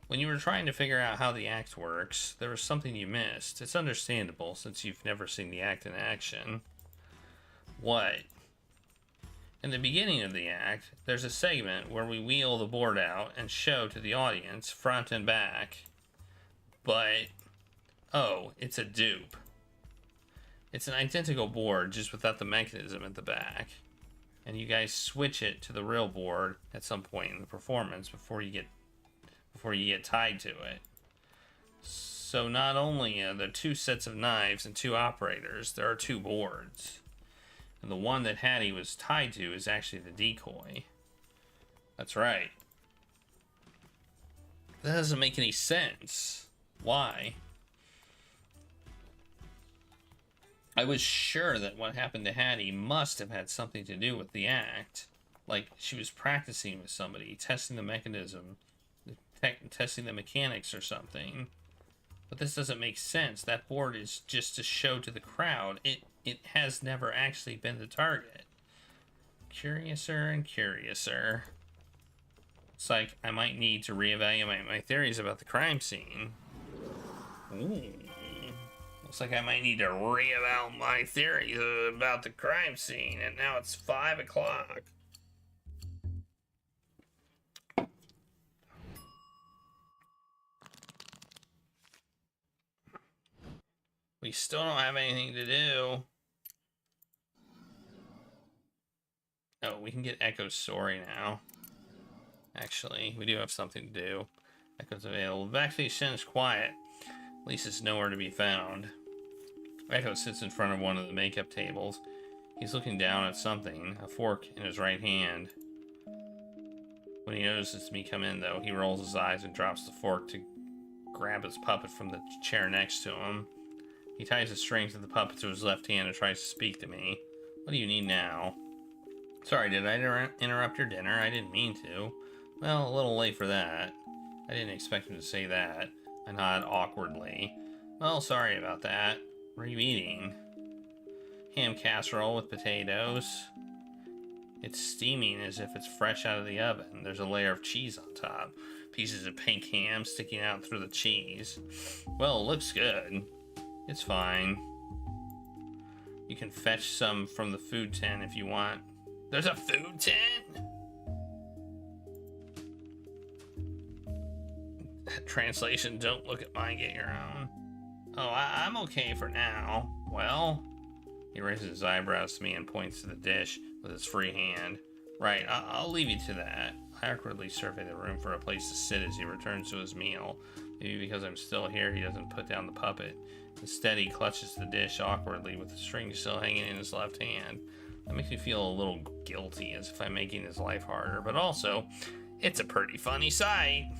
N: When you were trying to figure out how the act works, there was something you missed. It's understandable, since you've never seen the act in action. What? In the beginning of the act, there's a segment where we wheel the board out and show to the audience, front and back. But, oh, it's a dupe. It's an identical board, just without the mechanism at the back. And you guys switch it to the real board at some point in the performance before you get tied to it. So not only are there 2 sets of knives and 2 operators, there are 2 boards. And the one that Hattie was tied to is actually the decoy. That's right. That doesn't make any sense. Why? I was sure that what happened to Hattie must have had something to do with the act. Like, she was practicing with somebody, testing the mechanism, testing the mechanics or something. But this doesn't make sense. That board is just to show to the crowd. It has never actually been the target. Curiouser and curiouser. It's like I might need to reevaluate my theories about the crime scene. Ooh. Looks like I might need to reevaluate my theories about the crime scene, and now it's 5 o'clock. We still don't have anything to do. Oh, we can get Echo's story now. Actually, we do have something to do. Echo's available. Backstage is quiet. Lisa's nowhere to be found. Echo sits in front of one of the makeup tables. He's looking down at something, a fork in his right hand. When he notices me come in, though, he rolls his eyes and drops the fork to grab his puppet from the chair next to him. He ties the strings of the puppet to his left hand and tries to speak to me. What do you need now? Sorry, did I interrupt your dinner? I didn't mean to. Well, a little late for that. I didn't expect him to say that. I nod awkwardly. Well, sorry about that. What are you eating? Ham casserole with potatoes. It's steaming as if it's fresh out of the oven. There's a layer of cheese on top. Pieces of pink ham sticking out through the cheese. Well, it looks good. It's fine. You can fetch some from the food tent if you want. There's a food tent? Translation, don't look at mine, get your own. Oh, I'm okay for now. Well, He raises his eyebrows to me and points to the dish with his free hand. Right, I'll leave you to that. I awkwardly survey the room for a place to sit as he returns to his meal. Maybe because I'm still here, he doesn't put down the puppet. Instead, he clutches the dish awkwardly with the string still hanging in his left hand. That makes me feel a little guilty, as if I'm making his life harder, but also, it's a pretty funny sight.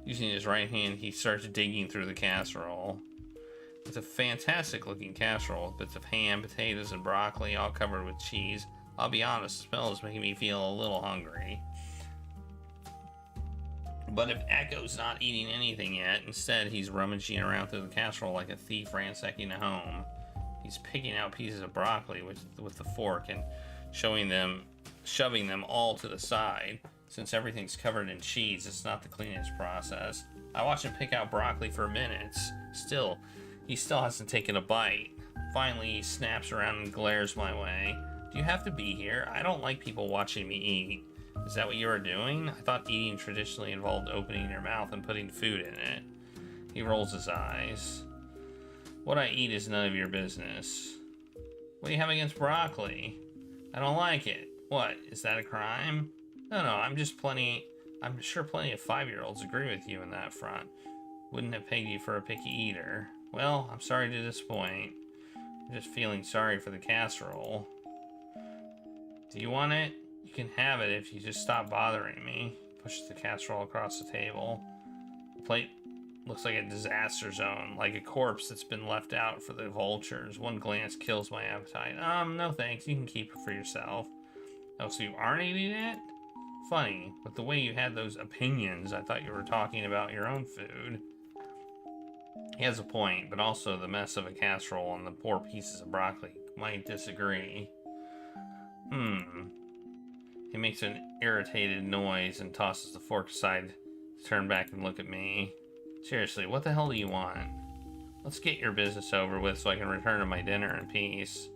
N: Using his right hand, he starts digging through the casserole. It's a fantastic looking casserole with bits of ham, potatoes, and broccoli, all covered with cheese. I'll be honest, the smell is making me feel a little hungry. But if Echo's not eating anything yet, instead he's rummaging around through the casserole like a thief ransacking a home. He's picking out pieces of broccoli with the fork and shoving them all to the side. Since everything's covered in cheese, it's not the cleanest process. I watch him pick out broccoli for minutes. He still hasn't taken a bite. Finally, he snaps around and glares my way. Do you have to be here? I don't like people watching me eat. Is that what you are doing? I thought eating traditionally involved opening your mouth and putting food in it. He rolls his eyes. What I eat is none of your business. What do you have against broccoli? I don't like it. What, is that a crime? No, I'm sure plenty of 5-year-olds agree with you in that front. Wouldn't have pegged you for a picky eater. Well, I'm sorry to disappoint. I'm just feeling sorry for the casserole. Do you want it? You can have it if you just stop bothering me. Pushes the casserole across the table. The plate looks like a disaster zone, like a corpse that's been left out for the vultures. One glance kills my appetite. No thanks, you can keep it for yourself. Oh, so you aren't eating it? Funny, with the way you had those opinions, I thought you were talking about your own food. He has a point, but also the mess of a casserole and the poor pieces of broccoli might disagree. He makes an irritated noise and tosses the fork aside to turn back and look at me. Seriously, what the hell do you want? Let's get your business over with so I can return to my dinner in peace.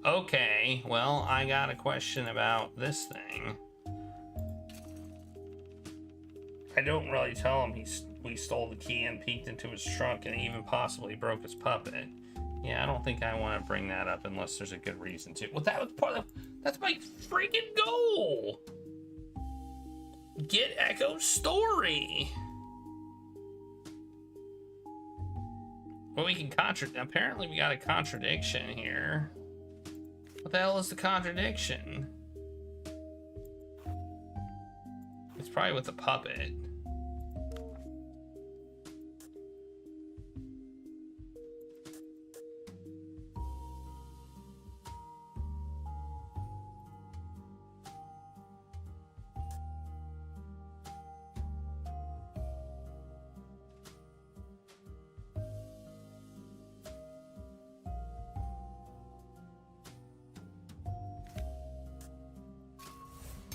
N: Okay, well, I got a question about this thing. I don't really tell him we stole the key and peeked into his trunk and even possibly broke his puppet. Yeah, I don't think I want to bring that up unless there's a good reason to. Well, that was part of... That's my freaking goal! Get Echo's story! Well, we can apparently we got a contradiction here. What the hell is the contradiction? It's probably with the puppet.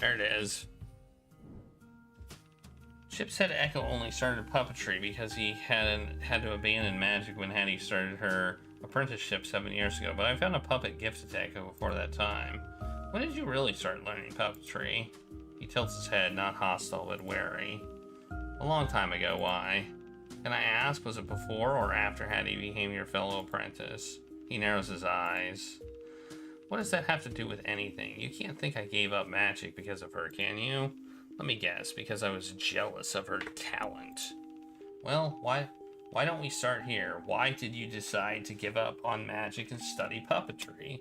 N: There it is. Chip said Echo only started puppetry because he had to abandon magic when Hattie started her apprenticeship 7 years ago, but I found a puppet gifted to Echo before that time. When did you really start learning puppetry? He tilts his head, not hostile but wary. A long time ago. Why? Can I ask, was it before or after Hattie became your fellow apprentice? He narrows his eyes. What does that have to do with anything? You can't think I gave up magic because of her, can you? Let me guess, because I was jealous of her talent. Well, why don't we start here? Why did you decide to give up on magic and study puppetry?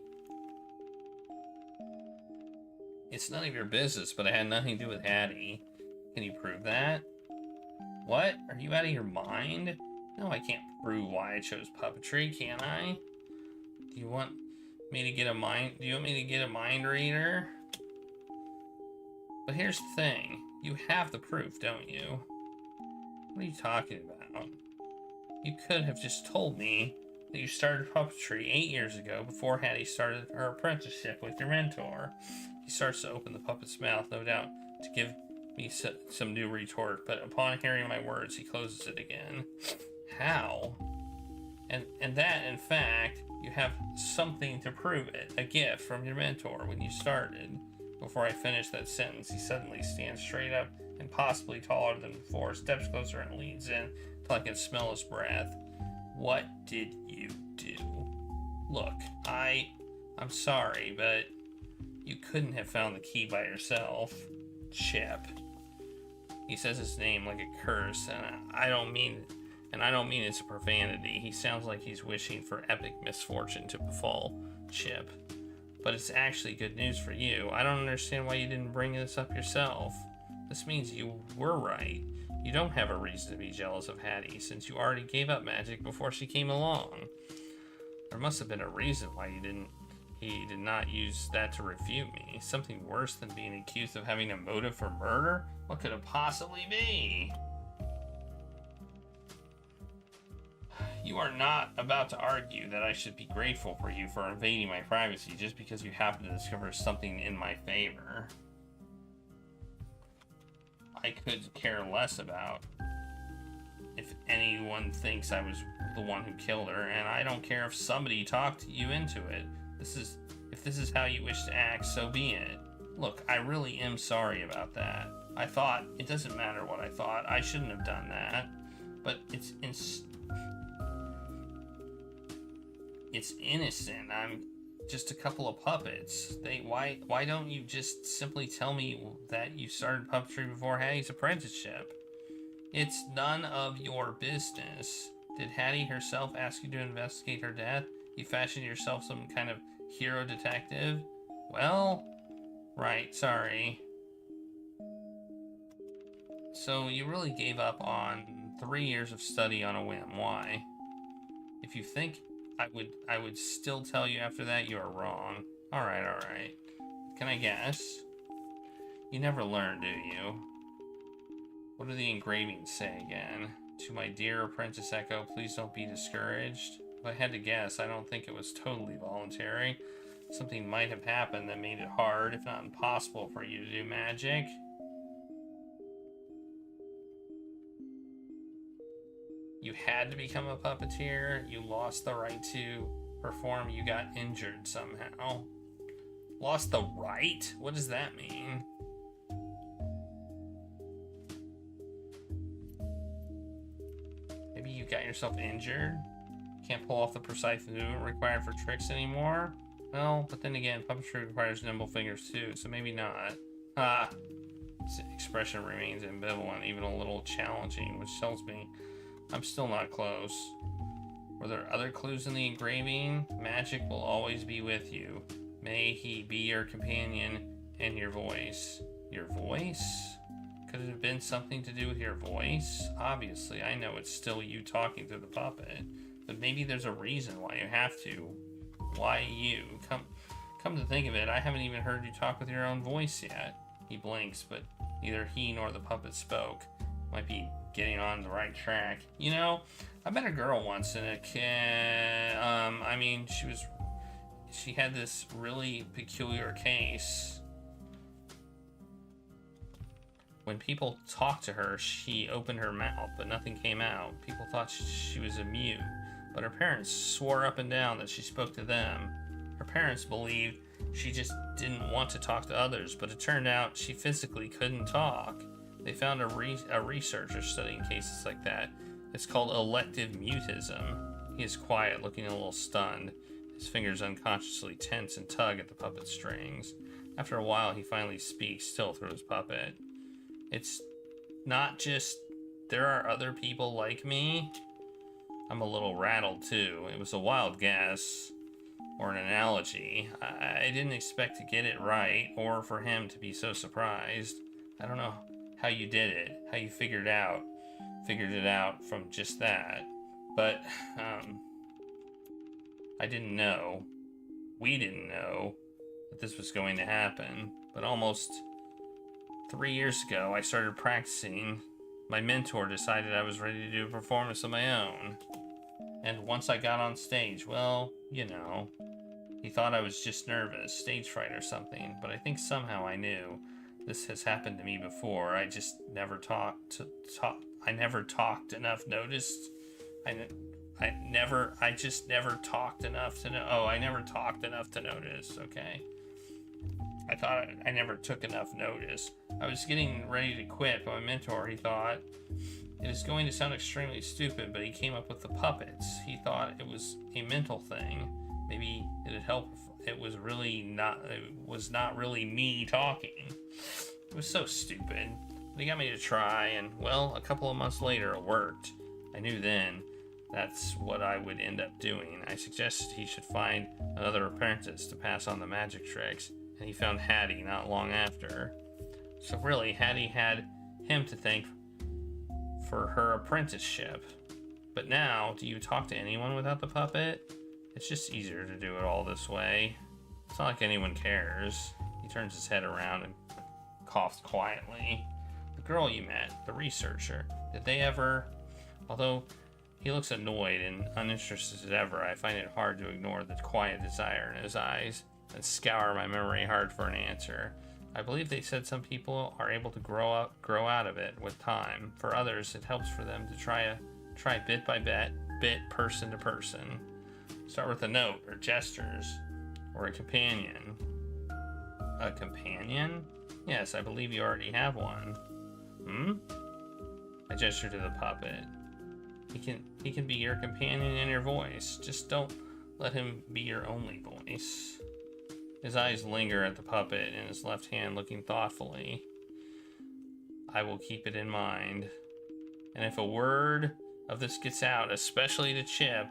N: It's none of your business, but it had nothing to do with Hattie. Can you prove that? What? Are you out of your mind? No, I can't prove why I chose puppetry, can I? Do you want me to get a mind reader? But here's the thing. You have the proof, don't you? What are you talking about? You could have just told me that you started puppetry 8 years ago before Hattie started her apprenticeship with your mentor. He starts to open the puppet's mouth, no doubt, to give me some new retort, but upon hearing my words, he closes it again. How? And that, in fact, you have something to prove it. A gift from your mentor when you started. Before I finish that sentence, he suddenly stands straight up and possibly taller than before, steps closer and leans in till I can smell his breath. What did you do? Look, I'm sorry, but you couldn't have found the key by yourself. Chip. He says his name like a curse, and I don't mean it's a profanity. He sounds like he's wishing for epic misfortune to befall Chip. But it's actually good news for you. I don't understand why you didn't bring this up yourself. This means you were right. You don't have a reason to be jealous of Hattie, since you already gave up magic before she came along. There must have been a reason why he did not use that to refute me. Something worse than being accused of having a motive for murder? What could it possibly be? You are not about to argue that I should be grateful for you for invading my privacy just because you happen to discover something in my favor. I could care less about if anyone thinks I was the one who killed her, and I don't care if somebody talked you into it. If this is how you wish to act, so be it. Look, I really am sorry about that. I thought, it doesn't matter what I thought, I shouldn't have done that. But it's innocent. I'm just a couple of puppets. Why don't you just simply tell me that you started puppetry before Hattie's apprenticeship? It's none of your business. Did Hattie herself ask you to investigate her death? You fashioned yourself some kind of hero detective? Well, right, sorry. So you really gave up on 3 years of study on a whim. Why? If you think I would still tell you after that, you are wrong. Alright. Can I guess? You never learn, do you? What do the engravings say again? To my dear apprentice Echo, please don't be discouraged. If I had to guess, I don't think it was totally voluntary. Something might have happened that made it hard, if not impossible, for you to do magic. You had to become a puppeteer. You lost the right to perform. You got injured somehow. Lost the right? What does that mean? Maybe you got yourself injured? Can't pull off the precise movement required for tricks anymore? Well, but then again, puppetry requires nimble fingers too, so maybe not. This expression remains ambivalent, even a little challenging, which tells me I'm still not close. Were there other clues in the engraving? Magic will always be with you. May he be your companion and your voice. Your voice? Could it have been something to do with your voice? Obviously, I know it's still you talking through the puppet, but maybe there's a reason why you have to. Why you? Come to think of it, I haven't even heard you talk with your own voice yet. He blinks, but neither he nor the puppet spoke. Might be getting on the right track. You know, I met a girl once in a she had this really peculiar case. When people talked to her, she opened her mouth, but nothing came out. People thought she was a mute, but her parents swore up and down that she spoke to them. Her parents believed she just didn't want to talk to others, but it turned out she physically couldn't talk. They found a researcher studying cases like that. It's called elective mutism. He is quiet, looking a little stunned. His fingers unconsciously tense and tug at the puppet strings. After a while, he finally speaks, still through his puppet. It's not just, there are other people like me. I'm a little rattled, too. It was a wild guess, or an analogy. I didn't expect to get it right, or for him to be so surprised. I don't know how you did it, how you figured it out from just that. But, I didn't know, we didn't know that this was going to happen. But almost 3 years ago, I started practicing. My mentor decided I was ready to do a performance of my own. And once I got on stage, well, you know, he thought I was just nervous, stage fright or something, but I think somehow I knew. This has happened to me before. I just never talked enough noticed. I just never talked enough to know. Oh, I never talked enough to notice, okay. I thought I never took enough notice. I was getting ready to quit, but my mentor, he thought, it is going to sound extremely stupid, but he came up with the puppets. He thought it was a mental thing. Maybe it'd help if it was not really me talking. It was so stupid. They got me to try, and well, a couple of months later it worked. I knew then that's what I would end up doing. I suggested he should find another apprentice to pass on the magic tricks, and he found Hattie not long after. So really, Hattie had him to thank for her apprenticeship. But now, do you talk to anyone without the puppet? It's just easier to do it all this way. It's not like anyone cares. He turns his head around and coughs quietly. The girl you met, the researcher, did they ever... Although he looks annoyed and uninterested as ever, I find it hard to ignore the quiet desire in his eyes and scour my memory hard for an answer. I believe they said some people are able to grow out of it with time. For others, it helps for them to try bit by bit, person to person. Start with a note or gestures or a companion. A companion? Yes, I believe you already have one. I gesture to the puppet. He can be your companion and your voice. Just don't let him be your only voice. His eyes linger at the puppet in his left hand, looking thoughtfully. I will keep it in mind. And if a word of this gets out, especially to Chip,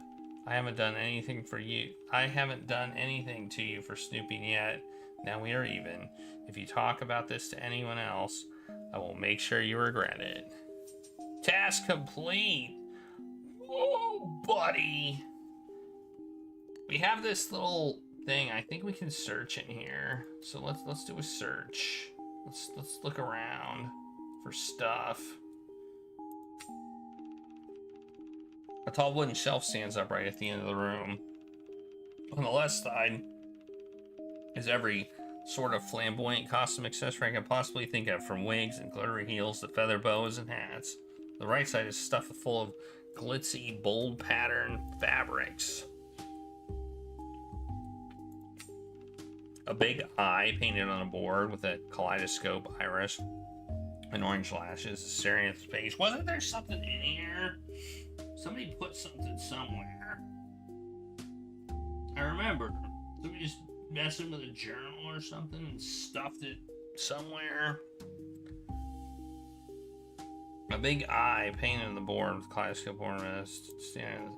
N: I haven't done anything for you. I haven't done anything to you for snooping yet. Now we are even. If you talk about this to anyone else, I will make sure you regret it. Task complete. Oh, buddy. We have this little thing. I think we can search in here. So let's do a search. Let's look around for stuff. A tall wooden shelf stands up right at the end of the room. On the left side is every sort of flamboyant costume accessory I can possibly think of, from wigs and glittery heels to feather boas and hats. The right side is stuffed full of glitzy, bold pattern fabrics. A big eye painted on a board with a kaleidoscope iris and orange lashes is staring at the page. Wasn't there something in here? Somebody put something somewhere. I remember. Somebody just messing with a journal or something and stuffed it somewhere. A big eye painted on the board with kaleidoscope ornaments.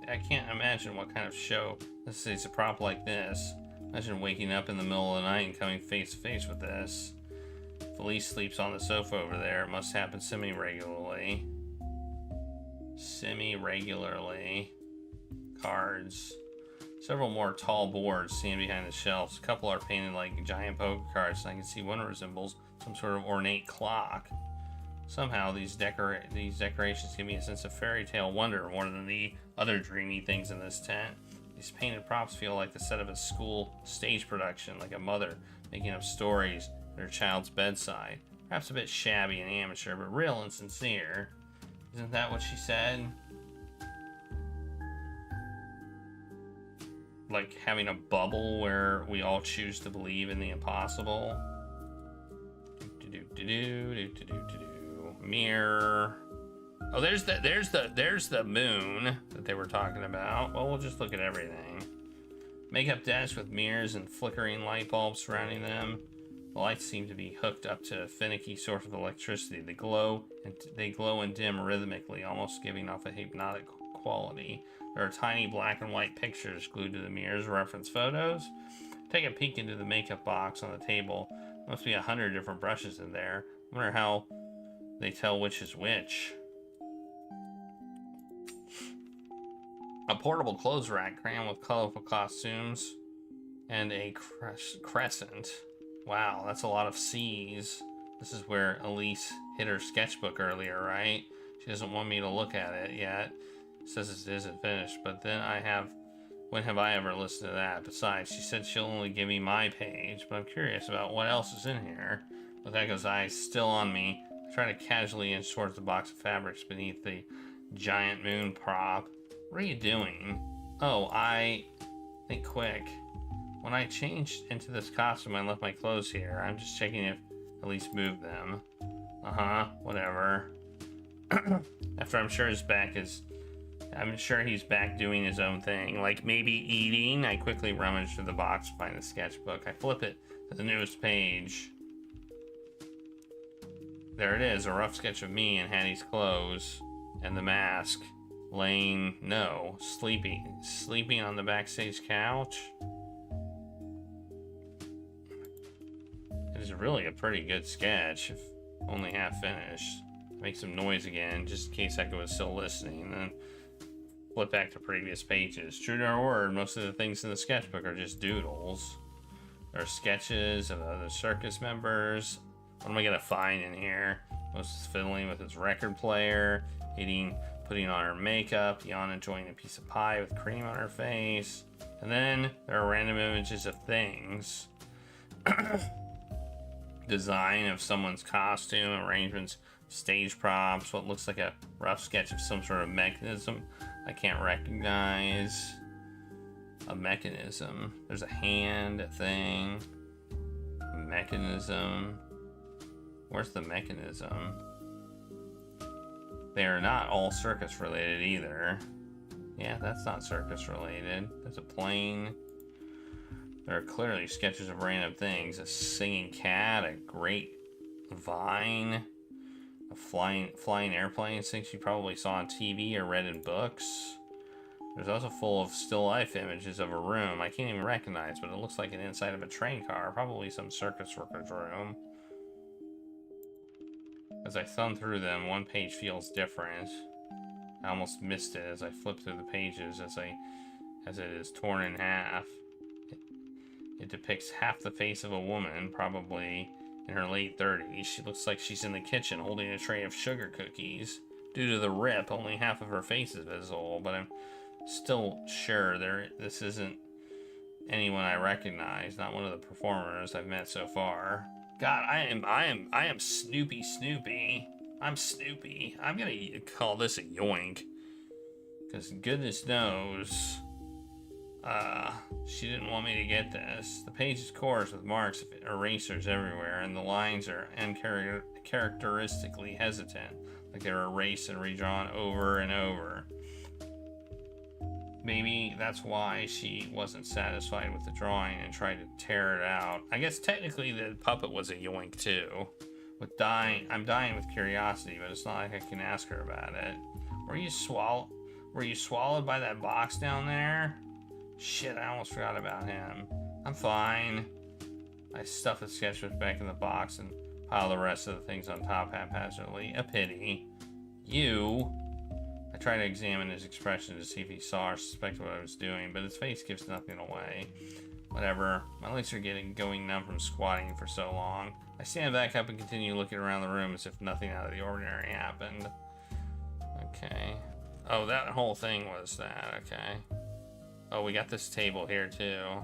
N: I can't imagine what kind of show this is. A prop like this. Imagine waking up in the middle of the night and coming face to face with this. Felice sleeps on the sofa over there. It must happen semi-regularly. Cards. Several more tall boards stand behind the shelves. A couple are painted like giant poker cards, and I can see one resembles some sort of ornate clock. Somehow these decorations give me a sense of fairy tale wonder more than the other dreamy things in this tent. These painted props feel like the set of a school stage production, like a mother making up stories at her child's bedside. Perhaps a bit shabby and amateur, but real and sincere. Isn't that what she said? Like having a bubble where we all choose to believe in the impossible. Mirror. Oh, there's the moon that they were talking about. Well, we'll just look at everything. Makeup desk with mirrors and flickering light bulbs surrounding them. The lights seem to be hooked up to a finicky source of electricity. They glow and dim rhythmically, almost giving off a hypnotic quality. There are tiny black and white pictures glued to the mirrors, reference photos. Take a peek into the makeup box on the table. There must be 100 different brushes in there. I wonder how they tell which is which. A portable clothes rack crammed with colorful costumes and a crescent. Wow, that's a lot of C's. This is where Elise hid her sketchbook earlier, right? She doesn't want me to look at it yet. Says it isn't finished, but then when have I ever listened to that? Besides, she said she'll only give me my page, but I'm curious about what else is in here. With Echo's eyes still on me, I try to casually inch towards the box of fabrics beneath the giant moon prop. What are you doing? Oh, think quick. When I changed into this costume, I left my clothes here. I'm just checking if Elise moved them. Whatever. After I'm sure his back is I'm sure he's back doing his own thing, like maybe eating. I quickly rummage through the box to find the sketchbook. I flip it to the newest page. There it is, a rough sketch of me in Hattie's clothes and the mask, sleeping on the backstage couch. It is really a pretty good sketch, if only half finished. Make some noise again, just in case Echo is still listening, then flip back to previous pages. True to our word, most of the things in the sketchbook are just doodles. There are sketches of other circus members. What am I gonna find in here? Most is fiddling with his record player, putting on her makeup, Yana enjoying a piece of pie with cream on her face. And then there are random images of things. Design of someone's costume, arrangements, stage props, what looks like a rough sketch of some sort of mechanism I can't recognize. A mechanism. There's a hand, a thing, a mechanism. Where's the mechanism? They are not all circus related either. Yeah, that's not circus related. There's a plane. There are clearly sketches of random things. A singing cat, a great vine, a flying airplane, things you probably saw on TV or read in books. There's also full of still life images of a room I can't even recognize, but it looks like an inside of a train car, probably some circus worker's room. As I thumb through them, one page feels different. I almost missed it as I flip through the pages as it is torn in half. It depicts half the face of a woman, probably in her late 30s. She looks like she's in the kitchen holding a tray of sugar cookies. Due to the rip, only half of her face is visible, but I'm still sure this isn't anyone I recognize, not one of the performers I've met so far. God, I am Snoopy. I'm Snoopy. I'm gonna call this a yoink. Because goodness knows, she didn't want me to get this. The page is coarse with marks of erasers everywhere, and the lines are uncharacteristically hesitant, like they were erased and redrawn over and over. Maybe that's why she wasn't satisfied with the drawing and tried to tear it out. I guess technically the puppet was a yoink too. I'm dying with curiosity, but it's not like I can ask her about it. Were you swallowed by that box down there? Shit, I almost forgot about him. I'm fine. I stuff the sketchbook back in the box and pile the rest of the things on top haphazardly. A pity. You... I try to examine his expression to see if he saw or suspected what I was doing, but his face gives nothing away. Whatever. My legs are going numb from squatting for so long. I stand back up and continue looking around the room as if nothing out of the ordinary happened. Okay. Oh, that whole thing was that. Okay. Oh, we got this table here too.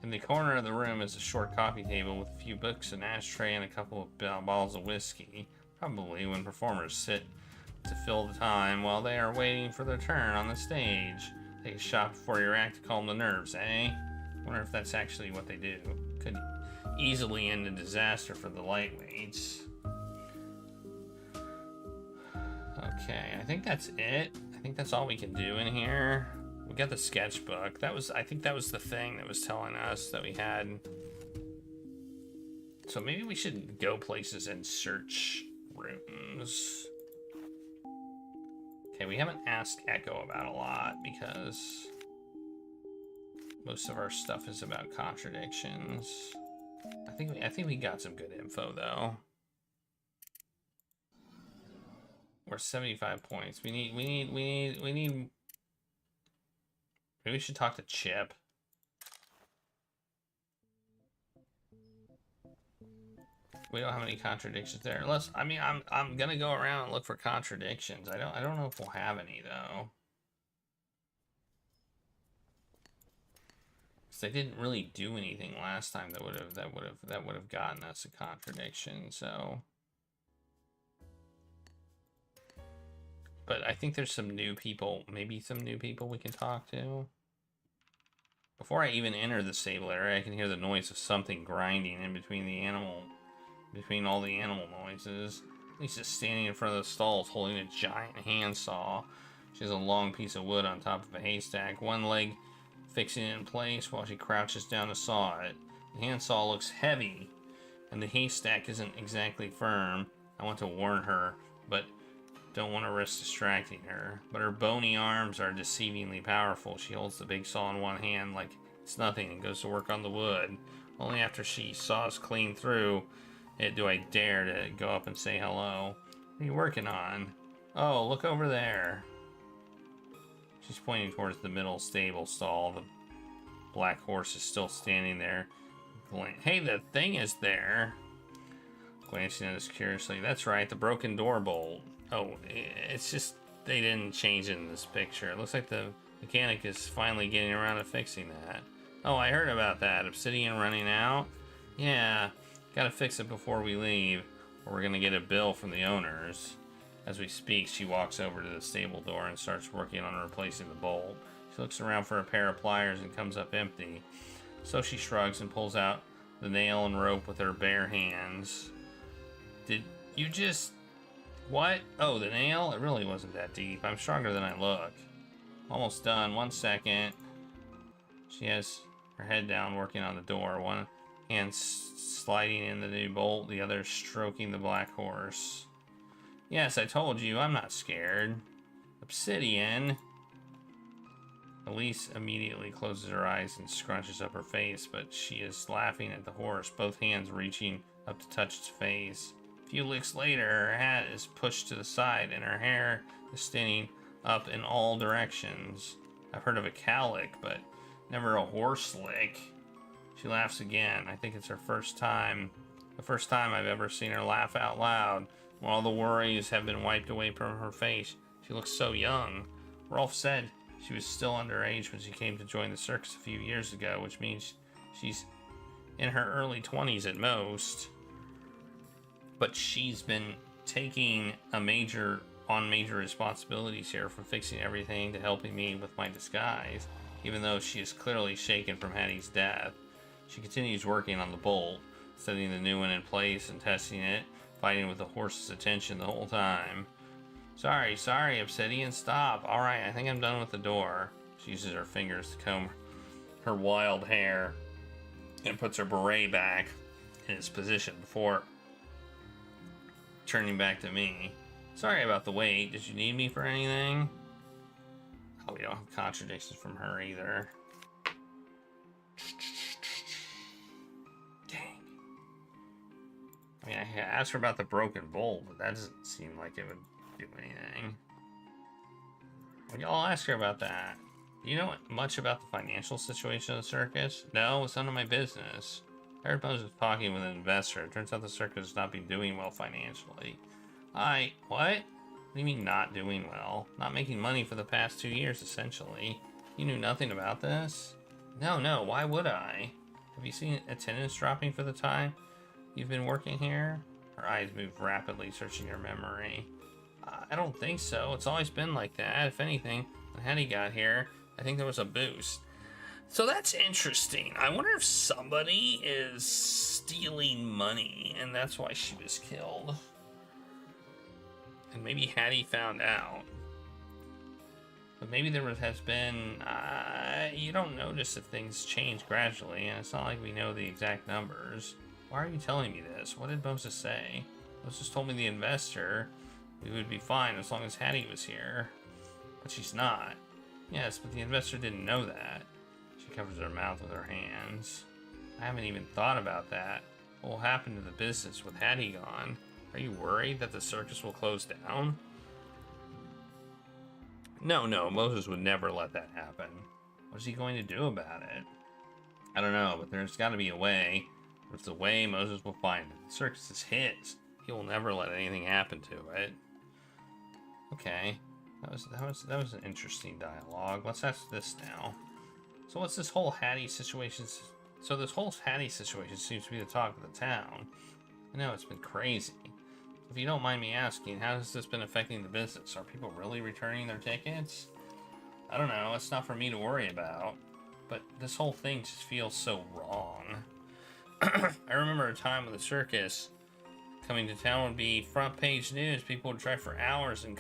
N: In the corner of the room is a short coffee table with a few books, an ashtray, and a couple of bottles of whiskey. Probably when performers sit to fill the time while they are waiting for their turn on the stage. Take a shot before your act to calm the nerves, eh? Wonder if that's actually what they do. Could easily end in disaster for the lightweights. Okay, I think that's it. I think that's all we can do in here. We got the sketchbook. I think that was the thing that was telling us that we had. So maybe we should go places and search rooms. Okay, we haven't asked Echo about a lot because most of our stuff is about contradictions. I think we got some good info though. We're 75 points. We need. Maybe we should talk to Chip. We don't have any contradictions there. I'm gonna go around and look for contradictions. I don't know if we'll have any though. Because they didn't really do anything last time that would have gotten us a contradiction. So, but I think there's some new people. Maybe some new people we can talk to. Before I even enter the stable area, I can hear the noise of something grinding in between all the animal noises. Lisa's standing in front of the stalls holding a giant handsaw. She has a long piece of wood on top of a haystack, one leg fixing it in place while she crouches down to saw it. The handsaw looks heavy, and the haystack isn't exactly firm. I want to warn her, but don't want to risk distracting her. But her bony arms are deceivingly powerful. She holds the big saw in one hand like it's nothing and goes to work on the wood. Only after she saws clean through it do I dare to go up and say hello. What are you working on? Oh, look over there. She's pointing towards the middle stable stall. The black horse is still standing there. Hey, the thing is there. Glancing at us curiously. That's right, the broken door bolt. Oh, it's just they didn't change it in this picture. It looks like the mechanic is finally getting around to fixing that. Oh, I heard about that. Obsidian running out? Yeah, gotta fix it before we leave, or we're gonna get a bill from the owners. As we speak, she walks over to the stable door and starts working on replacing the bolt. She looks around for a pair of pliers and comes up empty. So she shrugs and pulls out the nail and rope with her bare hands. Did you just... What? Oh, the nail? It really wasn't that deep. I'm stronger than I look. Almost done. 1 second. She has her head down working on the door. One hand sliding in the new bolt, the other stroking the black horse. Yes, I told you, I'm not scared. Obsidian. Elise immediately closes her eyes and scrunches up her face, but she is laughing at the horse, both hands reaching up to touch its face. A few licks later, her hat is pushed to the side and her hair is standing up in all directions. I've heard of a cowlick, but never a horse lick. She laughs again. I think it's her first time. The first time I've ever seen her laugh out loud. When all the worries have been wiped away from her face, she looks so young. Rolf said she was still underage when she came to join the circus a few years ago, which means she's in her early 20s at most. But she's been taking major responsibilities here, from fixing everything to helping me with my disguise, even though she is clearly shaken from Hattie's death. She continues working on the bolt, setting the new one in place and testing it, fighting with the horse's attention the whole time. Sorry, Obsidian, stop. Alright, I think I'm done with the door. She uses her fingers to comb her wild hair and puts her beret back in its position before turning back to me. Sorry about the wait. Did you need me for anything? Oh, we don't have contradictions from her either. Dang. I mean, I asked her about the broken bolt, but that doesn't seem like it would do anything. Well, I'll ask her about that. Do you know much about the financial situation of the circus? No, it's none of my business. I heard Moses was talking with an investor. It turns out the circus has not been doing well financially. What? What do you mean not doing well? Not making money for the past 2 years, essentially. You knew nothing about this? No, why would I? Have you seen attendance dropping for the time you've been working here? Her eyes move rapidly, searching her memory. I don't think so. It's always been like that. If anything, when Hattie got here, I think there was a boost. So that's interesting. I wonder if somebody is stealing money and that's why she was killed. And maybe Hattie found out. But maybe there has been... you don't notice if things change gradually, and it's not like we know the exact numbers. Why are you telling me this? What did Moses say? Moses told me the investor we would be fine as long as Hattie was here. But she's not. Yes, but the investor didn't know that. She covers her mouth with her hands. I haven't even thought about that. What will happen to the business with Hattie gone? Are you worried that the circus will close down? No, Moses would never let that happen. What is he going to do about it? I don't know, but there's got to be a way. If it's a way, Moses will find it. The circus is his. He will never let anything happen to it. Okay, that was an interesting dialogue. Let's ask this now. So what's this whole Hattie situation? So this whole Hattie situation seems to be the talk of the town. I know it's been crazy. If you don't mind me asking, how has this been affecting the business? Are people really returning their tickets? I don't know, it's not for me to worry about. But this whole thing just feels so wrong. I remember a time when the circus coming to town would be front page news. People would drive for hours in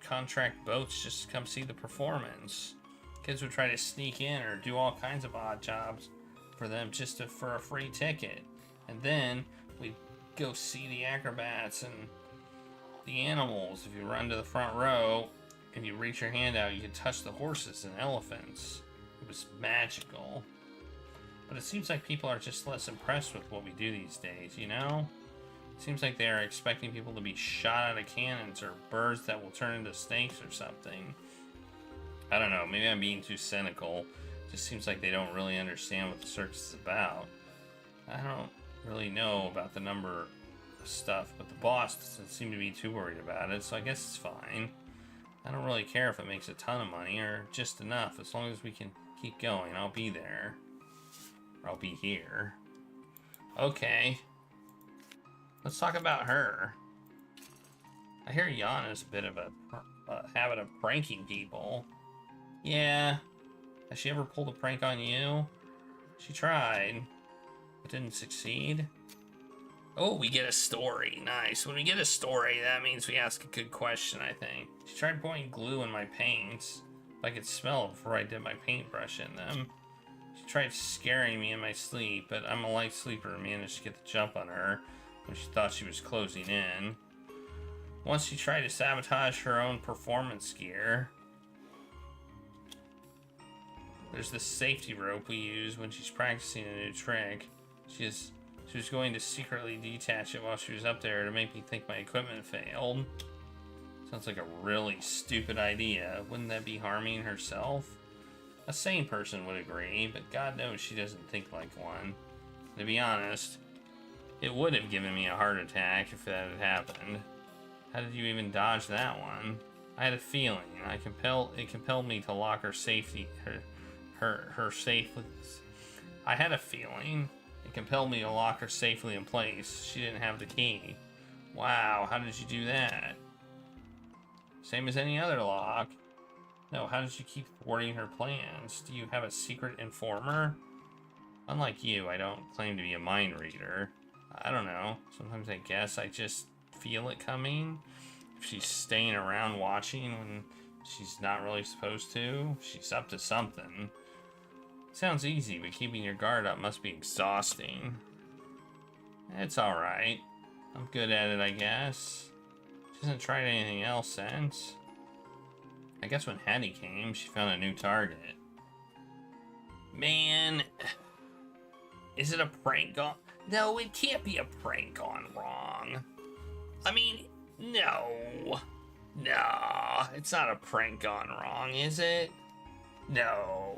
N: contract boats just to come see the performance. Kids would try to sneak in or do all kinds of odd jobs for them just for a free ticket. And then we'd go see the acrobats and the animals. If you run to the front row and you reach your hand out, you could touch the horses and elephants. It was magical. But it seems like people are just less impressed with what we do these days, you know? It seems like they're expecting people to be shot out of cannons or birds that will turn into snakes or something. I don't know, maybe I'm being too cynical. It just seems like they don't really understand what the circus is about. I don't really know about the number of stuff, but the boss doesn't seem to be too worried about it, so I guess it's fine. I don't really care if it makes a ton of money or just enough. As long as we can keep going, I'll be there. Or I'll be here. Okay. Let's talk about her. I hear Yana's a bit of a habit of pranking people. Yeah. Has she ever pulled a prank on you? She tried, but didn't succeed. Oh, we get a story. Nice. When we get a story, that means we ask a good question, I think. She tried pouring glue in my paints. I could smell it before I did my paintbrush in them. She tried scaring me in my sleep, but I'm a light sleeper and managed to get the jump on her when she thought she was closing in. Once she tried to sabotage her own performance gear. There's this safety rope we use when she's practicing a new trick. She was going to secretly detach it while she was up there to make me think my equipment failed. Sounds like a really stupid idea. Wouldn't that be harming herself? A sane person would agree, but God knows she doesn't think like one. To be honest, it would have given me a heart attack if that had happened. How did you even dodge that one? I had a feeling. It compelled me to lock her safety. Her safe. I had a feeling. It compelled me to lock her safely in place. She didn't have the key. Wow, how did you do that? Same as any other lock. No, how did you keep thwarting her plans? Do you have a secret informer? Unlike you, I don't claim to be a mind reader. I don't know. Sometimes I guess I just feel it coming. If she's staying around watching when she's not really supposed to, she's up to something. Sounds easy, but keeping your guard up must be exhausting. It's alright. I'm good at it, I guess. She hasn't tried anything else since. I guess when Hattie came, she found a new target. Man, is it a prank gone? No, it can't be a prank gone wrong. I mean, no. No, it's not a prank gone wrong, is it? No.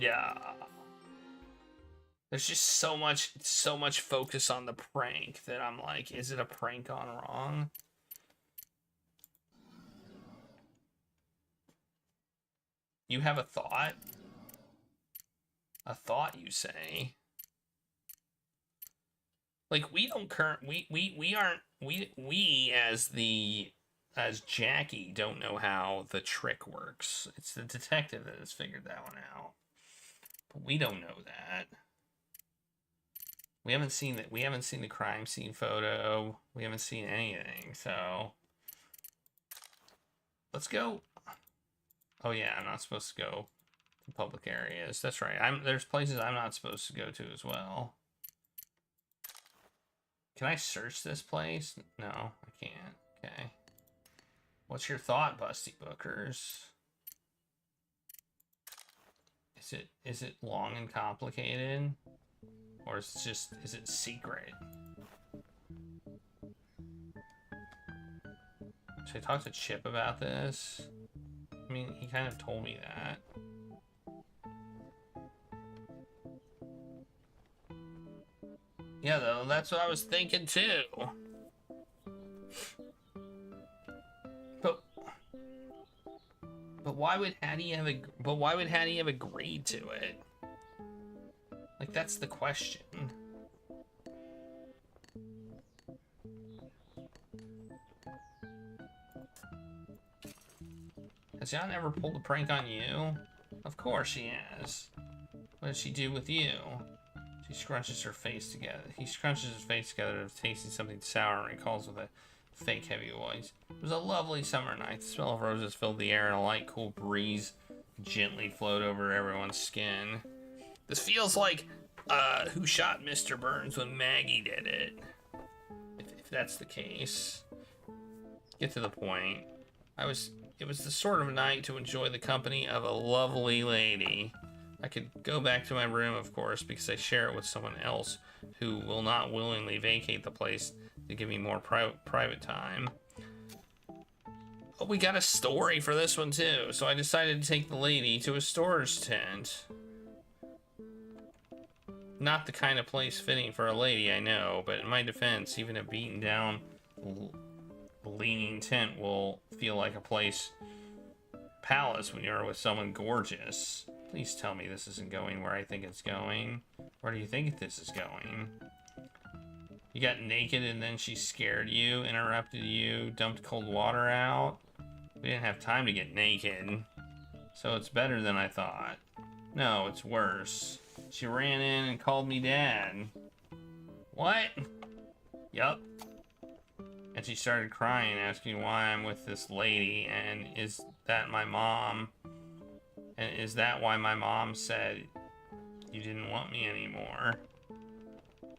N: Yeah. There's just so much focus on the prank that I'm like, is it a prank gone wrong? You have a thought? A thought, you say? Like, we don't we as Jackie don't know how the trick works. It's the detective that has figured that one out. But we don't know that. We haven't seen the crime scene photo. We haven't seen anything, so let's go. Oh yeah, I'm not supposed to go to public areas. That's right. There's places I'm not supposed to go to as well. Can I search this place? No, I can't. Okay. What's your thought, Busty Bookers? Is it long and complicated? Or is it secret? Should I talk to Chip about this? I mean, he kind of told me that. Yeah, though, that's what I was thinking too. But why would Hattie have agreed to it? Like, that's the question. Has Jan ever pulled a prank on you? Of course she has. What did she do with you? She scrunches her face together. He scrunches his face together of tasting something sour and recalls with a fake heavy voice. It was a lovely summer night. The smell of roses filled the air and a light, cool breeze gently flowed over everyone's skin. This feels like Who Shot Mr. Burns when Maggie did it. If that's the case. Get to the point. It was the sort of night to enjoy the company of a lovely lady. I could go back to my room, of course, because I share it with someone else who will not willingly vacate the place to give me more private time. But we got a story for this one, too, so I decided to take the lady to a storage tent. Not the kind of place fitting for a lady, I know, but in my defense, even a beaten down, leaning tent will feel like a palace when you're with someone gorgeous. Please tell me this isn't going where I think it's going. Where do you think this is going? You got naked and then she scared you, interrupted you, dumped cold water out. We didn't have time to get naked. So it's better than I thought. No, it's worse. She ran in and called me dad. What? Yup. And she started crying, asking why I'm with this lady, and is that my mom? And is that why my mom said you didn't want me anymore?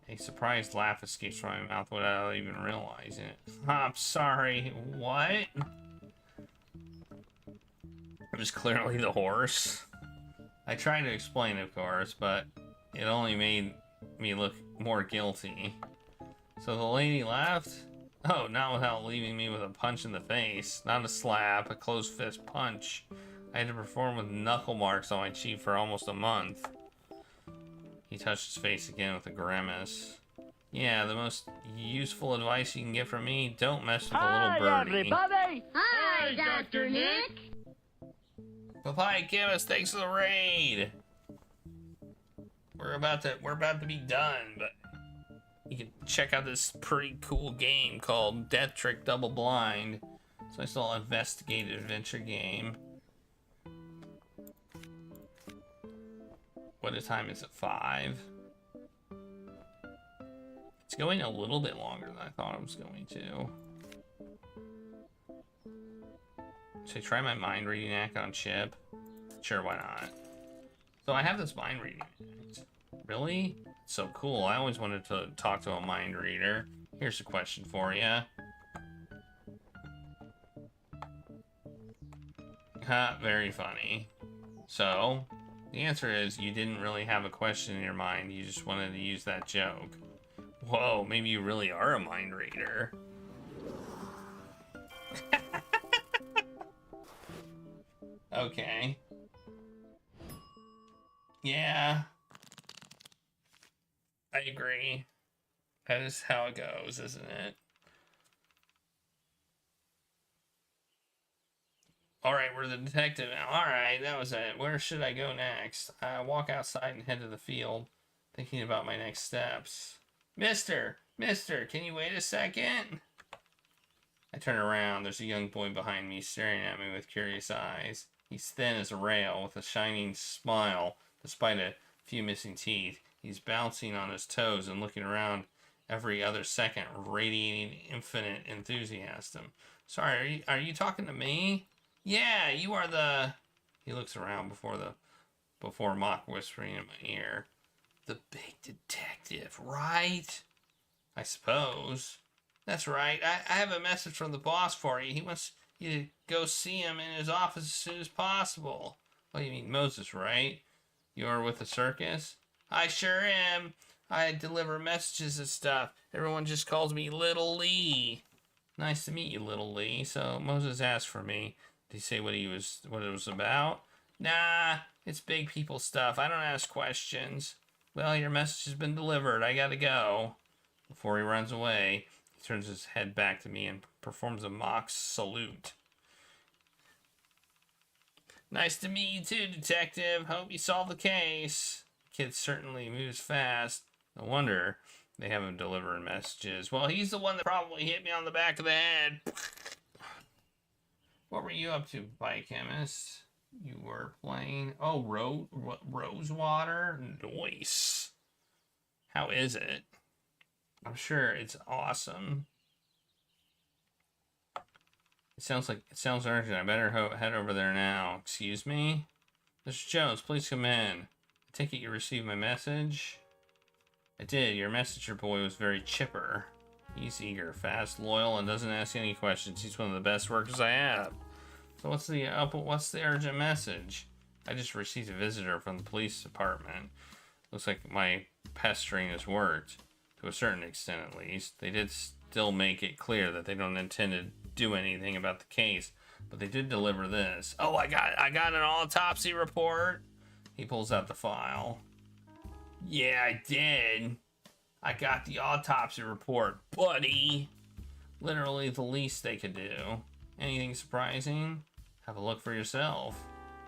N: A surprised laugh escapes from my mouth without even realizing it. I'm sorry, what? It was clearly the horse. I tried to explain, of course, but it only made me look more guilty. So the lady left? Oh, not without leaving me with a punch in the face. Not a slap, a closed fist punch. I had to perform with knuckle marks on my cheek for almost a month. He touched his face again with a grimace. Yeah, the most useful advice you can get from me, don't mess with a little birdie.
P: Hi, everybody! Hi, Dr. Nick!
N: Papaya Chemist, thanks for the raid! We're about to be done, but you can check out this pretty cool game called Death Trick Double Blind. It's a nice little investigative adventure game. What time is it? 5? It's going a little bit longer than I thought it was going to. Should I try my mind reading act on Chip? Sure, why not? So I have this mind reading act. Really? It's so cool. I always wanted to talk to a mind reader. Here's a question for you. Ha, very funny. So, the answer is you didn't really have a question in your mind. You just wanted to use that joke. Whoa, maybe you really are a mind reader. Okay. Yeah. I agree. That is how it goes, isn't it? Alright, we're the detective now. Alright, that was it. Where should I go next? I walk outside and head to the field, thinking about my next steps. Mister, can you wait a second? I turn around. There's a young boy behind me staring at me with curious eyes. He's thin as a rail with a shining smile despite a few missing teeth. He's bouncing on his toes and looking around every other second, radiating infinite enthusiasm. Sorry, are you talking to me? Yeah, you are the... He looks around before mock whispering in my ear. The big detective, right? I suppose. That's right. I have a message from the boss for you. He wants you to go see him in his office as soon as possible. Oh, you mean Moses, right? You're with the circus? I sure am. I deliver messages and stuff. Everyone just calls me Little Lee. Nice to meet you, Little Lee. So Moses asked for me. Did he say what it was about? Nah, it's big people stuff. I don't ask questions. Well, your message has been delivered. I gotta go. Before he runs away, he turns his head back to me and performs a mock salute. Nice to meet you too, detective. Hope you solved the case. The kid certainly moves fast. No wonder they have him delivering messages. Well, he's the one that probably hit me on the back of the head. What were you up to, biochemist? You were playing... Oh, Rosewater? Nice. How is it? I'm sure it's awesome. It sounds urgent. I better head over there now. Excuse me? Mr. Jones, please come in. I take it you received my message? I did. Your messenger boy was very chipper. He's eager, fast, loyal, and doesn't ask any questions. He's one of the best workers I have. So what's the urgent message? I just received a visitor from the police department. Looks like my pestering has worked. To a certain extent, at least. They did still make it clear that they don't intend to do anything about the case, but they did deliver this. Oh, I got an autopsy report. He pulls out the file. Yeah, I did. I got the autopsy report, buddy. Literally the least they could do. Anything surprising? Have a look for yourself.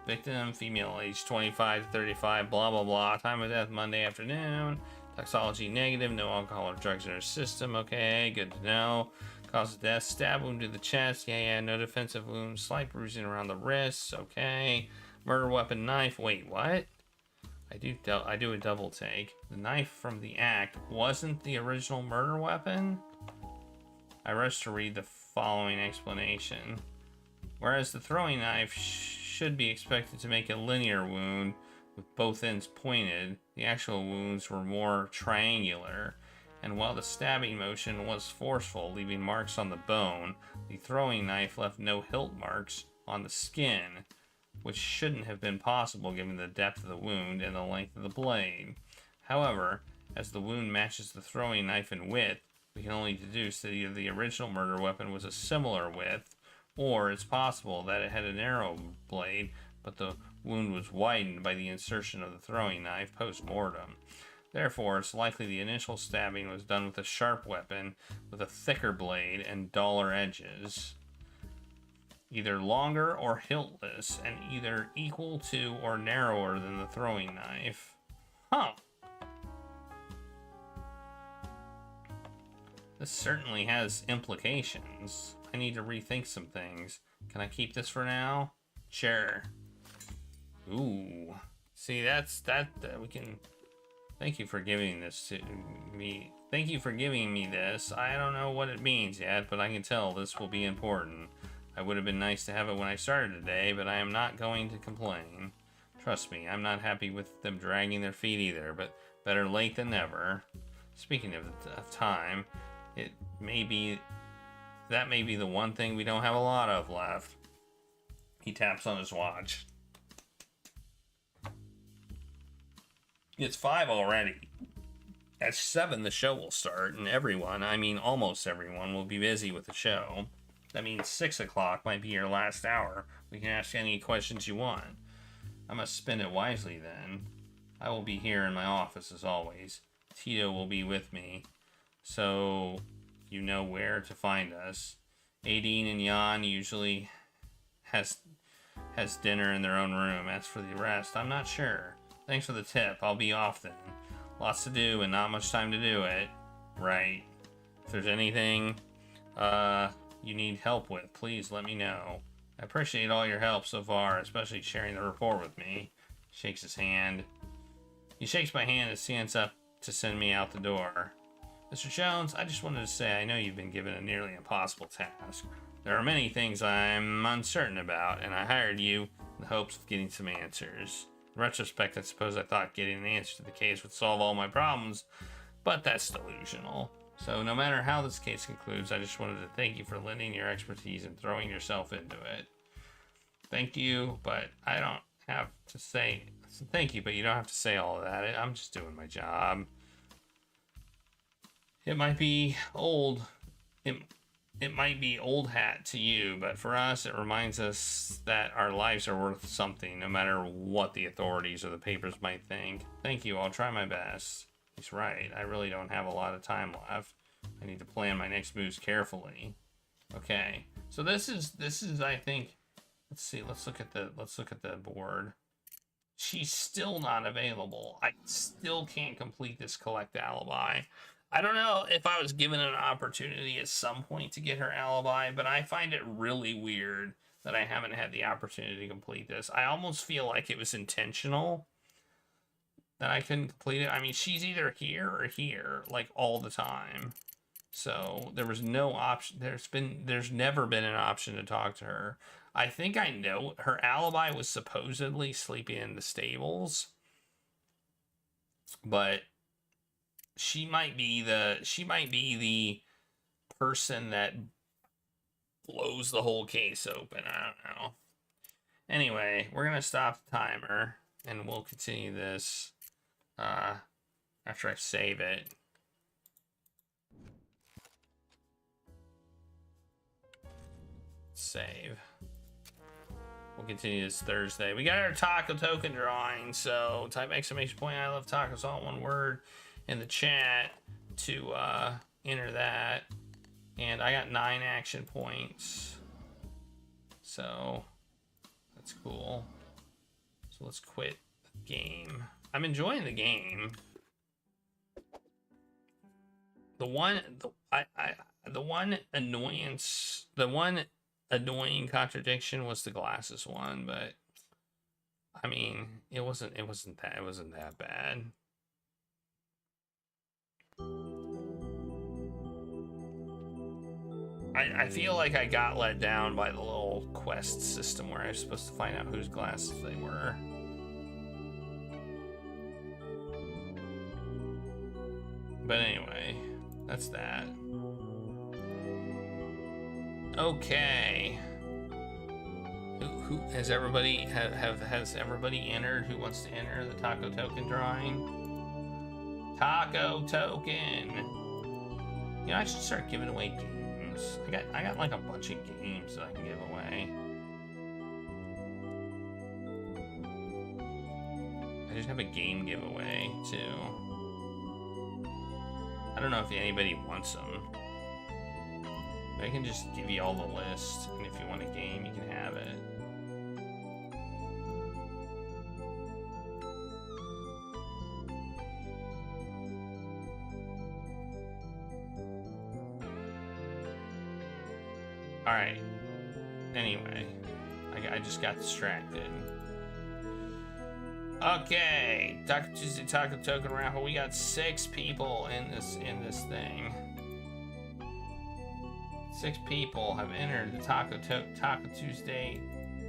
N: Victim, female, age 25 to 35, blah, blah, blah. Time of death, Monday afternoon. Toxology negative, no alcohol or drugs in her system. Okay, good to know. Cause of death, stab wound to the chest. Yeah, no defensive wounds. Slight bruising around the wrists. Okay. Murder weapon, knife. Wait, what? I do a double take. The knife from the act wasn't the original murder weapon? I rush to read the following explanation. Whereas the throwing knife should be expected to make a linear wound with both ends pointed, the actual wounds were more triangular. And while the stabbing motion was forceful, leaving marks on the bone, the throwing knife left no hilt marks on the skin, which shouldn't have been possible given the depth of the wound and the length of the blade. However, as the wound matches the throwing knife in width, we can only deduce that either the original murder weapon was a similar width, or it's possible that it had a narrow blade, but the wound was widened by the insertion of the throwing knife post-mortem. Therefore, it's likely the initial stabbing was done with a sharp weapon with a thicker blade and duller edges, either longer or hiltless, and either equal to or narrower than the throwing knife. Huh. This certainly has implications. I need to rethink some things. Can I keep this for now? Sure. Ooh. See, we can... Thank you for giving this to me. Thank you for giving me this. I don't know what it means yet, but I can tell this will be important. I would have been nice to have it when I started today, but I am not going to complain. Trust me, I'm not happy with them dragging their feet either, but better late than never. Speaking of time, that may be the one thing we don't have a lot of left. He taps on his watch. It's 5 already. At 7, the show will start, and everyone, I mean almost everyone, will be busy with the show. That means 6 o'clock might be your last hour. We can ask any questions you want. I must spend it wisely then. I will be here in my office as always. Tito will be with me, so you know where to find us. Aideen and Jan usually has dinner in their own room. As for the rest, I'm not sure. Thanks for the tip. I'll be off then. Lots to do and not much time to do it. Right. If there's anything you need help with, please let me know. I appreciate all your help so far, especially sharing the report with me. Shakes his hand. He shakes my hand and stands up to send me out the door. Mr. Jones, I just wanted to say I know you've been given a nearly impossible task. There are many things I'm uncertain about, and I hired you in the hopes of getting some answers. In retrospect, I suppose I thought getting an answer to the case would solve all my problems, but that's delusional. So no matter how this case concludes, I just wanted to thank you for lending your expertise and throwing yourself into it. Thank you, but I don't have to say... Thank you, but you don't have to say all of that. I'm just doing my job. It might be old... It might be old hat to you, but for us, it reminds us that our lives are worth something, no matter what the authorities or the papers might think. Thank you, I'll try my best. He's right, I really don't have a lot of time left. I need to plan my next moves carefully. Okay, so this is I think, let's see, let's look at the board. She's still not available. I still can't complete this collect alibi. I don't know if I was given an opportunity at some point to get her alibi, but I find it really weird that I haven't had the opportunity to complete this. I almost feel like it was intentional. that I couldn't complete it. I mean, she's either here or here, like all the time. So there was no option. There's never been an option to talk to her. I think I know her alibi was supposedly sleeping in the stables, but she might be the person that blows the whole case open. I don't know. Anyway, we're gonna stop the timer and we'll continue this after I save it. Save. We'll continue this Thursday. We got our taco token drawing, so type !! I love tacos, all one word in the chat to enter that. And I got 9 action points, so that's cool. So let's quit the game. I'm enjoying the game. The one annoying contradiction was the glasses one, but I mean, it wasn't that bad. I feel like I got let down by the little quest system where I was supposed to find out whose glasses they were. But anyway, that's that. Okay. Who has everybody has everybody entered? Who wants to enter the taco token drawing? Taco token. You know, I should start giving away games. I got like a bunch of games that I can give away. I just have a game giveaway too. I don't know if anybody wants them. But I can just give you all the list, and if you want a game, you can have it. Alright. Anyway, I just got distracted. Okay, Taco Tuesday Taco Token Raffle. We got 6 people in this thing. 6 people have entered the Taco Tuesday,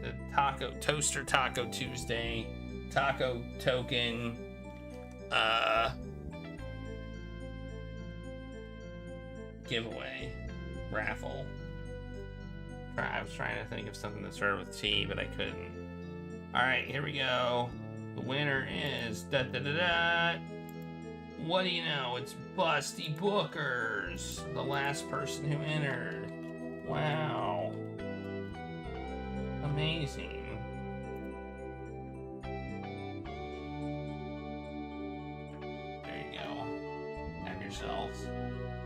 N: the Taco Toaster Taco Tuesday Taco Token giveaway raffle. I was trying to think of something that started with T, but I couldn't. All right, here we go. The winner is what do you know? It's Busty Bookers, the last person who entered. Wow. Amazing. There you go. Have yourselves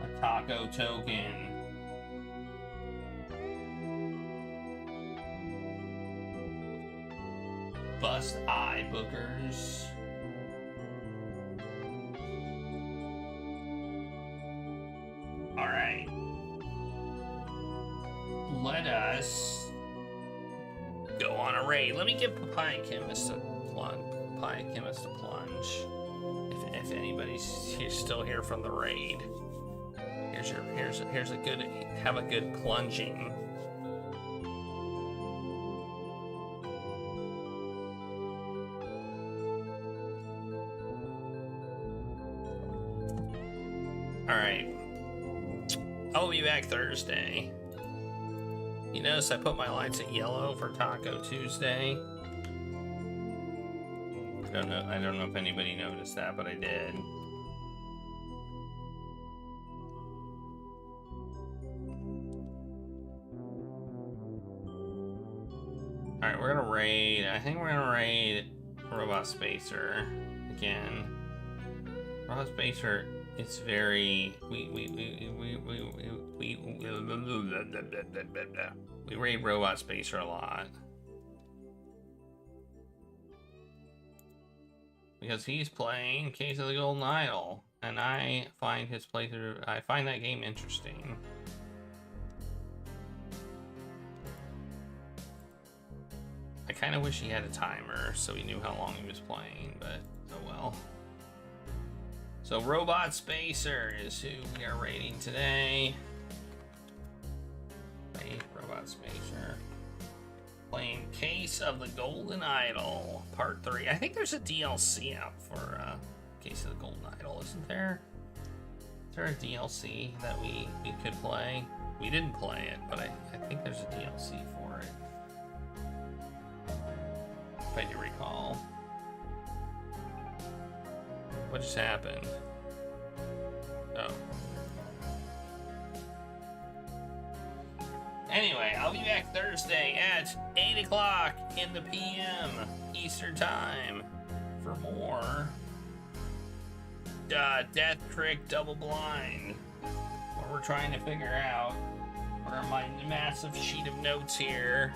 N: a taco token. Bust Eye Bookers. Alright. Let us go on a raid. Let me give Papaya Chemist a plunge. If anybody's still here from the raid. Here's a good, have a good plunging. Alright. I'll be back Thursday. You notice I put my lights at yellow for Taco Tuesday. I don't know if anybody noticed that, but I did. Alright, we're gonna raid. I think we're gonna raid Robot Spacer again. Robot Spacer, it's very we raid Robot Spacer a lot. Because he's playing Case of the Golden Idol, and I find his playthrough, I find that game interesting. I kind of wish he had a timer so he knew how long he was playing, but oh well. So Robot Spacer is who we are rating today. Hey, Robot Spacer. Playing Case of the Golden Idol, Part 3. I think there's a DLC out for Case of the Golden Idol, isn't there? Is there a DLC that we could play? We didn't play it, but I think there's a DLC for it. If I do recall. What just happened? Oh. Anyway, I'll be back Thursday at 8 o'clock in the PM Eastern Time for more Death Trick Double Blind, where we're trying to figure out where my massive sheet of notes here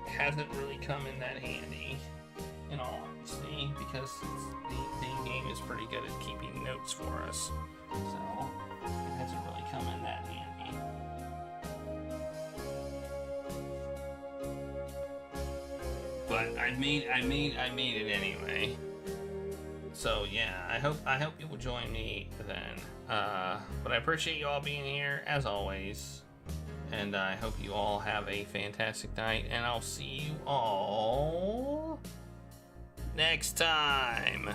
N: hasn't really come in that handy, in all honesty, because the game is pretty good at keeping notes for us, so it hasn't really come in that handy. But I made it anyway. So yeah, I hope you will join me then. But I appreciate you all being here as always. And I hope you all have a fantastic night, and I'll see you all next time.